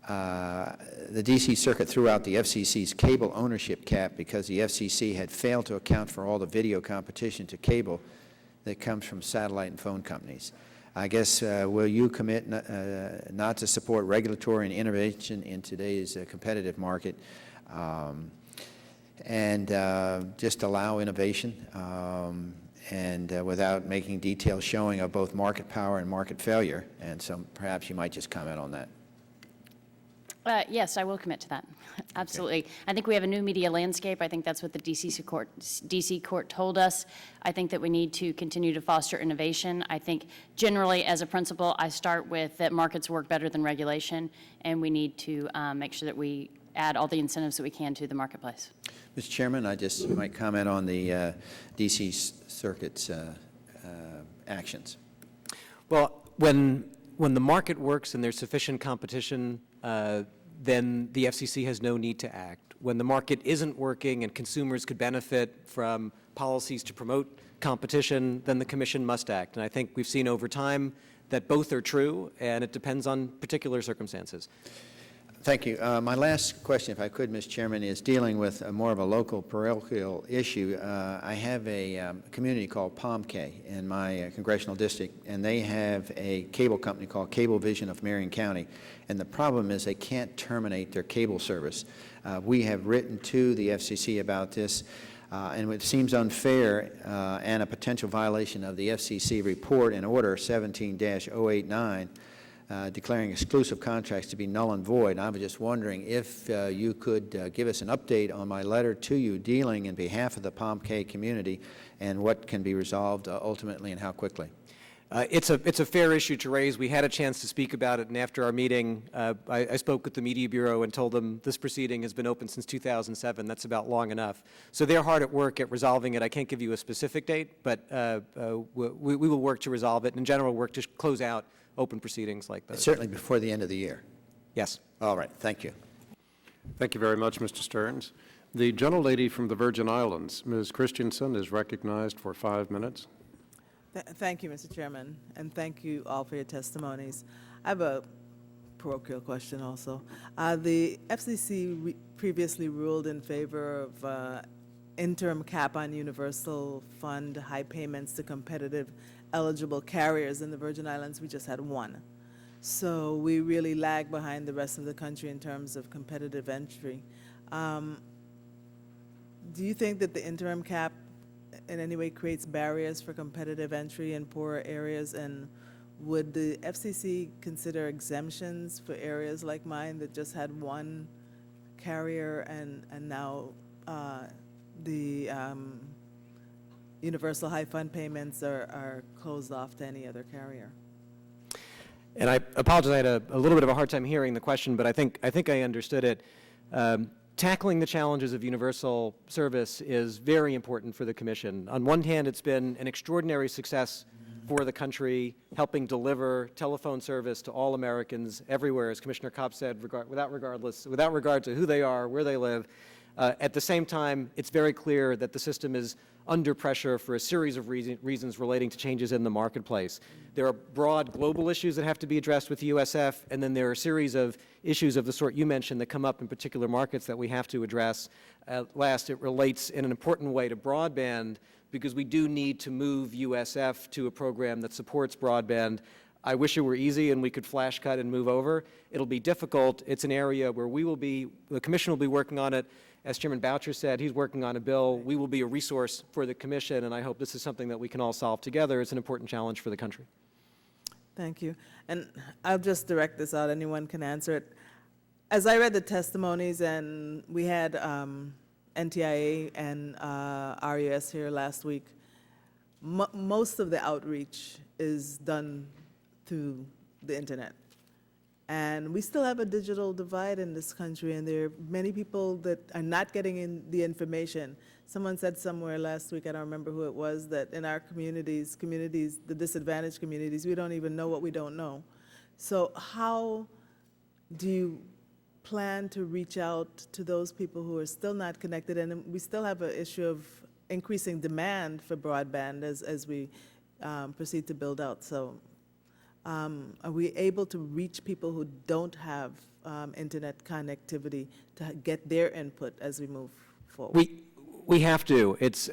the D.C. Circuit threw out the FCC's cable ownership cap because the FCC had failed to account for all the video competition to cable that comes from satellite and phone companies. I guess, will you commit not to support regulatory and intervention in today's competitive market, and just allow innovation, and without making detailed showing of both market power and market failure? And so perhaps you might just comment on that. Yes, I will commit to that. Absolutely. Okay. I think we have a new media landscape. I think that's what the DC court told us. I think that we need to continue to foster innovation. I think generally as a principle, I start with that markets work better than regulation, and we need to make sure that we add all the incentives that we can to the marketplace. Mr. Chairman, I just might comment on the DC Circuit's actions. Well, when the market works and there's sufficient competition, then the FCC has no need to act. When the market isn't working and consumers could benefit from policies to promote competition, then the Commission must act. And I think we've seen over time that both are true, and it depends on particular circumstances. Thank you. My last question, if I could, Mr. Chairman, is dealing with more of a local parochial issue. I have a community called Pomkey in my congressional district, and they have a cable company called Cablevision of Marion County. And the problem is they can't terminate their cable service. We have written to the FCC about this, and it seems unfair and a potential violation of the FCC report and order 17-089, declaring exclusive contracts to be null and void. And I was just wondering if you could give us an update on my letter to you dealing in behalf of the Pomkey community and what can be resolved ultimately and how quickly. It's a fair issue to raise. We had a chance to speak about it, and after our meeting, I spoke with the Media Bureau and told them this proceeding has been open since 2007. That's about long enough. So they're hard at work at resolving it. I can't give you a specific date, but we will work to resolve it, and in general work to close out open proceedings like this. Certainly before the end of the year. Yes. All right. Thank you. Thank you very much, Mr. Stearns. The gentlelady from the Virgin Islands, Ms. Christensen, is recognized for 5 minutes. Thank you, Mr. Chairman, and thank you all for your testimonies. I have a parochial question also. The FCC previously ruled in favor of interim cap on universal fund high payments to competitive eligible carriers. In the Virgin Islands, we just had one. So we really lag behind the rest of the country in terms of competitive entry. Do you think that the interim cap in any way creates barriers for competitive entry in poorer areas, and would the FCC consider exemptions for areas like mine that just had one carrier and now the universal high fund payments are closed off to any other carrier? And I apologize, I had a little bit of a hard time hearing the question, but I think I understood it. Tackling the challenges of universal service is very important for the Commission. On one hand, it's been an extraordinary success for the country, helping deliver telephone service to all Americans everywhere, as Commissioner Kopp said, without regard to who they are, where they live. At the same time, it's very clear that the system is under pressure for a series of reasons relating to changes in the marketplace. There are broad global issues that have to be addressed with the USF, and then there are a series of issues of the sort you mentioned that come up in particular markets that we have to address. Last, it relates in an important way to broadband, because we do need to move USF to a program that supports broadband. I wish it were easy and we could flash cut and move over. It'll be difficult. It's an area where the Commission will be working on it. As Chairman Boucher said, he's working on a bill. We will be a resource for the Commission, and I hope this is something that we can all solve together. It's an important challenge for the country. Thank you. And I'll just direct this out. Anyone can answer it. As I read the testimonies, and we had NTIA and RUS here last week, most of the outreach is done through the internet. And we still have a digital divide in this country, and there are many people that are not getting in the information. Someone said somewhere last week, I don't remember who it was, that in our communities, the disadvantaged communities, we don't even know what we don't know. So how do you plan to reach out to those people who are still not connected? And we still have an issue of increasing demand for broadband as we proceed to build out. So are we able to reach people who don't have internet connectivity to get their input as we move forward? We have to. It's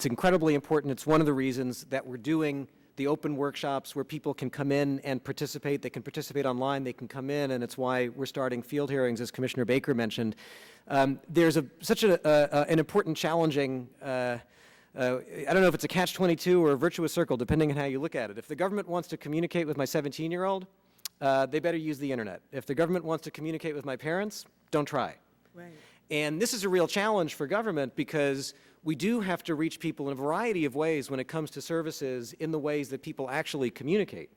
incredibly important. It's one of the reasons that we're doing the open workshops where people can come in and participate. They can participate online. They can come in, and it's why we're starting field hearings, as Commissioner Baker mentioned. There's such an important, challenging, I don't know if it's a catch-22 or a virtuous circle, depending on how you look at it. If the government wants to communicate with my 17-year-old, they better use the internet. If the government wants to communicate with my parents, don't try. Right. And this is a real challenge for government because we do have to reach people in a variety of ways when it comes to services in the ways that people actually communicate.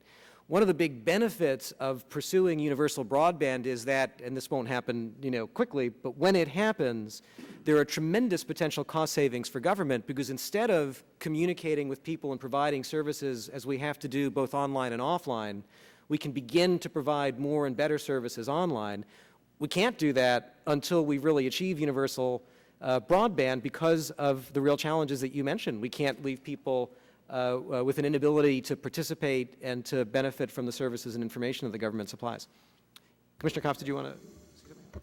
One of the big benefits of pursuing universal broadband is that, and this won't happen, quickly, but when it happens, there are tremendous potential cost savings for government because instead of communicating with people and providing services as we have to do both online and offline, we can begin to provide more and better services online. We can't do that until we really achieve universal broadband because of the real challenges that you mentioned. We can't leave people with an inability to participate and to benefit from the services and information that the government supplies. Commissioner Kops, did you want to say something?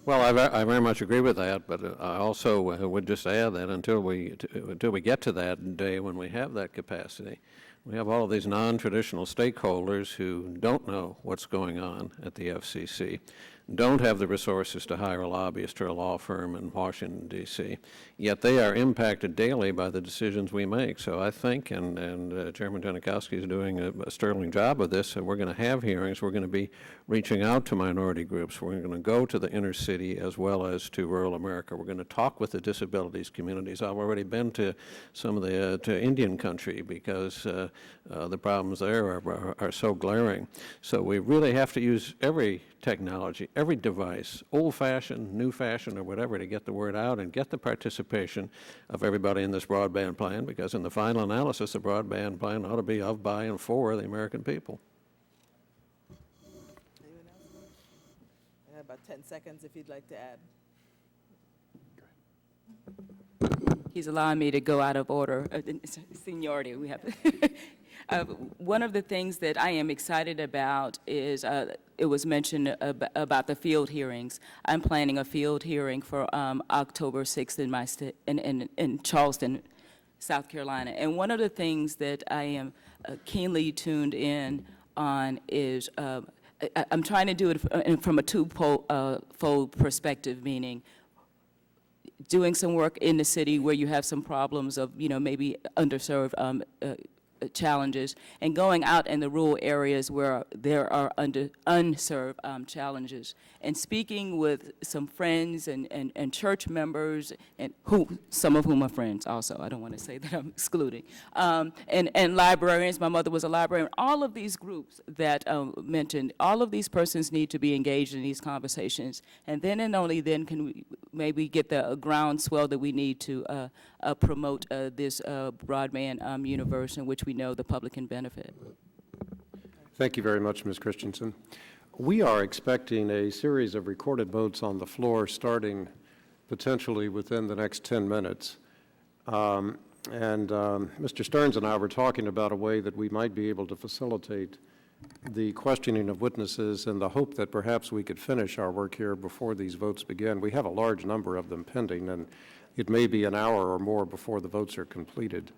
Well, I very much agree with that, but I also would just add that until we get to that day when we have that capacity, we have all of these non-traditional stakeholders who don't know what's going on at the FCC, don't have the resources to hire a lobbyist or a law firm in Washington, D.C., yet they are impacted daily by the decisions we make. So I think, and Chairman Janikowski is doing a sterling job of this, and we're going to have hearings. We're going to be reaching out to minority groups. We're going to go to the inner city as well as to rural America. We're going to talk with the disabilities communities. I've already been to some of the to Indian country because the problems there are so glaring. So we really have to use every technology, every device, old-fashioned, new-fashioned, or whatever, to get the word out and get the participation of everybody in this broadband plan, because in the final analysis, the broadband plan ought to be of, by, and for the American people. Anyone else? I have about 10 seconds if you'd like to add. He's allowing me to go out of order. Seniority, we have. One of the things that I am excited about is it was mentioned about the field hearings. I'm planning a field hearing for October 6th in my in Charleston, South Carolina. And one of the things that I am keenly tuned in on is I'm trying to do it from a two-fold perspective, meaning doing some work in the city where you have some problems of, maybe underserved challenges, and going out in the rural areas where there are unserved challenges, and speaking with some friends and church members, and some of whom are friends also. I don't want to say that I'm excluding. And librarians. My mother was a librarian. All of these groups that mentioned, all of these persons need to be engaged in these conversations, and then and only then can we maybe get the groundswell that we need to promote this broadband universe in which we know the public can benefit. Thank you very much, Ms. Christensen. We are expecting a series of recorded votes on the floor starting potentially within the next 10 minutes. Mr. Stearns and I were talking about a way that we might be able to facilitate the questioning of witnesses in the hope that perhaps we could finish our work here before these votes begin. We have a large number of them pending, and it may be an hour or more before the votes are completed.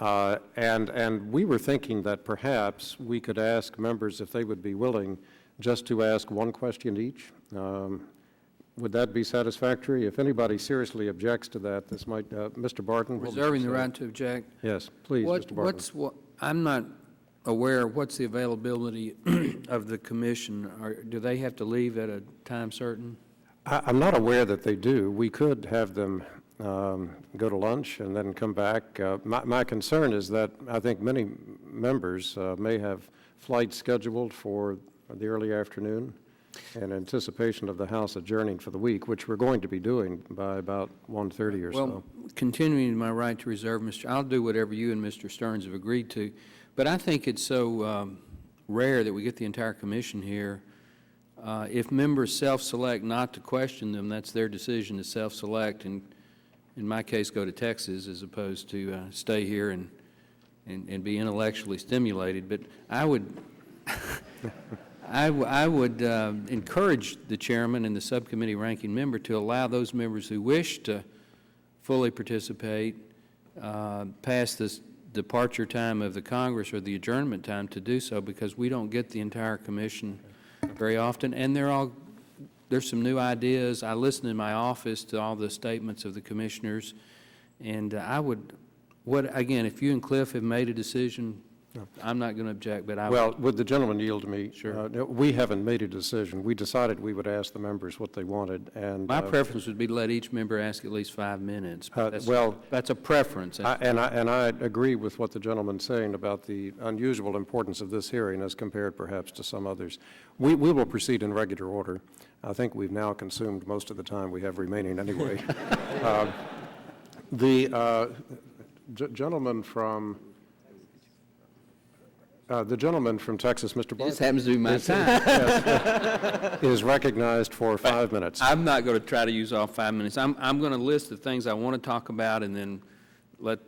And we were thinking that perhaps we could ask members if they would be willing just to ask one question each. Would that be satisfactory? If anybody seriously objects to that, this might, Mr. Barton. Reserving the right to object. Yes, please, Mr. Barton. I'm not aware of what's the availability of the commission. Do they have to leave at a time certain? I'm not aware that they do. We could have them go to lunch and then come back. My concern is that I think many members may have flights scheduled for the early afternoon in anticipation of the House adjourning for the week, which we're going to be doing by about 1:30 or so. Well, continuing my right to reserve, I'll do whatever you and Mr. Stearns have agreed to, but I think it's so rare that we get the entire commission here. If members self-select not to question them, that's their decision to self-select, and in my case, go to Texas as opposed to stay here and be intellectually stimulated. But I would, I would encourage the chairman and the subcommittee ranking member to allow those members who wish to fully participate past departure time of the Congress or the adjournment time to do so, because we don't get the entire commission very often, and there's some new ideas. I listen in my office to all the statements of the commissioners, and again, if you and Cliff have made a decision, I'm not going to object, but Well, would the gentleman yield to me? Sure. We haven't made a decision. We decided we would ask the members what they wanted, and my preference would be to let each member ask at least 5 minutes. That's a preference. And I agree with what the gentleman's saying about the unusual importance of this hearing as compared perhaps to some others. We will proceed in regular order. I think we've now consumed most of the time we have remaining anyway. The gentleman from Texas, Mr. Barton. This happens to be my time. Is recognized for 5 minutes. I'm not going to try to use all 5 minutes. I'm going to list the things I want to talk about and then let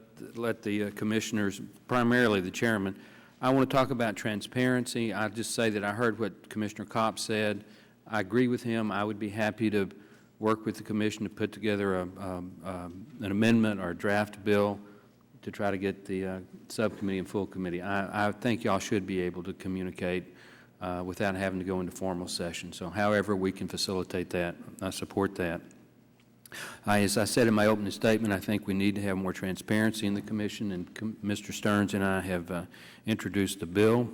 the commissioners, primarily the chairman. I want to talk about transparency. I'll just say that I heard what Commissioner Kopp said. I agree with him. I would be happy to work with the commission to put together an amendment or a draft bill to try to get the subcommittee and full committee. I think y'all should be able to communicate without having to go into formal session. So however we can facilitate that, I support that. As I said in my opening statement, I think we need to have more transparency in the commission, and Mr. Stearns and I have introduced a bill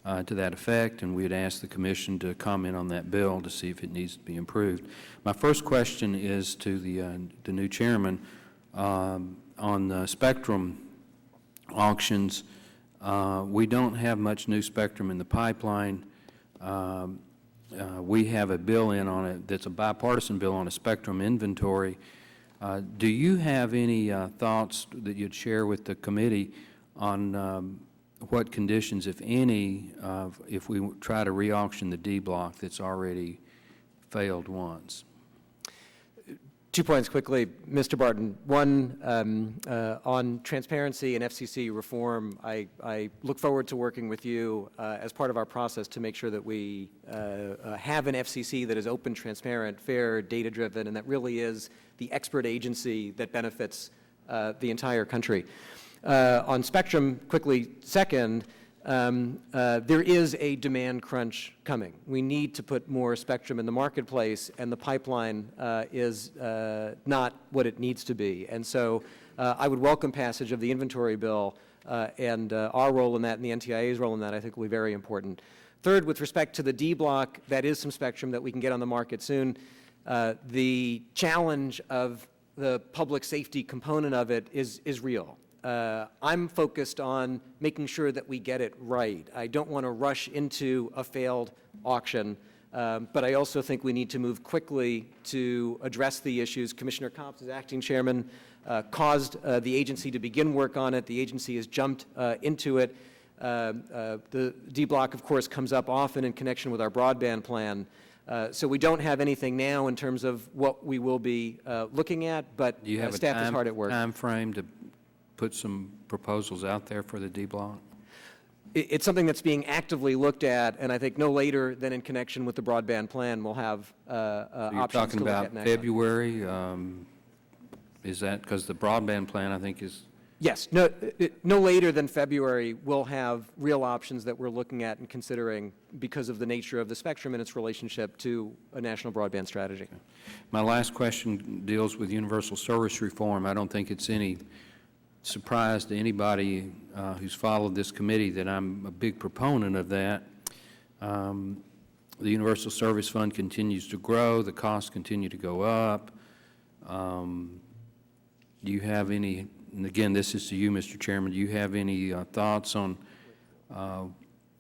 to that effect, and we'd ask the commission to comment on that bill to see if it needs to be improved. My first question is to the new chairman. On spectrum auctions, we don't have much new spectrum in the pipeline. We have a bill in on it that's a bipartisan bill on a spectrum inventory. Do you have any thoughts that you'd share with the committee on what conditions, if any, if we try to re-auction the D block that's already failed once? 2 points quickly, Mr. Barton. One, on transparency and FCC reform, I look forward to working with you as part of our process to make sure that we have an FCC that is open, transparent, fair, data-driven, and that really is the expert agency that benefits the entire country. On spectrum, quickly, second, there is a demand crunch coming. We need to put more spectrum in the marketplace, and the pipeline is not what it needs to be. And so I would welcome passage of the inventory bill, and our role in that and the NTIA's role in that I think will be very important. Third, with respect to the D block, that is some spectrum that we can get on the market soon. The challenge of the public safety component of it is real. I'm focused on making sure that we get it right. I don't want to rush into a failed auction, but I also think we need to move quickly to address the issues. Commissioner Kopp, as acting chairman, caused the agency to begin work on it. The agency has jumped into it. The D block, of course, comes up often in connection with our broadband plan. So we don't have anything now in terms of what we will be looking at, but Do you have staff is hard at work. time frame to put some proposals out there for the D block? It's something that's being actively looked at, and I think no later than in connection with the broadband plan, we'll have So you're options talking to look about at next. February? Is that because the broadband plan, I think, is... Yes, no later than February, we'll have real options that we're looking at and considering because of the nature of the spectrum and its relationship to a national broadband strategy. My last question deals with universal service reform. I don't think it's any surprise to anybody who's followed this committee that I'm a big proponent of that. The Universal Service Fund continues to grow. The costs continue to go up. Do you have any, and again, this is to you, Mr. Chairman, do you have any thoughts on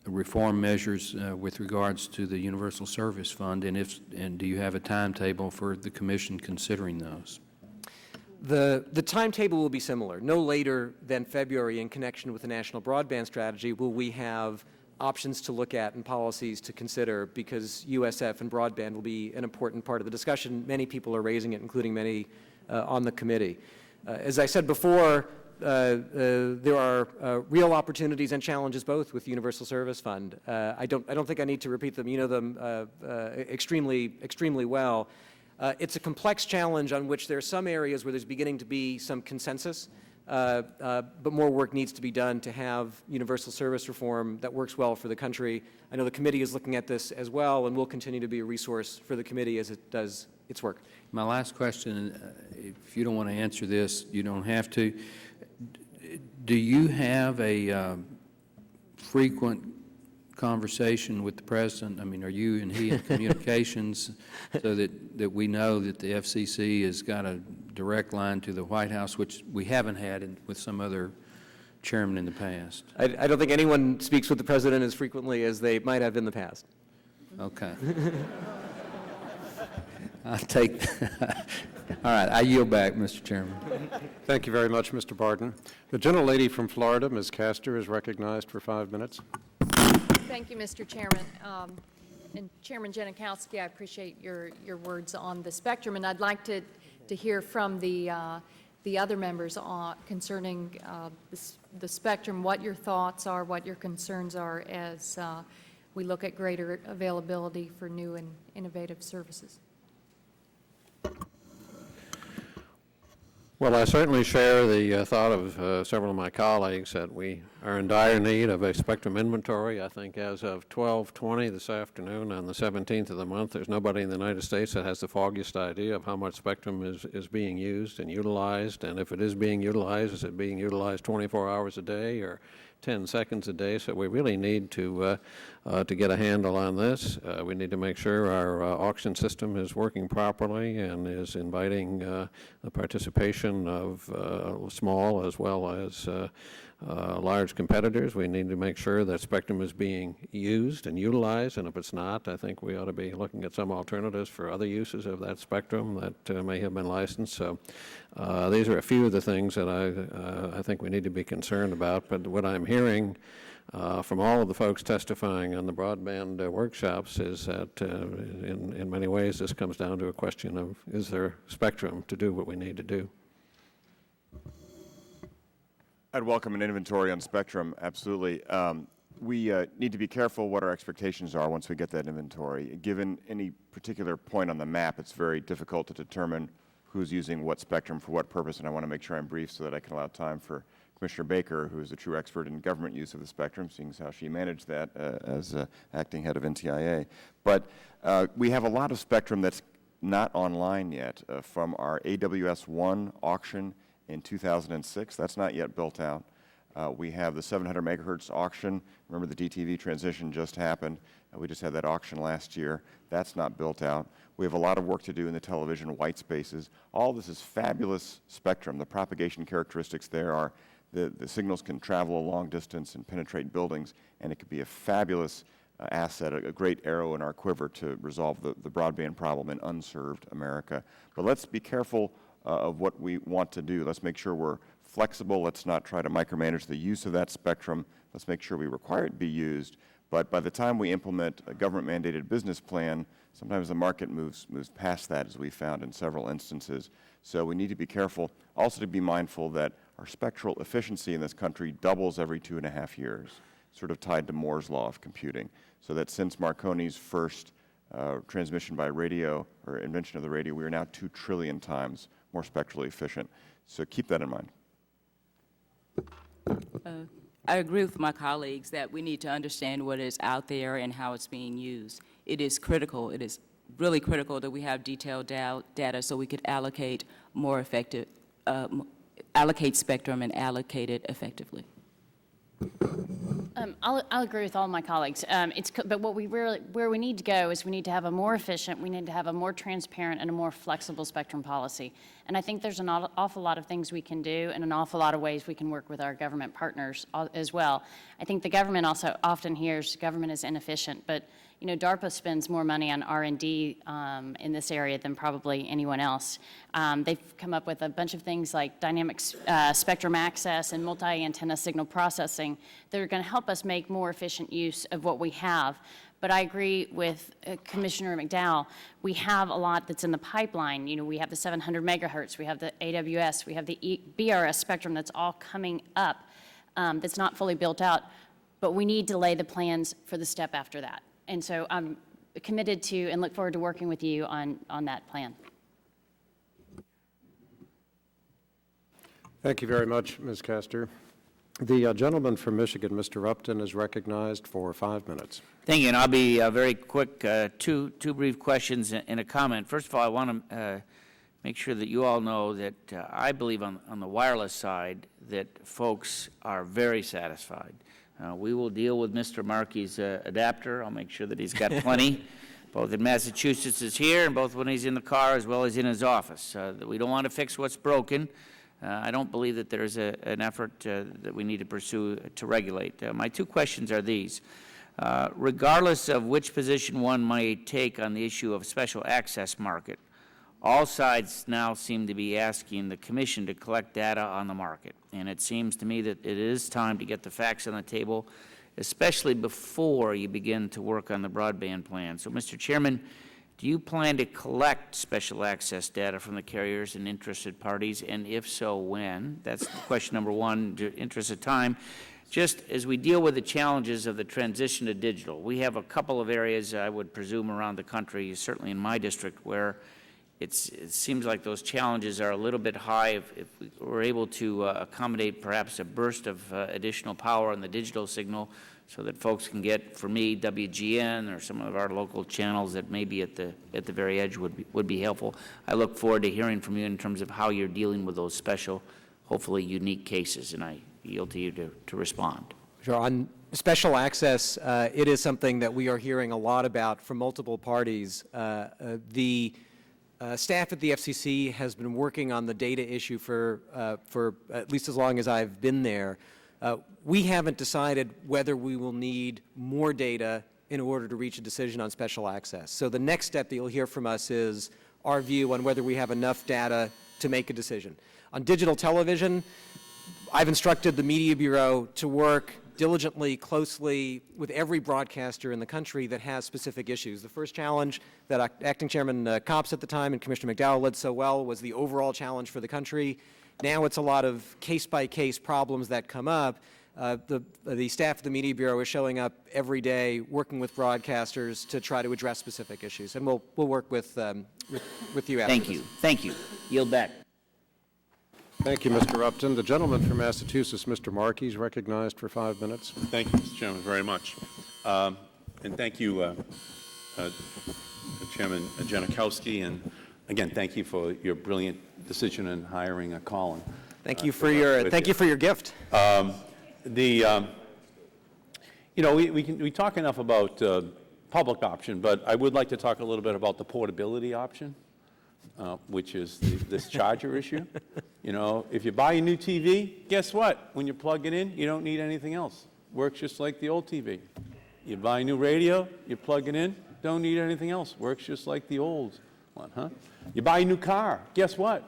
reform measures with regards to the Universal Service Fund, and do you have a timetable for the Commission considering those? The timetable will be similar. No later than February in connection with the national broadband strategy will we have options to look at and policies to consider, because USF and broadband will be an important part of the discussion. Many people are raising it, including many on the committee. As I said before, there are real opportunities and challenges both with the Universal Service Fund. I don't think I need to repeat them. You know them extremely well. It's a complex challenge on which there are some areas where there's beginning to be some consensus. but more work needs to be done to have universal service reform that works well for the country. I know the committee is looking at this as well, and will continue to be a resource for the committee as it does its work. My last question, if you don't want to answer this, you don't have to. Do you have a frequent conversation with the president? I mean, are you and he in communications so that we know that the FCC has got a direct line to the White House, which we haven't had with some other chairman in the past? I don't think anyone speaks with the president as frequently as they might have in the past. Okay. I'll take that. All right, I yield back, Mr. Chairman. Thank you very much, Mr. Barton. The gentlelady from Florida, Ms. Castor, is recognized for 5 minutes. Thank you, Mr. Chairman. And Chairman Janikowski, I appreciate your words on the spectrum, and I'd like to hear from the other members concerning the spectrum, what your thoughts are, what your concerns are as we look at greater availability for new and innovative services. Well, I certainly share the thought of several of my colleagues that we are in dire need of a spectrum inventory. I think as of 12:20 this afternoon on the 17th of the month, there's nobody in the United States that has the foggiest idea of how much spectrum is being used and utilized. And if it is being utilized, is it being utilized 24 hours a day or 10 seconds a day? So we really need to get a handle on this. We need to make sure our auction system is working properly and is inviting the participation of small as well as large competitors. We need to make sure that spectrum is being used and utilized, and if it's not, I think we ought to be looking at some alternatives for other uses of that spectrum that may have been licensed. So these are a few of the things that I think we need to be concerned about. But what I'm hearing from all of the folks testifying on the broadband workshops is that in many ways this comes down to a question of, is there spectrum to do what we need to do? I'd welcome an inventory on spectrum, absolutely. We need to be careful what our expectations are once we get that inventory. Given any particular point on the map, it's very difficult to determine who's using what spectrum for what purpose, and I want to make sure I'm brief so that I can allow time for Commissioner Baker, who is a true expert in government use of the spectrum, seeing as how she managed that as acting head of NTIA. But we have a lot of spectrum that's not online yet from our AWS-1 auction in 2006. That's not yet built out. We have the 700 megahertz auction. Remember, the DTV transition just happened. We just had that auction last year. That's not built out. We have a lot of work to do in the television white spaces. All this is fabulous spectrum. The propagation characteristics there are the signals can travel a long distance and penetrate buildings, and it could be a fabulous asset, a great arrow in our quiver to resolve the broadband problem in unserved America. But let's be careful of what we want to do. Let's make sure we're flexible. Let's not try to micromanage the use of that spectrum. Let's make sure we require it to be used. But by the time we implement a government-mandated business plan, sometimes the market moves past that, as we found in several instances. So we need to be careful. Also to be mindful that our spectral efficiency in this country doubles every 2.5 years, sort of tied to Moore's law of computing. So that since Marconi's first transmission by radio, or invention of the radio, we are now 2 trillion times more spectrally efficient. So keep that in mind. I agree with my colleagues that we need to understand what is out there and how it's being used. It is critical. It is really critical that we have detailed data so we could allocate more effective, allocate spectrum and allocate it effectively. I'll agree with all my colleagues. But where we need to go is we need to have a more efficient, we need to have a more transparent and a more flexible spectrum policy. And I think there's an awful lot of things we can do and an awful lot of ways we can work with our government partners as well. I think the government also often hears government is inefficient, but you know, DARPA spends more money on R&D in this area than probably anyone else. They've come up with a bunch of things like dynamic spectrum access and multi-antenna signal processing that are going to help us make more efficient use of what we have. But I agree with Commissioner McDowell. We have a lot that's in the pipeline. You know, we have the 700 megahertz, we have the AWS, we have the BRS spectrum that's all coming up that's not fully built out. But we need to lay the plans for the step after that. And so I'm committed to and look forward to working with you on that plan. Thank you very much, Ms. Castor. The gentleman from Michigan, Mr. Upton, is recognized for 5 minutes. Thank you, and I'll be very quick. Two brief questions and a comment. First of all, I want to make sure that you all know that I believe on the wireless side that folks are very satisfied. We will deal with Mr. Markey's adapter. I'll make sure that he's got plenty, both in Massachusetts is here and both when he's in the car as well as in his office. We don't want to fix what's broken. I don't believe that there's an effort that we need to pursue to regulate. My two questions are these. Regardless of which position one might take on the issue of special access market, all sides now seem to be asking the Commission to collect data on the market. And it seems to me that it is time to get the facts on the table, especially before you begin to work on the broadband plan. So, Mr. Chairman, do you plan to collect special access data from the carriers and interested parties, and if so, when? That's question number one, in interest of time. Just as we deal with the challenges of the transition to digital, we have a couple of areas, I would presume, around the country, certainly in my district, where it seems like those challenges are a little bit high. If we were able to accommodate perhaps a burst of additional power on the digital signal so that folks can get, for me, WGN or some of our local channels that may be at the very edge would be helpful. I look forward to hearing from you in terms of how you're dealing with those special, hopefully unique cases, and I yield to you to respond. Sure. On special access, it is something that we are hearing a lot about from multiple parties. The staff at the FCC has been working on the data issue for at least as long as I've been there. We haven't decided whether we will need more data in order to reach a decision on special access. So the next step that you'll hear from us is our view on whether we have enough data to make a decision. On digital television, I've instructed the Media Bureau to work diligently, closely with every broadcaster in the country that has specific issues. The first challenge that Acting Chairman Copps at the time and Commissioner McDowell led so well was the overall challenge for the country. Now it's a lot of case-by-case problems that come up. The staff of the Media Bureau is showing up every day, working with broadcasters to try to address specific issues, and we'll work with you after Thank this. you. Thank you. Yield back. Thank you, Mr. Upton. The gentleman from Massachusetts, Mr. Markey, is recognized for 5 minutes. Thank you, Mr. Chairman, very much. And thank you, Chairman Janikowski, and again, thank you for your brilliant decision in hiring Colin. Thank you for your gift. We talk enough about public option, but I would like to talk a little bit about the portability option, which is this charger issue. You know, if you buy a new TV, guess what? When you plug it in, you don't need anything else. Works just like the old TV. You buy a new radio, you plug it in, don't need anything else. Works just like the old one, huh? You buy a new car, guess what?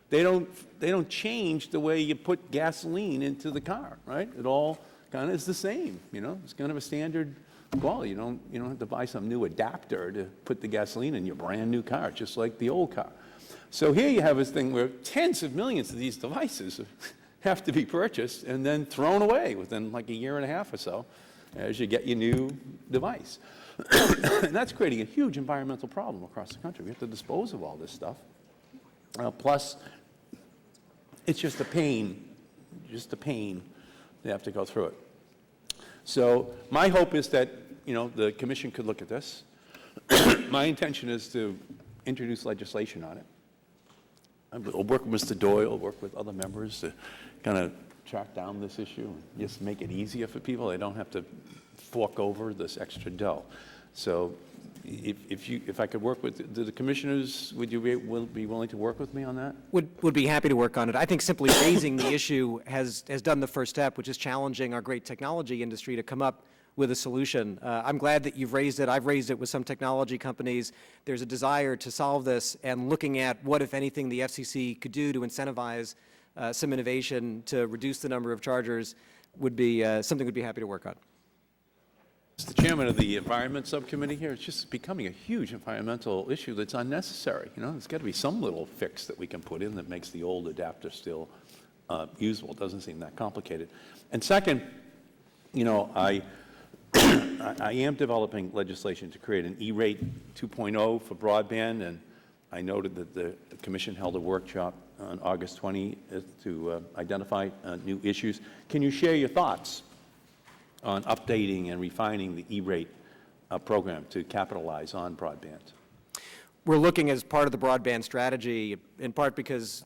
They don't change the way you put gasoline into the car, right? It all kind of is the same, you know? It's kind of a standard quality. You don't have to buy some new adapter to put the gasoline in your brand new car, just like the old car. So here you have this thing where tens of millions of these devices have to be purchased and then thrown away within like a year and a half or so as you get your new device. And that's creating a huge environmental problem across the country. We have to dispose of all this stuff. Plus, it's just a pain they have to go through it. So my hope is that, the Commission could look at this. My intention is to introduce legislation on it. I'll work with Mr. Doyle, work with other members to kind of track down this issue and just make it easier for people. They don't have to fork over this extra dough. So if I could work with the commissioners, would you be willing to work with me on that? Would be happy to work on it. I think simply raising the issue has done the first step, which is challenging our great technology industry to come up with a solution. I'm glad that you've raised it. I've raised it with some technology companies. There's a desire to solve this, and looking at what, if anything, the FCC could do to incentivize some innovation to reduce the number of chargers would be something we'd be happy to work on. As the chairman of the Environment Subcommittee here, it's just becoming a huge environmental issue that's unnecessary. There's got to be some little fix that we can put in that makes the old adapter still usable. It doesn't seem that complicated. And second, I am developing legislation to create an E-rate 2.0 for broadband, and I noted that the Commission held a workshop on August 20th to identify new issues. Can you share your thoughts on updating and refining the E-rate program to capitalize on broadband? We're looking as part of the broadband strategy, in part because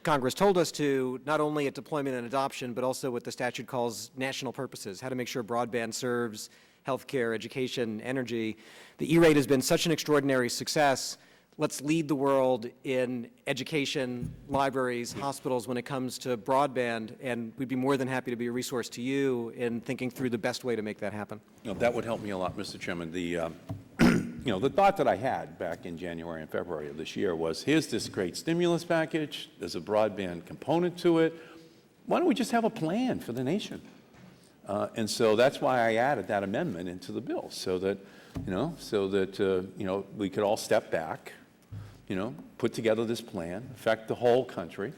Congress told us to, not only at deployment and adoption, but also what the statute calls national purposes, how to make sure broadband serves healthcare, education, energy. The E-rate has been such an extraordinary success. Let's lead the world in education, libraries, hospitals when it comes to broadband, and we'd be more than happy to be a resource to you in thinking through the best way to make that happen. That would help me a lot, Mr. Chairman. The thought that I had back in January and February of this year was, here's this great stimulus package, there's a broadband component to it, why don't we just have a plan for the nation? And so that's why I added that amendment into the bill, so that we could all step back, put together this plan, affect the whole country,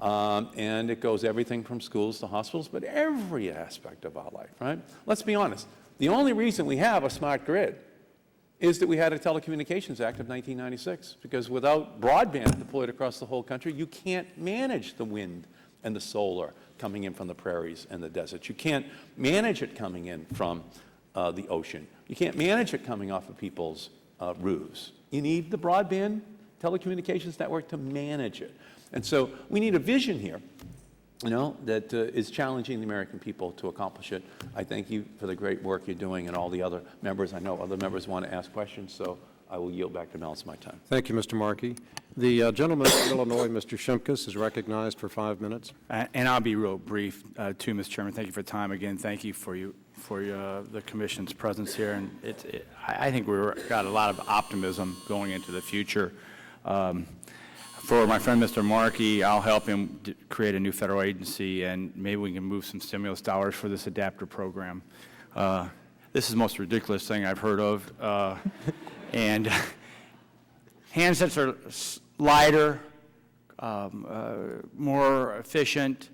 and it goes everything from schools to hospitals, but every aspect of our life, right? Let's be honest. The only reason we have a smart grid is that we had a Telecommunications Act of 1996, because without broadband deployed across the whole country, you can't manage the wind and the solar coming in from the prairies and the deserts. You can't manage it coming in from the ocean. You can't manage it coming off of people's roofs. You need the broadband telecommunications network to manage it. And so we need a vision here, that is challenging the American people to accomplish it. I thank you for the great work you're doing, and all the other members. I know other members want to ask questions, so I will yield back the balance of my time. Thank you, Mr. Markey. The gentleman from Illinois, Mr. Shimkus, is recognized for 5 minutes. And I'll be real brief, too, Mr. Chairman. Thank you for the time. Again, thank you for the Commission's presence here. And I think we've got a lot of optimism going into the future. For my friend, Mr. Markey, I'll help him create a new federal agency, and maybe we can move some stimulus dollars for this adapter program. This is the most ridiculous thing I've heard of. And handsets are lighter, more efficient.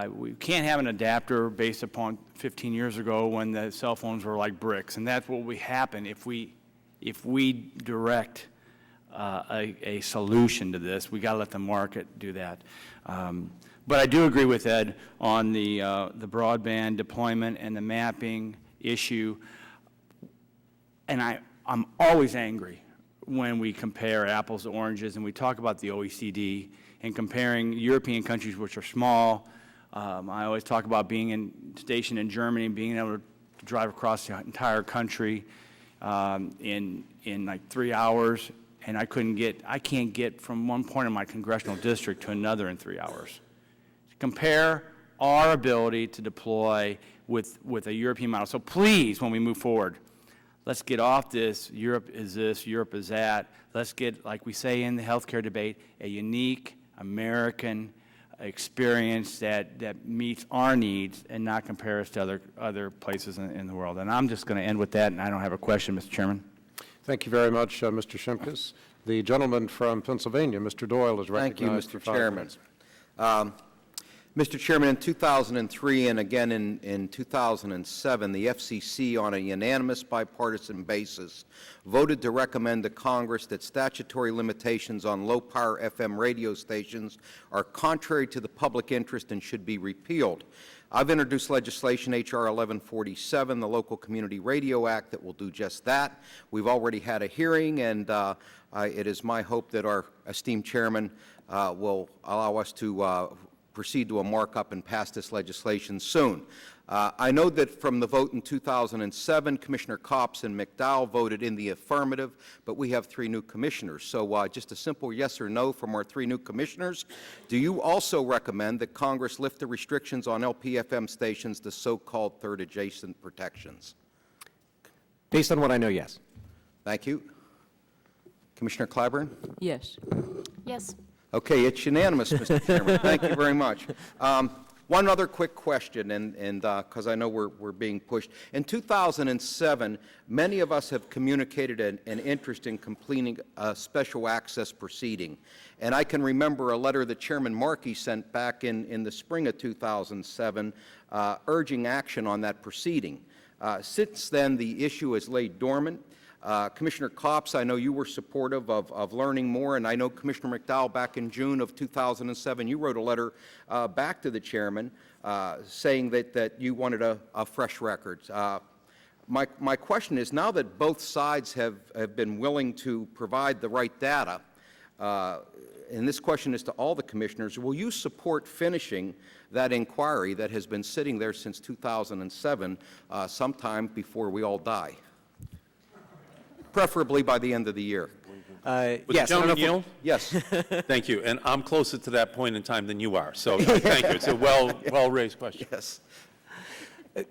We can't have an adapter based upon 15 years ago when the cell phones were like bricks, and that's what would happen if we direct a solution to this. We got to let the market do that. But I do agree with Ed on the broadband deployment and the mapping issue. And I'm always angry when we compare apples to oranges and we talk about the OECD and comparing European countries which are small. I always talk about being stationed in Germany and being able to drive across the entire country in like 3 hours. And I can't get from one point in my congressional district to another in 3 hours. Compare our ability to deploy with a European model. So please, when we move forward, let's get off this, Europe is this, Europe is that. Let's get, like we say in the healthcare debate, a unique American experience that meets our needs and not compare us to other places in the world. And I'm just going to end with that, and I don't have a question, Mr. Chairman. Thank you very much, Mr. Shimkus. The gentleman from Pennsylvania, Mr. Doyle, is recognized. Thank you, Mr. Chairman. Mr. Chairman, in 2003 and again in 2007, the FCC, on a unanimous bipartisan basis, voted to recommend to Congress that statutory limitations on low-power FM radio stations are contrary to the public interest and should be repealed. I've introduced legislation, H.R. 1147, the Local Community Radio Act, that will do just that. We've already had a hearing, and it is my hope that our esteemed chairman will allow us to proceed to a markup and pass this legislation soon. I know that from the vote in 2007, Commissioner Copps and McDowell voted in the affirmative, but we have 3 new commissioners. So just a simple yes or no from our 3 new commissioners. Do you also recommend that Congress lift the restrictions on LPFM stations, the so-called third adjacent protections? Based on what I know, yes. Thank you. Commissioner Clyburn? Yes. Yes. Okay, it's unanimous, Mr. Chairman. Thank you very much. One other quick question, and because I know we're being pushed. In 2007, many of us have communicated an interest in completing a special access proceeding. And I can remember a letter that Chairman Markey sent back in the spring of 2007 urging action on that proceeding. Since then, the issue has laid dormant. Commissioner Kops, I know you were supportive of learning more, and I know Commissioner McDowell back in June of 2007, you wrote a letter back to the chairman saying that you wanted a fresh record. My question is, now that both sides have been willing to provide the right data, and this question is to all the commissioners, will you support finishing that inquiry that has been sitting there since 2007, sometime before we all die? Preferably by the end of the year. Would the gentleman yield? Yes. Thank you. And I'm closer to that point in time than you are. So thank you. It's a well-raised question. Yes.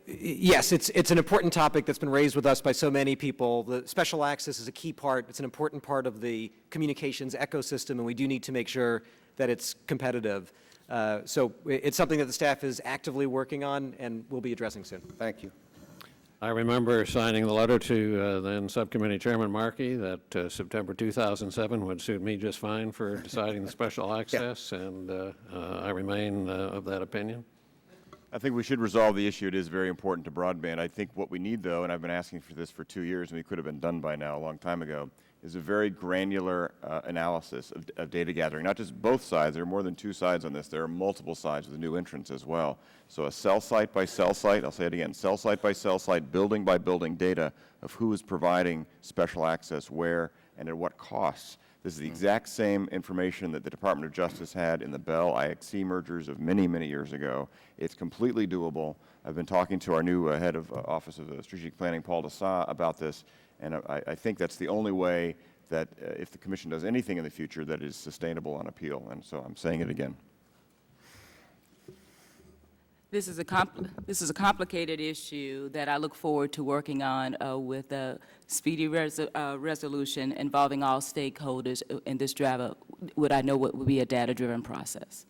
Yes, it's an important topic that's been raised with us by so many people. The special access is a key part. It's an important part of the communications ecosystem, and we do need to make sure that it's competitive. So it's something that the staff is actively working on and will be addressing soon. Thank you. I remember signing the letter to then Subcommittee Chairman Markey that September 2007 would suit me just fine for deciding the special access, and I remain of that opinion. I think we should resolve the issue. It is very important to broadband. I think what we need, though, and I've been asking for this for 2 years, and we could have been done by now a long time ago, is a very granular analysis of data gathering. Not just both sides. There are more than 2 sides on this. There are multiple sides with new entrants as well. So a cell site by cell site, I'll say it again, cell site by cell site, building by building data of who is providing special access where and at what costs. This is the exact same information that the Department of Justice had in the Bell IXC mergers of many, many years ago. It's completely doable. I've been talking to our new head of Office of Strategic Planning, Paul Dessau, about this, and I think that's the only way that if the Commission does anything in the future that is sustainable on appeal, and so I'm saying it again. This is a complicated issue that I look forward to working on with a speedy resolution involving all stakeholders in this what I know what would be a data-driven process.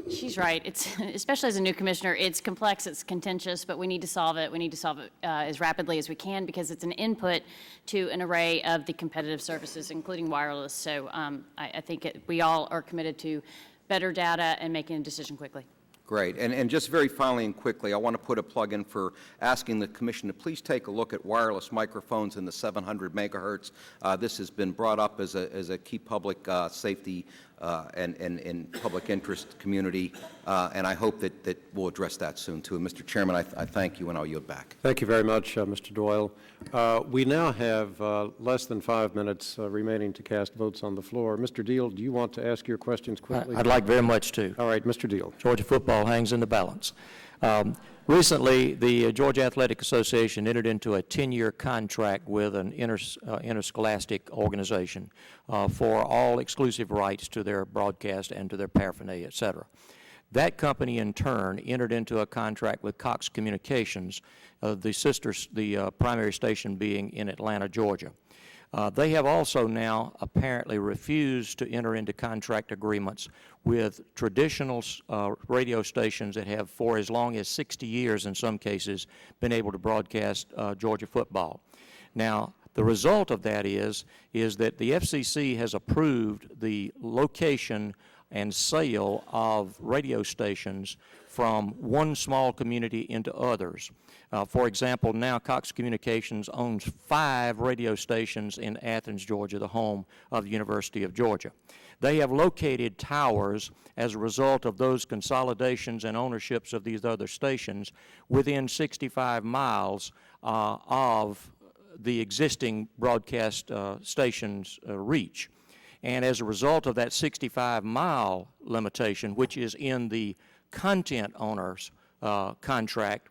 She's right. It's, especially as a new commissioner, it's complex, it's contentious, but we need to solve it. We need to solve it as rapidly as we can because it's an input to an array of the competitive services, including wireless. So I think we all are committed to better data and making a decision quickly. Great. And just very finally and quickly, I want to put a plug in for asking the Commission to please take a look at wireless microphones in the 700 megahertz. This has been brought up as a key public safety and public interest community, and I hope that we'll address that soon, too. And Mr. Chairman, I thank you, and I'll yield back. Thank you very much, Mr. Doyle. We now have less than 5 minutes remaining to cast votes on the floor. Mr. Deal, do you want to ask your questions quickly? I'd like very much to. All right, Mr. Deal. Georgia football hangs in the balance. Recently, the Georgia Athletic Association entered into a 10-year contract with an interscholastic organization for all exclusive rights to their broadcast and to their paraphernalia, et cetera. That company, in turn, entered into a contract with Cox Communications, the primary station being in Atlanta, Georgia. They have also now apparently refused to enter into contract agreements with traditional radio stations that have, for as long as 60 years in some cases, been able to broadcast Georgia football. Now, the result of that is that the FCC has approved the location and sale of radio stations from one small community into others. For example, now Cox Communications owns 5 radio stations in Athens, Georgia, the home of the University of Georgia. They have located towers as a result of those consolidations and ownerships of these other stations within 65 miles of the existing broadcast station's reach. And as a result of that 65-mile limitation, which is in the content owner's contract,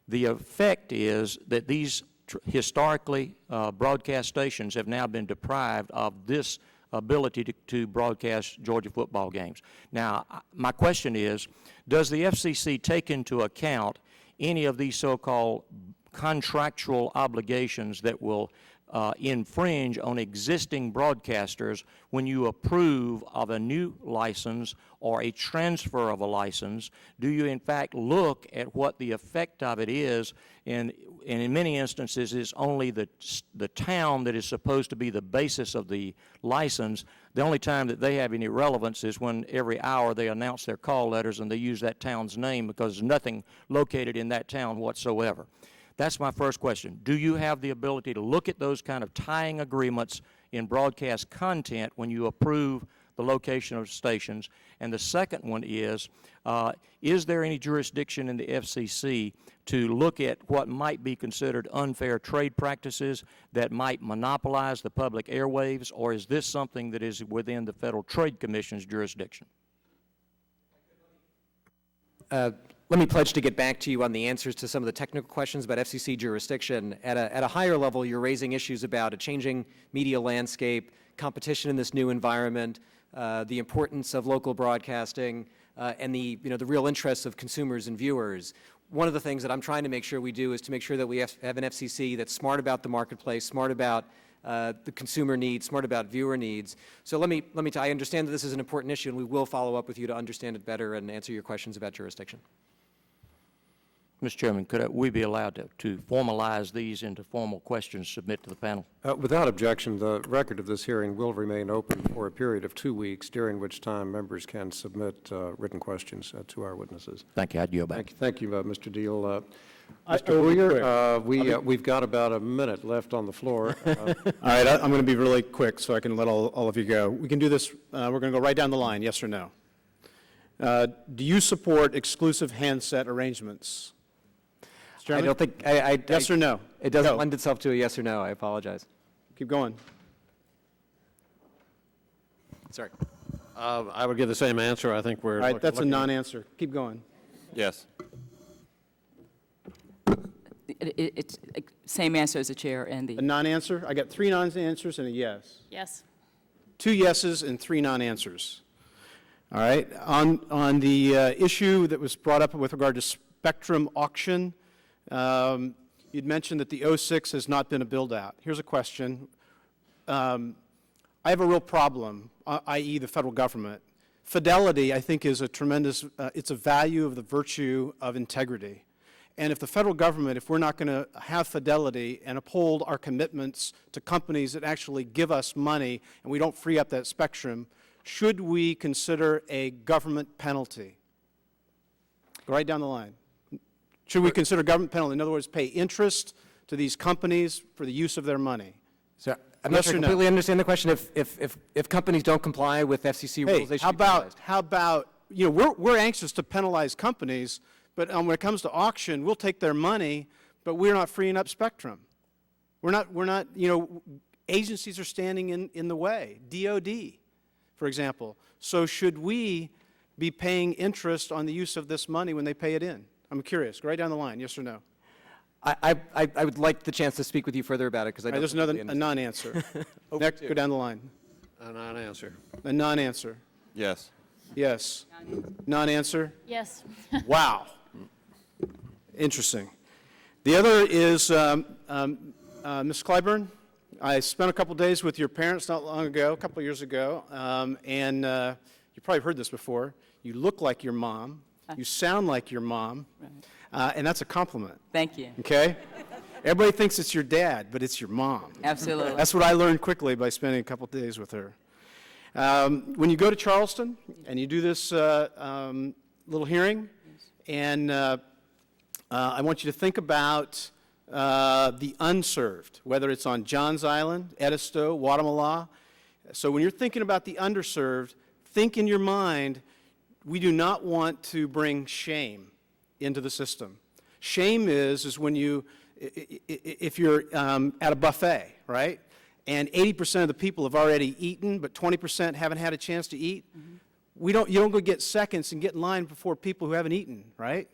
the effect is that these historically broadcast stations have now been deprived of this ability to broadcast Georgia football games. Now, my question is, does the FCC take into account any of these so-called contractual obligations that will infringe on existing broadcasters when you approve of a new license or a transfer of a license? Do you in fact look at what the effect of it is? And in many instances it's only the town that is supposed to be the basis of the license. The only time that they have any relevance is when every hour they announce their call letters and they use that town's name because there's nothing located in that town whatsoever. That's my first question. Do you have the ability to look at those kind of tying agreements in broadcast content when you approve the location of stations? And the second one is there any jurisdiction in the FCC to look at what might be considered unfair trade practices that might monopolize the public airwaves, or is this something that is within the Federal Trade Commission's jurisdiction? Let me pledge to get back to you on the answers to some of the technical questions about FCC jurisdiction. At a higher level, you're raising issues about a changing media landscape, competition in this new environment, the importance of local broadcasting, and the real interests of consumers and viewers. One of the things that I'm trying to make sure we do is to make sure that we have an FCC that's smart about the marketplace, smart about the consumer needs, smart about viewer needs. So I understand that this is an important issue, and we will follow up with you to understand it better and answer your questions about jurisdiction. Mr. Chairman, could we be allowed to formalize these into formal questions to submit to the panel? Without objection, the record of this hearing will remain open for a period of 2 weeks, during which time members can submit written questions to our witnesses. Thank you. I'd yield back. Thank you, Mr. Deal. Mr. Booyer, we've got about a minute left on the floor. All right, I'm going to be really quick so I can let all of you go. We can do this. We're going to go right down the line, yes or no. Do you support exclusive handset arrangements? I don't think, yes or no? It doesn't lend itself to a yes or no. I apologize. Keep going. Sorry. I would give the same answer. I think we're. All right, that's a non-answer. Keep going. Yes. It's same answer as the chair and the. A non-answer? I got 3 non-answers and a yes. Yes. 2 yeses and 3 non-answers. All right. On the issue that was brought up with regard to spectrum auction, you'd mentioned that the 06 has not been a build-out. Here's a question. I have a real problem, i.e. the federal government. Fidelity, I think, is a tremendous, it's a value of the virtue of integrity. And if the federal government, if we're not going to have fidelity and uphold our commitments to companies that actually give us money and we don't free up that spectrum, should we consider a government penalty? Go right down the line. Should we consider government penalty? In other words, pay interest to these companies for the use of their money? So I'm not sure I completely understand the question. If companies don't comply with FCC rules, they should be penalized. How about, you know, we're anxious to penalize companies, but when it comes to auction, we'll take their money, but we're not freeing up spectrum. We're not, you know, agencies are standing in the way. DOD, for example. So should we be paying interest on the use of this money when they pay it in? I'm curious. Go right down the line, yes or no? I would like the chance to speak with you further about it, because I don't. There's a non-answer. Next, go down the line. A non-answer. A non-answer. Yes. Yes. Non-answer? Yes. Wow. Interesting. The other is, Ms. Clyburn, I spent a couple days with your parents not long ago, a couple years ago, and you probably heard this before. You look like your mom. You sound like your mom, and that's a compliment. Thank you. Okay? Everybody thinks it's your dad, but it's your mom. Absolutely. That's what I learned quickly by spending a couple days with her. When you go to Charleston and you do this little hearing, and I want you to think about the unserved, whether it's on Johns Island, Edisto, Guatemala. So when you're thinking about the underserved, think in your mind, we do not want to bring shame into the system. Shame is when you, if you're at a buffet, right? And 80% of the people have already eaten, but 20% haven't had a chance to eat. You don't go get seconds and get in line before people who haven't eaten, right?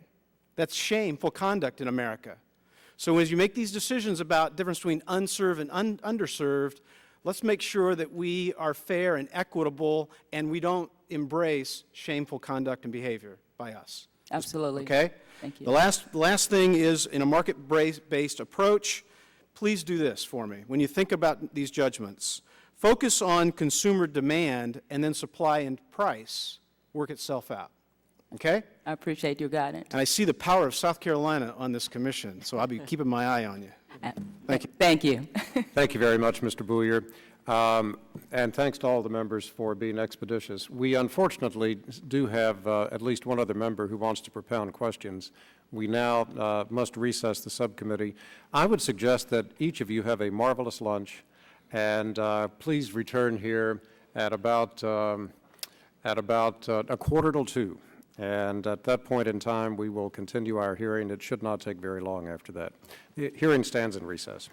That's shameful conduct in America. So as you make these decisions about difference between unserved and underserved, let's make sure that we are fair and equitable and we don't embrace shameful conduct and behavior by us. Absolutely. Okay? Thank you. The last thing is, in a market-based approach, please do this for me. When you think about these judgments, focus on consumer demand and then supply and price work itself out. Okay? I appreciate your guidance. And I see the power of South Carolina on this commission, so I'll be keeping my eye on you. Thank you. Thank you. Thank you very much, Mr. Booyer. And thanks to all the members for being expeditious. We unfortunately do have at least one other member who wants to propound questions. We now must recess the subcommittee. I would suggest that each of you have a marvelous lunch, and please return here at about a quarter till 2. And at that point in time, we will continue our hearing. It should not take very long after that. The hearing stands in recess.